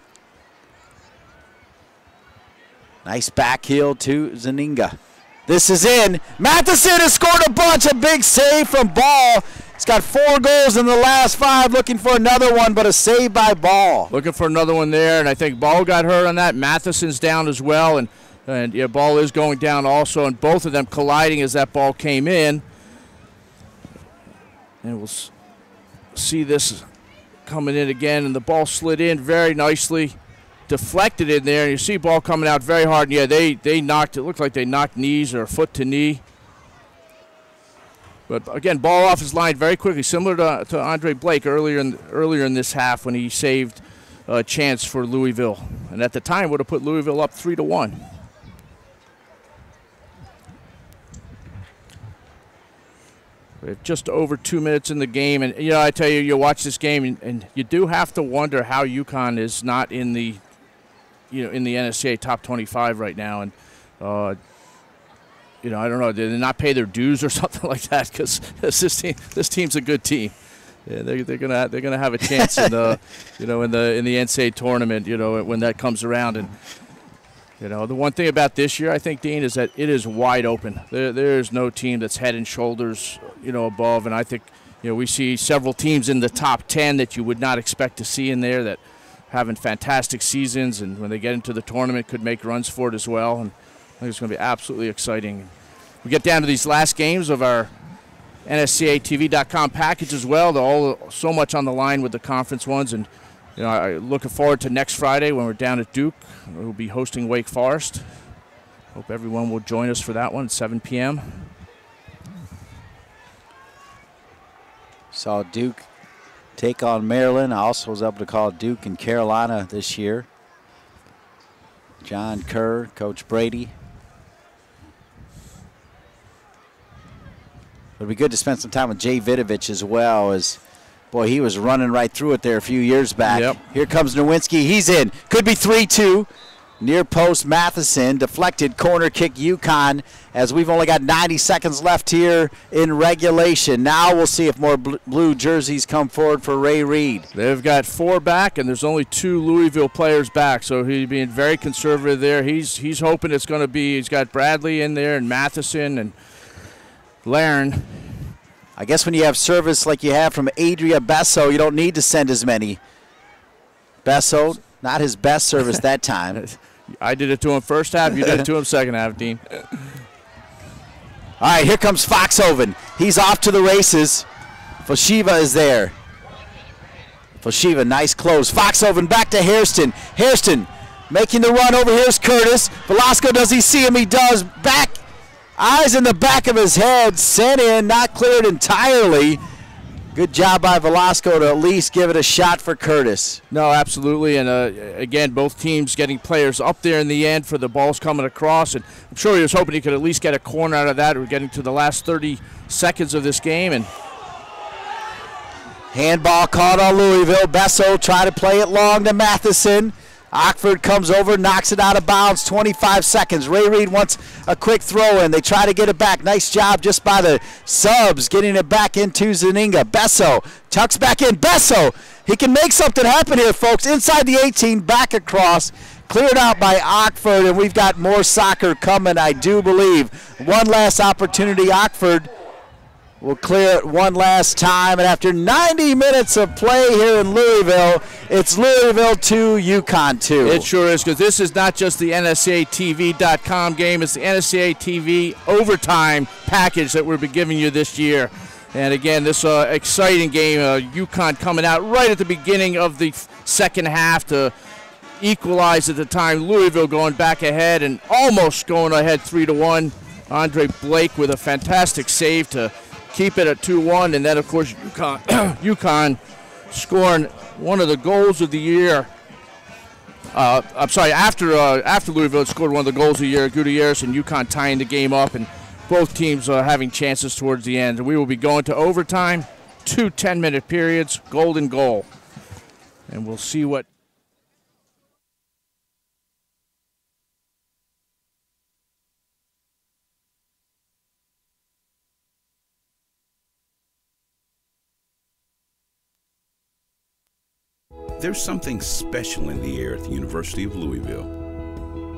Nice back heel to Zaninga. This is in. Matheson has scored a bunch. A big save from Ball. He's got 4 goals in the last 5. Looking for another one, but a save by Ball. Looking for another one there, and I think Ball got hurt on that. Matheson's down as well, and yeah, Ball is going down also, and both of them colliding as that ball came in. And we'll see this coming in again, and the ball slid in very nicely. Deflected in there, and you see Ball coming out very hard. And yeah, they knocked, it looked like they knocked knees or foot to knee. But again, Ball off his line very quickly, similar to Andre Blake earlier in this half when he saved a chance for Louisville. And at the time would have put Louisville up 3-1. We have just over 2 minutes in the game, and you know, I tell you, you watch this game, and you do have to wonder how UConn is not in the in the NSCAA top 25 right now, and you know, I don't know, did they not pay their dues or something like that? Because this team's a good team. Yeah, they're gonna have a chance in the in the NCAA tournament, when that comes around. And the one thing about this year, I think, Dean, is that it is wide open. There is no team that's head and shoulders above, and I think we see several teams in the top 10 that you would not expect to see in there that having fantastic seasons, and when they get into the tournament could make runs for it as well. And I think it's going to be absolutely exciting. We get down to these last games of our NSCATV.com package as well. They're so much on the line with the conference ones, and I'm looking forward to next Friday when we're down at Duke. We'll be hosting Wake Forest. Hope everyone will join us for that one at 7 p.m. Saw Duke take on Maryland. I also was able to call Duke and Carolina this year. John Kerr, Coach Brady. It'll be good to spend some time with Jay Vidovich as well, as boy, he was running right through it there a few years back. Yep. Here comes Nowinski. He's in. Could be 3-2. Near post Matheson. Deflected corner kick UConn, as we've only got 90 seconds left here in regulation. Now we'll see if more blue jerseys come forward for Ray Reed. They've got 4 back, and there's only 2 Louisville players back, so he's being very conservative there. He's hoping it's going to be, he's got Bradley in there and Matheson and Laren. I guess when you have service like you have from Adria Besso, you don't need to send as many. Besso, not his best service that time. I did it to him first half. You did it to him second half, Dean. All right, here comes Foxhoven. He's off to the races. Foshiva is there. Foshiva, nice close. Foxhoven back to Hairston. Hairston making the run over. Here's Curtis. Velasco, does he see him? He does. Back. Eyes in the back of his head. Sent in, not cleared entirely. Good job by Velasco to at least give it a shot for Curtis. No, absolutely. And, again, both teams getting players up there in the end for the balls coming across. And I'm sure he was hoping he could at least get a corner out of that. We're getting to the last 30 seconds of this game. And handball called on Louisville. Besso tried to play it long to Matheson. Ockford comes over, knocks it out of bounds, 25 seconds. Ray Reed wants a quick throw in. They try to get it back. Nice job just by the subs getting it back into Zaninga. Besso tucks back in. Besso, he can make something happen here, folks. Inside the 18, back across. Cleared out by Ockford, and we've got more soccer coming, I do believe. One last opportunity. Ockford will clear it one last time. And after 90 minutes of play here in Louisville, it's Louisville 2, UConn 2. It sure is, because this is not just the NSCATV.com game. It's the NSCA TV overtime package that we'll be giving you this year. And again, this exciting game, UConn coming out right at the beginning of the second half to equalize at the time. Louisville going back ahead and almost going ahead 3-1. Andre Blake with a fantastic save to keep it at 2-1. And then, of course, UConn scoring one of the goals of the year. I'm sorry, after Louisville scored one of the goals of the year, Gutierrez and UConn tying the game up, and both teams having chances towards the end. We will be going to overtime, 2 10-minute periods, golden goal. And we'll see what. There's something special in the air at the University of Louisville.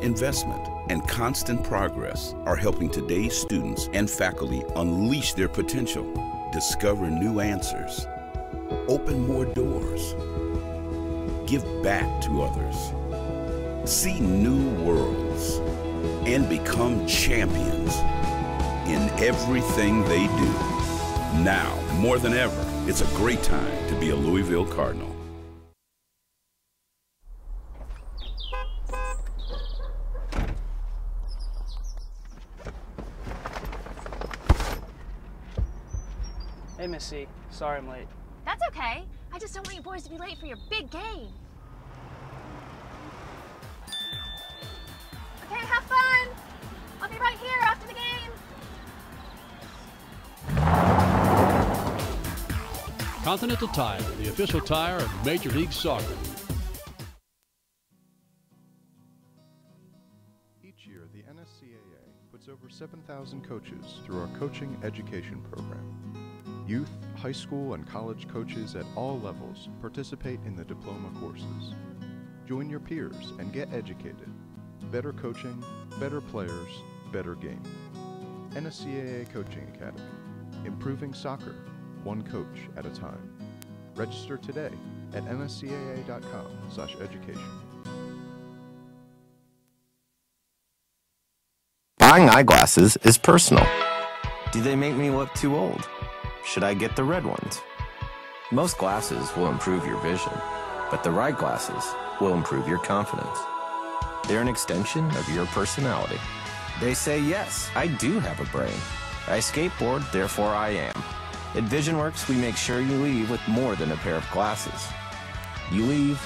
Investment and constant progress are helping today's students and faculty unleash their potential, discover new answers, open more doors, give back to others, see new worlds, and become champions in everything they do. Now, more than ever, it's a great time to be a Louisville Cardinal. Hey, Miss C. Sorry I'm late. That's okay. I just don't want you boys to be late for your big game. Okay, have fun. I'll be right here after the game. Continental Tire, the official tire of Major League Soccer. Each year, the NSCAA puts over 7,000 coaches through our coaching education program. Youth, high school, and college coaches at all levels participate in the diploma courses. Join your peers and get educated. Better coaching, better players, better game. NSCAA Coaching Academy. Improving soccer, one coach at a time. Register today at nscaa.com/education. Buying eyeglasses is personal. Do they make me look too old? Should I get the red ones? Most glasses will improve your vision, but the right glasses will improve your confidence. They're an extension of your personality. They say, yes, I do have a brain. I skateboard, therefore I am. At VisionWorks, we make sure you leave with more than a pair of glasses. You leave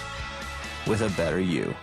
with a better you.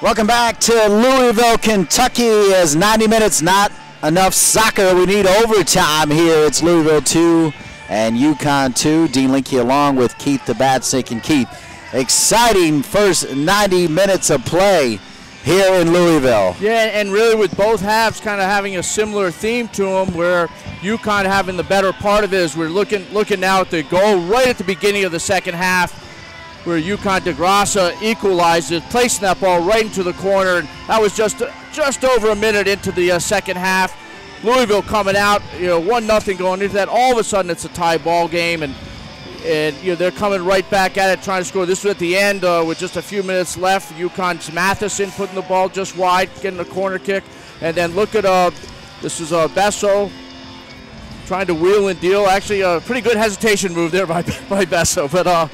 Welcome back to Louisville, Kentucky. As 90 minutes not enough soccer, we need overtime here. It's Louisville 2 and UConn 2. Dean Linke along with Keith the Batsink. And Keith, exciting first 90 minutes of play here in Louisville. Yeah, and really with both halves kind of having a similar theme to them, where UConn having the better part of it is we're looking now at the goal right at the beginning of the second half, where UConn DeGrassa equalizes, placing that ball right into the corner. And that was just over a minute into the second half. Louisville coming out, 1-0 going into that. All of a sudden, it's a tie ball game, and they're coming right back at it, trying to score. This was at the end with just a few minutes left. UConn's Matheson putting the ball just wide, getting a corner kick. And then look at this is Besso trying to wheel and deal. Actually, a pretty good hesitation move there by Besso, but.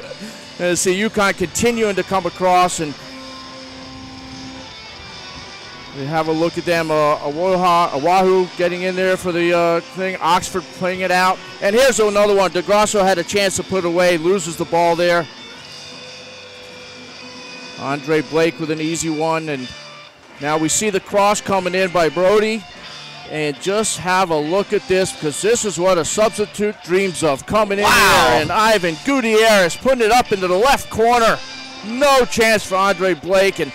See UConn continuing to come across, and we have a look at them. Oahu getting in there for the thing. Oxford playing it out. And here's another one. DeGrasso had a chance to put away, loses the ball there. Andre Blake with an easy one, and now we see the cross coming in by Brody. And just have a look at this, because this is what a substitute dreams of, coming in there. And Ivan Gutierrez putting it up into the left corner. No chance for Andre Blake. And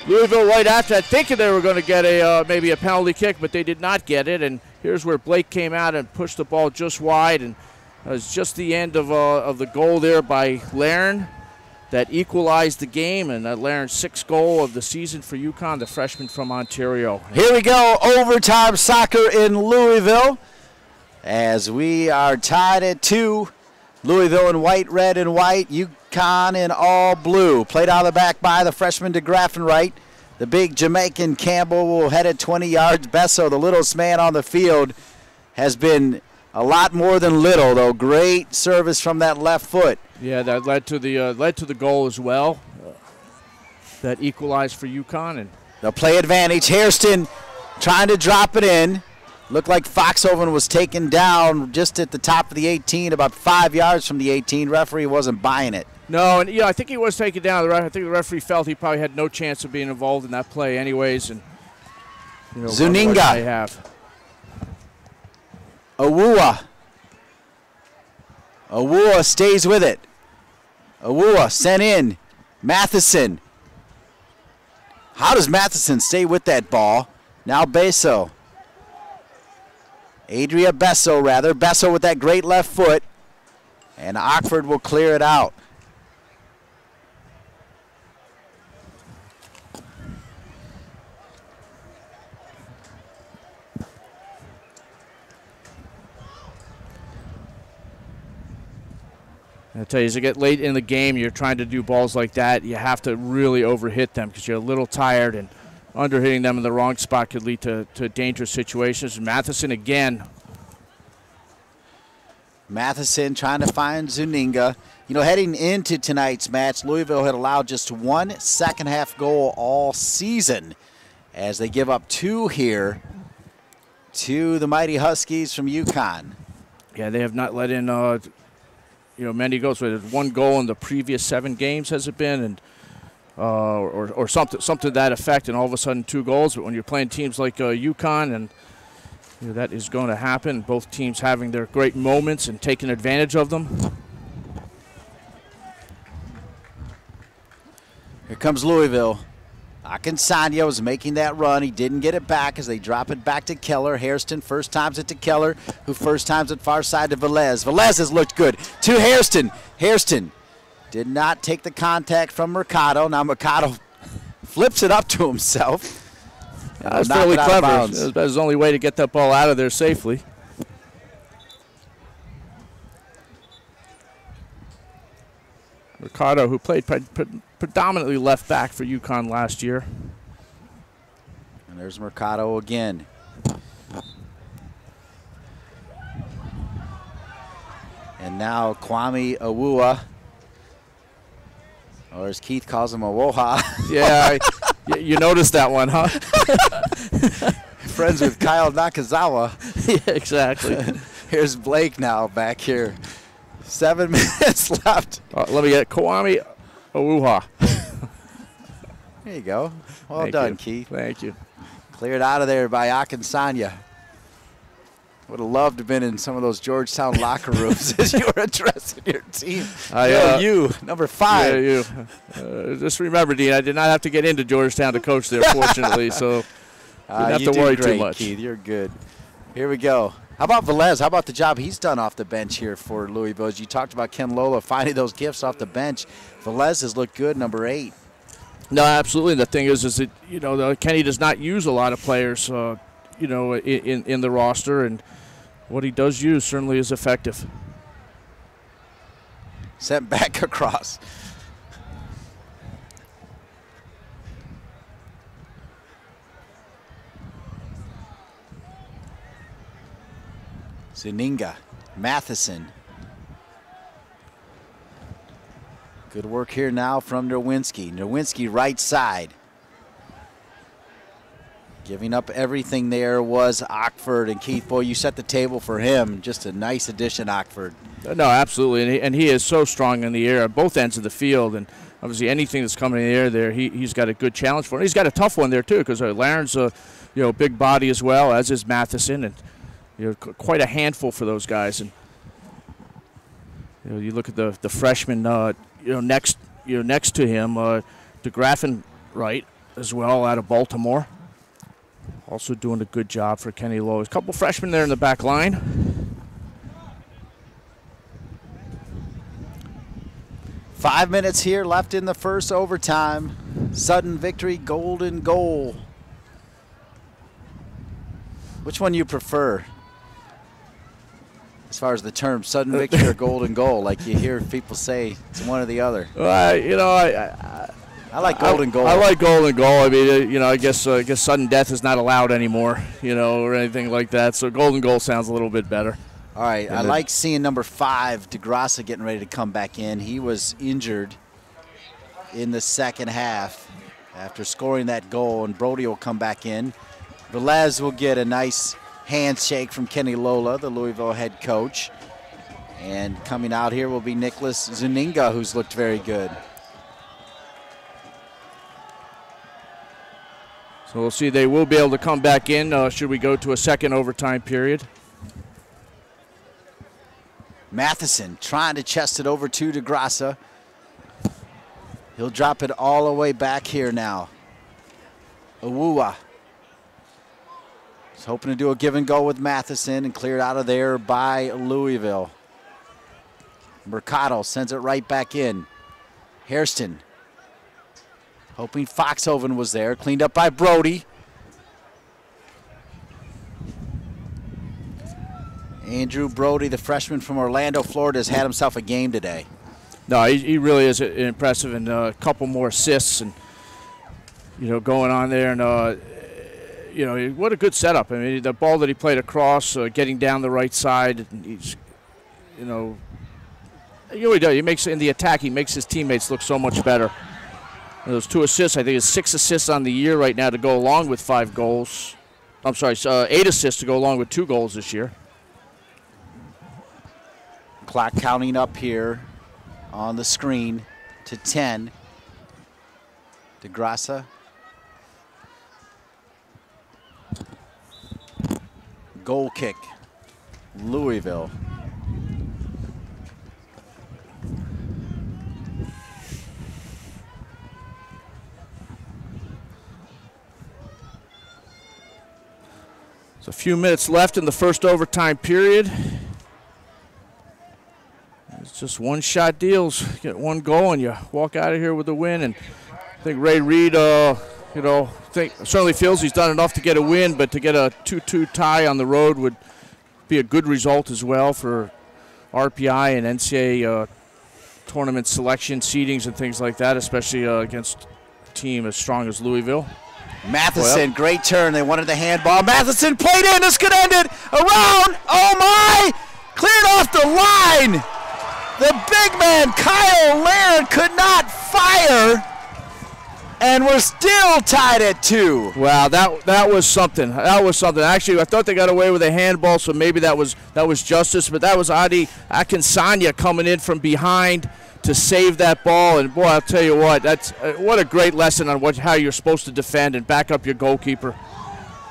Louisville right after that thinking they were going to get maybe a penalty kick, but they did not get it. And here's where Blake came out and pushed the ball just wide, and it was just the end of the goal there by Laren that equalized the game, and Laren's 6th goal of the season for UConn, the freshman from Ontario. Here we go, overtime soccer in Louisville as we are tied at 2. Louisville in white, red, and white. UConn in all blue. Played out of the back by the freshman de Graffenright. The big Jamaican Campbell will head it 20 yards. Besso, the littlest man on the field, has been a lot more than little, though. Great service from that left foot. Yeah, that led to the goal as well. That equalized for UConn. And they'll play advantage. Hairston trying to drop it in. Looked like Foxhoven was taken down just at the top of the 18, about 5 yards from the 18. Referee wasn't buying it. No, and I think he was taken down. I think the referee felt he probably had no chance of being involved in that play anyways. And Zuninga. Awua stays with it. Awua sent in. Matheson. How does Matheson stay with that ball? Now Besso. Adria Besso, rather. Besso with that great left foot. And Oxford will clear it out. I tell you, as you get late in the game, you're trying to do balls like that, you have to really overhit them because you're a little tired, and underhitting them in the wrong spot could lead to dangerous situations. Matheson again. Matheson trying to find Zuninga. You know, heading into tonight's match, Louisville had allowed just 1 second-half goal all season as they give up 2 here to the mighty Huskies from UConn. Yeah, they have not let in many goals. With 1 goal in the previous 7 games, has it been, and or something to that effect, and all of a sudden 2 goals. But when you're playing teams like UConn, and that is going to happen. Both teams having their great moments and taking advantage of them. Here comes Louisville. Akinsanya was making that run. He didn't get it back as they drop it back to Keller. Hairston first times it to Keller, who first times it far side to Velez. Velez has looked good. To Hairston. Hairston did not take the contact from Mercado. Now Mercado flips it up to himself. That's fairly clever. That was the only way to get that ball out of there safely. Mercado, who played predominantly left back for UConn last year. And there's Mercado again. And now Kwame Awua, or as Keith calls him, Awoha. Yeah, you noticed that one, huh? Friends with Kyle Nakazawa. Yeah, exactly. Here's Blake now back here. 7 minutes left. Let me get Kwame Awuha. There you go. Well Thank done, you. Keith. Thank you. Cleared out of there by Akinsanya. Would have loved to have been in some of those Georgetown locker rooms as you were addressing your team. You, number 5. Yeah, you. Just remember, Dean, I did not have to get into Georgetown to coach there, fortunately, so didn't have to worry great, too much. Keith, you're good. Here we go. How about Velez? How about the job he's done off the bench here for Louisville? As you talked about Ken Lola finding those gifts off the bench, Velez has looked good, number 8. No, absolutely. The thing is that Kenny does not use a lot of players, in the roster, and what he does use certainly is effective. Sent back across. Zuninga, Matheson. Good work here now from Nowinski. Nowinski right side. Giving up everything there was Ockford, and Keith, boy, you set the table for him. Just a nice addition, Ockford. No, absolutely, and he is so strong in the air on both ends of the field, and obviously anything that's coming in the air there, he's got a good challenge for it. He's got a tough one there too, because Laren's a big body as well, as is Matheson, and quite a handful for those guys. And you look at the freshman next to him, de Graffenright as well out of Baltimore. Also doing a good job for Kenny Lowe. A couple freshmen there in the back line. 5 minutes here left in the first overtime. Sudden victory, golden goal. Which one you prefer? As far as the term sudden victory or golden goal, like you hear people say, it's one or the other. You know, I like golden goal. I like golden goal. I mean, you know, I guess sudden death is not allowed anymore, you know, or anything like that. So golden goal sounds a little bit better. All right, I like seeing number 5, DeGrassa, getting ready to come back in. He was injured in the second half after scoring that goal, and Brody will come back in. Velez will get a nice handshake from Kenny Lola, the Louisville head coach. And coming out here will be Nicholas Zuninga, who's looked very good. So we'll see. They will be able to come back in should we go to a second overtime period. Matheson trying to chest it over to DeGrassa. He'll drop it all the way back here now. Awuwa. He's hoping to do a give and go with Matheson and clear it out of there by Louisville. Mercado sends it right back in. Hairston. Hoping Foxhoven was there. Cleaned up by Brody. Andrew Brody, the freshman from Orlando, Florida, has had himself a game today. No, he really is impressive, and a couple more assists, and you know, going on there, and you know, what a good setup. I mean, the ball that he played across, getting down the right side, and he's, you know, he really does. He makes in the attack, he makes his teammates look so much better. And those 2 assists, I think, it's 6 assists on the year right now to go along with 5 goals. I'm sorry, 8 assists to go along with 2 goals this year. Clock counting up here on the screen to 10. DeGrassa. Goal kick. Louisville. There's a few minutes left in the first overtime period. It's just one-shot deals. Get 1 goal and you walk out of here with a win. And I think Ray Reed, you know, certainly feels he's done enough to get a win, but to get a 2-2 tie on the road would be a good result as well for RPI and NCAA tournament selection, seedings, and things like that, especially against a team as strong as Louisville. Matheson, great turn. They wanted the handball. Matheson played in. This could end it. Around. Oh, my. Cleared off the line. The big man, Kyle Laird, could not fire. And we're still tied at 2. Wow, that was something. That was something. Actually, I thought they got away with a handball, so maybe that was justice. But that was Adi Akinsanya coming in from behind to save that ball. And boy, I'll tell you what, that's what a great lesson on how you're supposed to defend and back up your goalkeeper.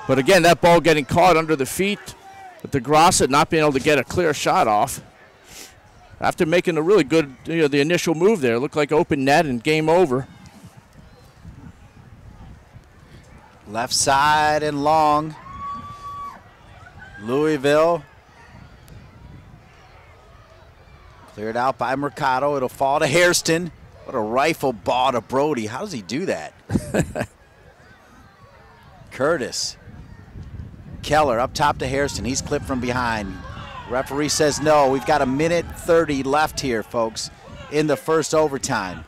But again, that ball getting caught under the feet, with DeGrassa not being able to get a clear shot off. After making a really good, you know, the initial move there, it looked like open net and game over. Left side and long. Louisville. Cleared out by Mercado. It'll fall to Hairston. What a rifle ball to Brody. How does he do that? Curtis. Keller up top to Hairston. He's clipped from behind. Referee says no. We've got 1:30 left here, folks, in the first overtime.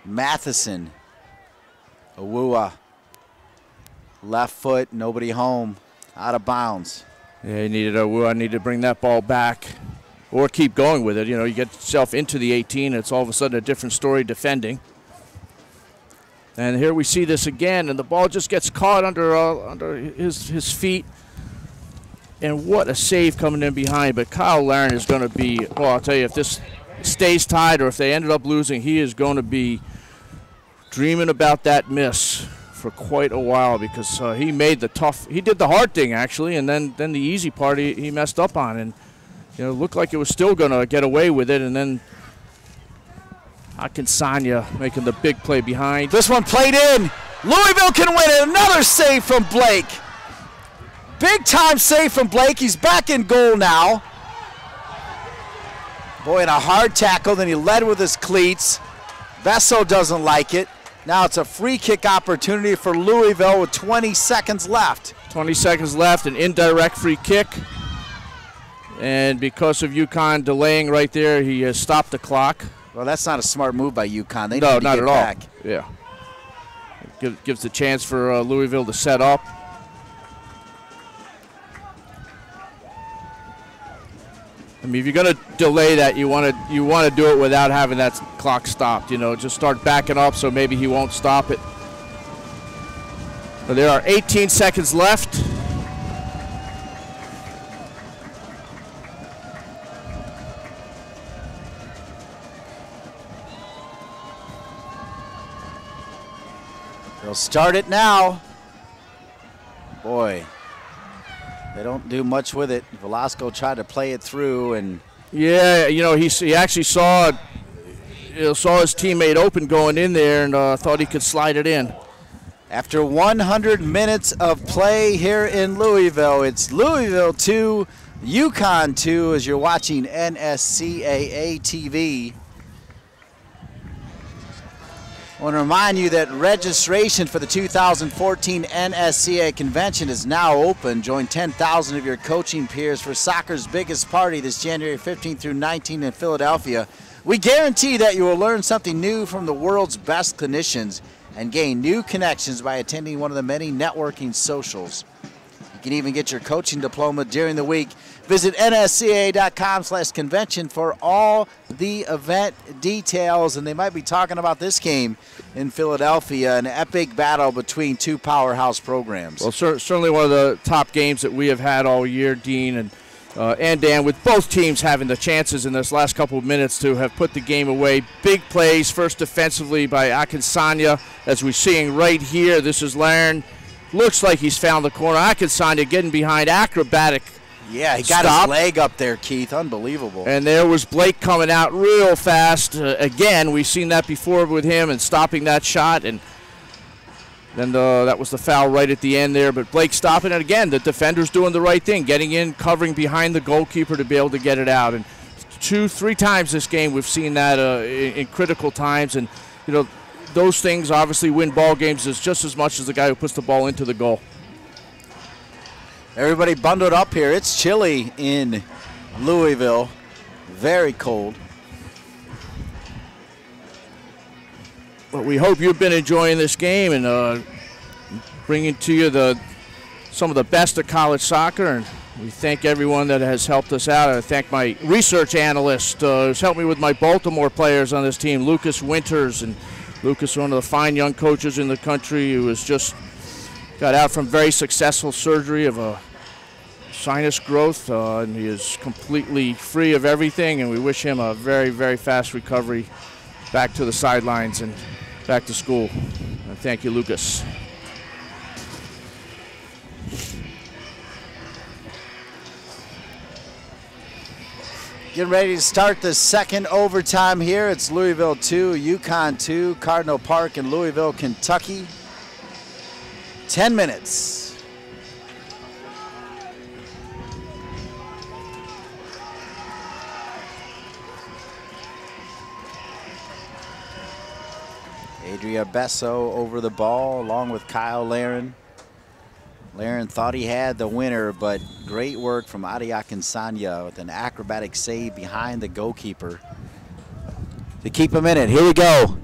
Matheson. Awuwa. Left foot, nobody home. Out of bounds. Yeah, I need to bring that ball back or keep going with it. You know, you get yourself into the 18, it's all of a sudden a different story defending. And here we see this again, and the ball just gets caught under his feet. And what a save coming in behind. But Kyle Laird is going to be, well, I'll tell you, if this stays tied or if they ended up losing, he is going to be dreaming about that miss for quite a while, because he did the hard thing actually, and then the easy part he messed up on, and you know, it looked like it was still gonna get away with it, and then Akinsanya making the big play behind. This one played in. Louisville can win it. Another save from Blake. Big time save from Blake. He's back in goal now. Boy, and a hard tackle. Then he led with his cleats. Besso doesn't like it. Now it's a free kick opportunity for Louisville with 20 seconds left. 20 seconds left, an indirect free kick. And because of UConn delaying right there, he has stopped the clock. Well, that's not a smart move by UConn. They no, need to not get at back. all. Yeah. Gives the chance for Louisville to set up. I mean, if you're going to delay that, you want to do it without having that clock stopped. You know, just start backing up so maybe he won't stop it. But there are 18 seconds left. They'll start it now. Boy, they don't do much with it. Velasco tried to play it through, and yeah, you know, he actually saw his teammate open going in there and thought he could slide it in. After 100 minutes of play here in Louisville, it's Louisville 2, UConn 2 as you're watching NSCAA TV. I want to remind you that registration for the 2014 NSCAA convention is now open. Join 10,000 of your coaching peers for soccer's biggest party this January 15th through 19th in Philadelphia. We guarantee that you will learn something new from the world's best clinicians and gain new connections by attending one of the many networking socials. You can even get your coaching diploma during the week. Visit nsca.com/convention for all the event details. And they might be talking about this game in Philadelphia, an epic battle between two powerhouse programs. Well, certainly one of the top games that we have had all year, Dean and Dan, with both teams having the chances in this last couple of minutes to have put the game away. Big plays, first defensively by Akinsanya, as we're seeing right here. This is Laren. Looks like he's found the corner. Akinsanya getting behind, acrobatic. Yeah, he got his leg up there, Keith. Unbelievable. And there was Blake coming out real fast. Again, we've seen that before with him and stopping that shot. And then that was the foul right at the end there. But Blake stopping it again. The defender's doing the right thing, getting in, covering behind the goalkeeper to be able to get it out. And 2-3 times this game we've seen that in critical times. And, you know, those things obviously win ball games just as much as the guy who puts the ball into the goal. Everybody bundled up here. It's chilly in Louisville. Very cold. But we hope you've been enjoying this game and bringing to you some of the best of college soccer. And we thank everyone that has helped us out. I thank my research analyst who's helped me with my Baltimore players on this team, Lucas Winters. And Lucas, one of the fine young coaches in the country who has just got out from very successful surgery of a sinus growth, and he is completely free of everything, and we wish him a very, very fast recovery back to the sidelines and back to school. And thank you, Lucas. Getting ready to start the second overtime here. It's Louisville 2, UConn 2, Cardinal Park in Louisville, Kentucky. 10 minutes. Adria Besso over the ball along with Kyle Laren. Laren thought he had the winner, but great work from Adi Akinsanya with an acrobatic save behind the goalkeeper to keep him in it. Here we go.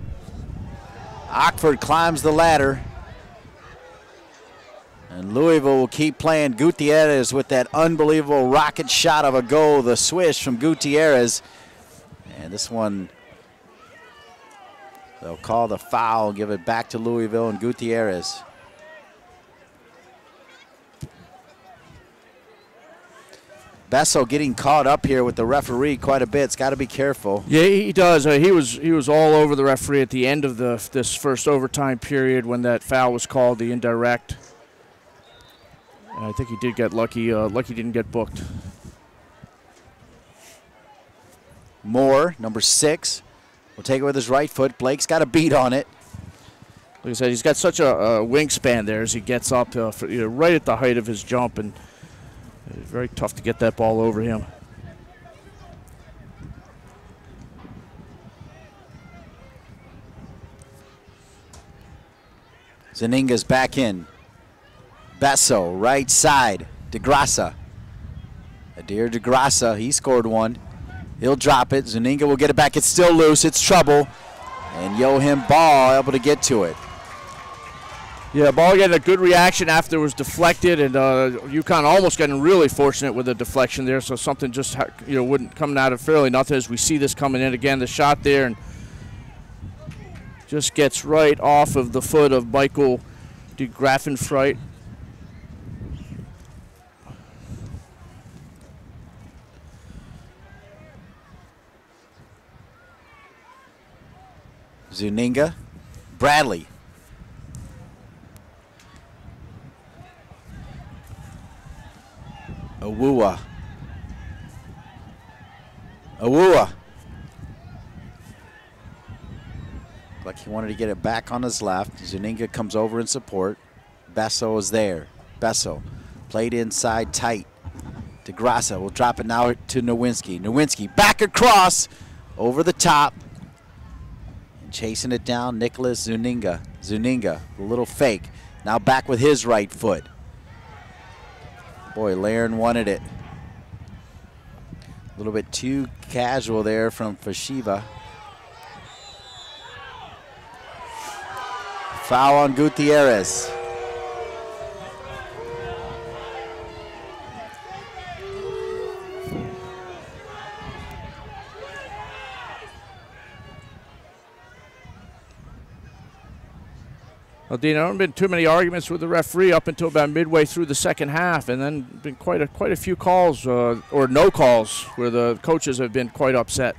Oxford climbs the ladder. And Louisville will keep playing. Gutierrez with that unbelievable rocket shot of a goal, the swish from Gutierrez. And this one, they'll call the foul, give it back to Louisville and Gutierrez. Besso getting caught up here with the referee quite a bit. It's got to be careful. Yeah, he does. He was all over the referee at the end of this first overtime period when that foul was called, the indirect. And I think he did get lucky. Lucky didn't get booked. Moore, number 6, will take it with his right foot. Blake's got a beat on it. like I said, he's got such a wingspan there as he gets up right at the height of his jump, and it's very tough to get that ball over him. Zuninga's back in. Besso, right side. DeGrasse. Adair DeGrasse, he scored one. He'll drop it. Zuninga will get it back. It's still loose. It's trouble. And Joachim Ball able to get to it. Yeah, Ball getting a good reaction after it was deflected, and UConn almost getting really fortunate with the deflection there, so something just wouldn't come out of fairly nothing as we see this coming in again. The shot there, and just gets right off of the foot of Michael de Graffenfreit. Zuninga, Bradley. Awua. Like he wanted to get it back on his left. Zuninga comes over in support. Besso is there. Besso played inside tight. DeGrasse will drop it now to Nowinski. Nowinski back across over the top. Chasing it down, Nicholas Zuninga. Zuninga, a little fake. Now back with his right foot. Boy, Laren wanted it. A little bit too casual there from Fashiva. Foul on Gutierrez. Well, Dean, there haven't been too many arguments with the referee up until about midway through the second half, and then been quite a few calls or no calls where the coaches have been quite upset.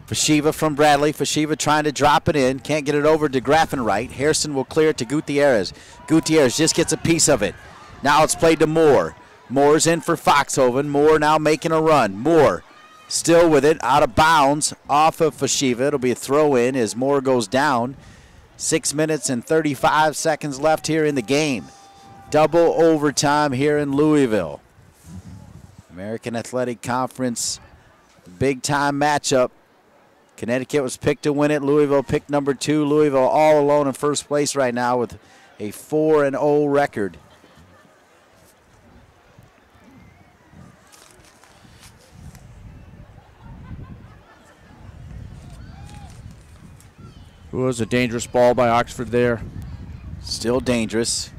Fashiva from Bradley. Fashiva trying to drop it in. Can't get it over to Graffenreit. Harrison will clear it to Gutierrez. Gutierrez just gets a piece of it. Now it's played to Moore. Moore's in for Foxhoven. Moore now making a run. Moore still with it, out of bounds, off of Fashiva. It'll be a throw in as Moore goes down. 6 minutes and 35 seconds left here in the game. Double overtime here in Louisville. American Athletic Conference big-time matchup. Connecticut was picked to win it. Louisville picked number 2. Louisville all alone in first place right now with a 4-0 record. It was a dangerous ball by Oxford there. Still dangerous.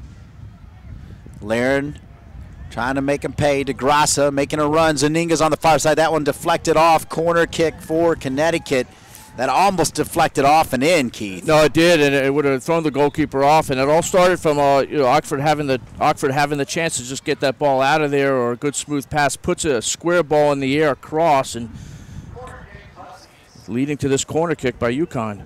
Laren trying to make him pay. DeGrasse making a run. Zuninga's on the far side. That one deflected off. Corner kick for Connecticut. That almost deflected off and in, Keith. No, it did, and it would have thrown the goalkeeper off. And it all started from Oxford having the chance to just get that ball out of there, or a good smooth pass puts a square ball in the air across, and leading to this corner kick by UConn.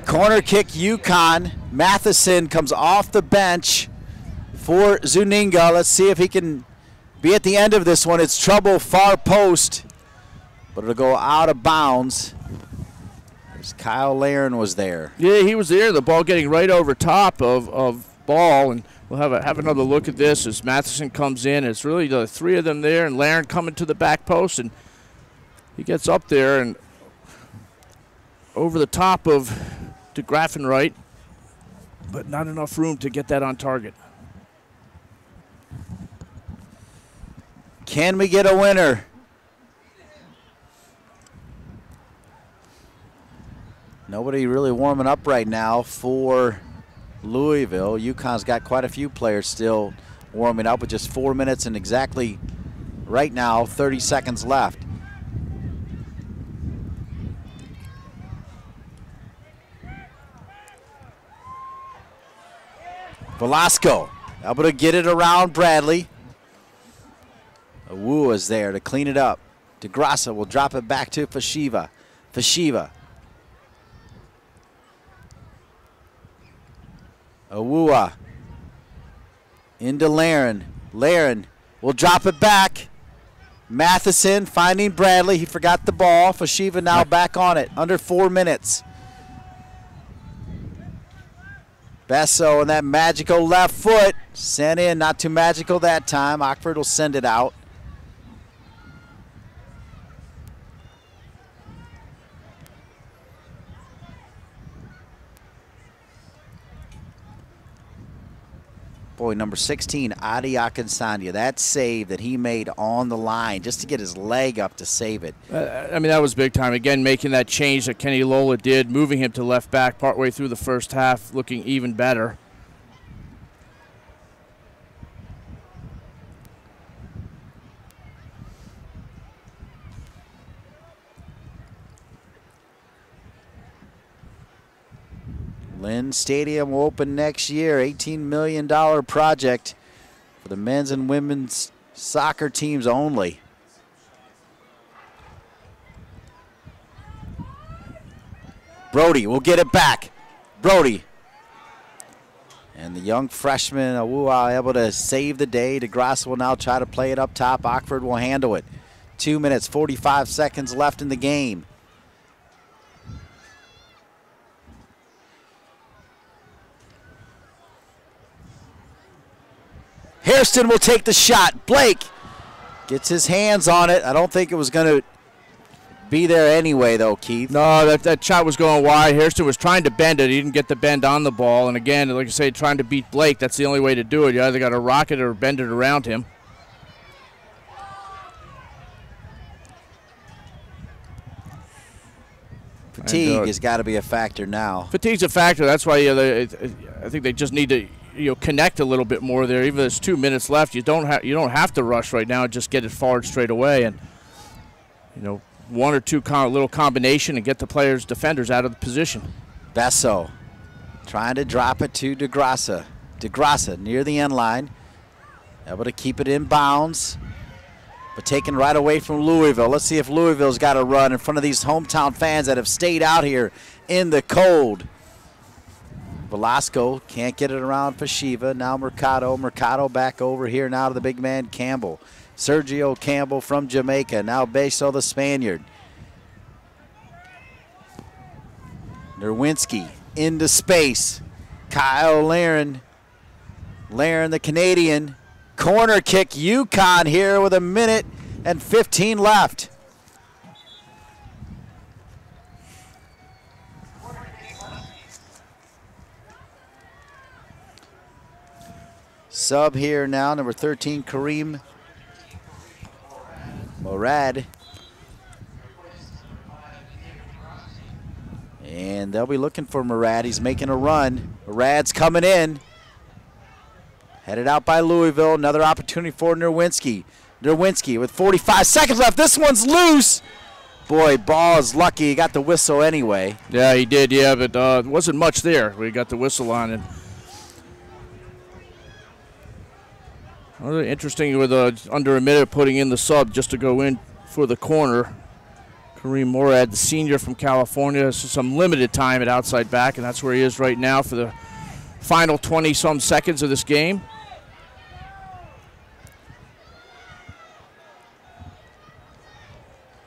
Corner kick, UConn. Matheson comes off the bench for Zuninga. Let's see if he can be at the end of this one. It's trouble, far post, but it'll go out of bounds. There's Kyle Laren was there. Yeah, he was there. The ball getting right over top of Ball, and we'll have another look at this as Matheson comes in. It's really the three of them there, and Laren coming to the back post, and he gets up there and over the top of de Graffenreit, but not enough room to get that on target. Can we get a winner? Nobody really warming up right now for Louisville. UConn's got quite a few players still warming up with just 4 minutes and exactly right now 30 seconds left. Velasco able to get it around Bradley. Wu is there to clean it up. DeGrasse will drop it back to Fashiva. Fashiva. Awua into Laren. Laren will drop it back. Matheson finding Bradley. He forgot the ball. Fashiva now back on it. Under 4 minutes. Besso and that magical left foot. Sent in. Not too magical that time. Ockford will send it out. Boy, number 16, Adi Akinsanya, that save that he made on the line just to get his leg up to save it. I mean, that was big time. Again, making that change that Kenny Lola did, moving him to left back partway through the first half, looking even better. Lynn Stadium will open next year, $18 million project for the men's and women's soccer teams only. Brody will get it back. Brody. And the young freshman, Awua, able to save the day. DeGrasse will now try to play it up top. Ockford will handle it. 2 minutes, 45 seconds left in the game. Hairston will take the shot. Blake gets his hands on it. I don't think it was going to be there anyway, though, Keith. No, that shot was going wide. Hairston was trying to bend it. He didn't get the bend on the ball. And again, like I say, trying to beat Blake, that's the only way to do it. You either got to rock it or bend it around him. Fatigue has got to be a factor now. Fatigue's a factor. That's why I think they just need to connect a little bit more there. Even there's 2 minutes left, you don't have to rush right now and just get it forward straight away. And one or two little combination and get the defenders out of the position. Besso trying to drop it to DeGrasse. DeGrasse near the end line, able to keep it in bounds, but taken right away from Louisville. Let's see if Louisville's got a run in front of these hometown fans that have stayed out here in the cold. Velasco can't get it around Fashiva. Now Mercado. Mercado back over here now to the big man Campbell. Sergio Campbell from Jamaica. Now Beso, the Spaniard. Nerwinski into space. Kyle Laren. Laren, the Canadian. Corner kick, UConn here with 1 minute and 15 left. Sub here now, number 13, Kareem Morad. And they'll be looking for Morad. He's making a run. Morad's coming in. Headed out by Louisville. Another opportunity for Nerwinski. Nerwinski with 45 seconds left. This one's loose. Boy, Ball is lucky. He got the whistle anyway. Yeah, he did, yeah, but wasn't much there. We got the whistle on it. Really interesting with under a minute putting in the sub just to go in for the corner. Kareem Morad, the senior from California, some limited time at outside back, and that's where he is right now for the final 20-some seconds of this game.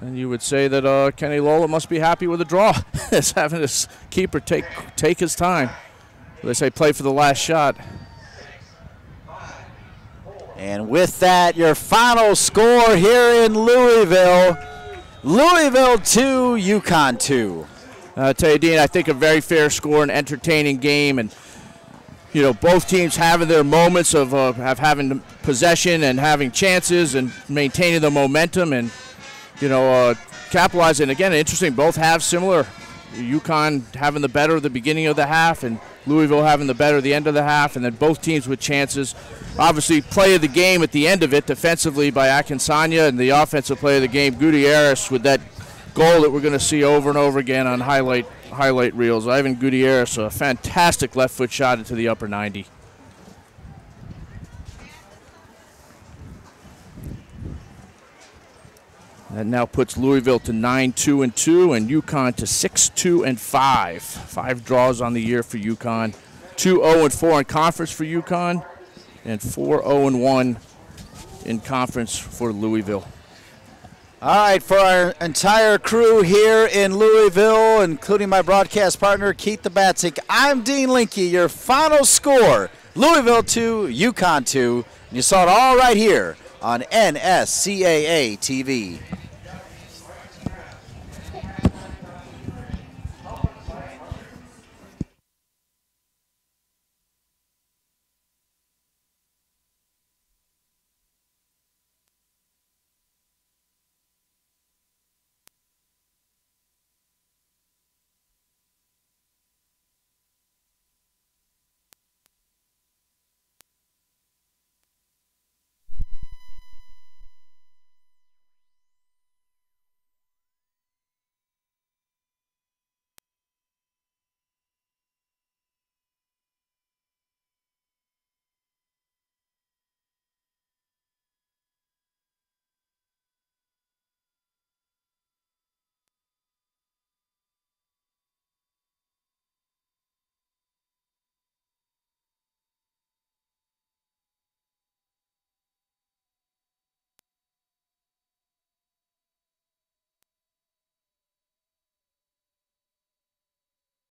And you would say that Kenny Lola must be happy with the draw. As having his keeper take his time. They say play for the last shot. And with that, your final score here in Louisville. Louisville 2, UConn 2. I tell you, Dean, I think a very fair score, an entertaining game, and both teams having their moments of having possession and having chances and maintaining the momentum and capitalizing. Again, interesting. Both have similar. UConn having the better at the beginning of the half, and Louisville having the better at the end of the half, and then both teams with chances. Obviously, play of the game at the end of it, defensively by Akinsanya, and the offensive play of the game, Gutierrez, with that goal that we're going to see over and over again on highlight reels. Ivan Gutierrez, a fantastic left foot shot into the upper 90. That now puts Louisville to 9-2-2 and UConn to 6-2-5. 5 draws on the year for UConn. 2-0-4 in conference for UConn, and 4-0-1 in conference for Louisville. All right, for our entire crew here in Louisville, including my broadcast partner, Keith the Batzik, I'm Dean Linke. Your final score, Louisville 2, UConn 2. And you saw it all right here on NSCAA TV.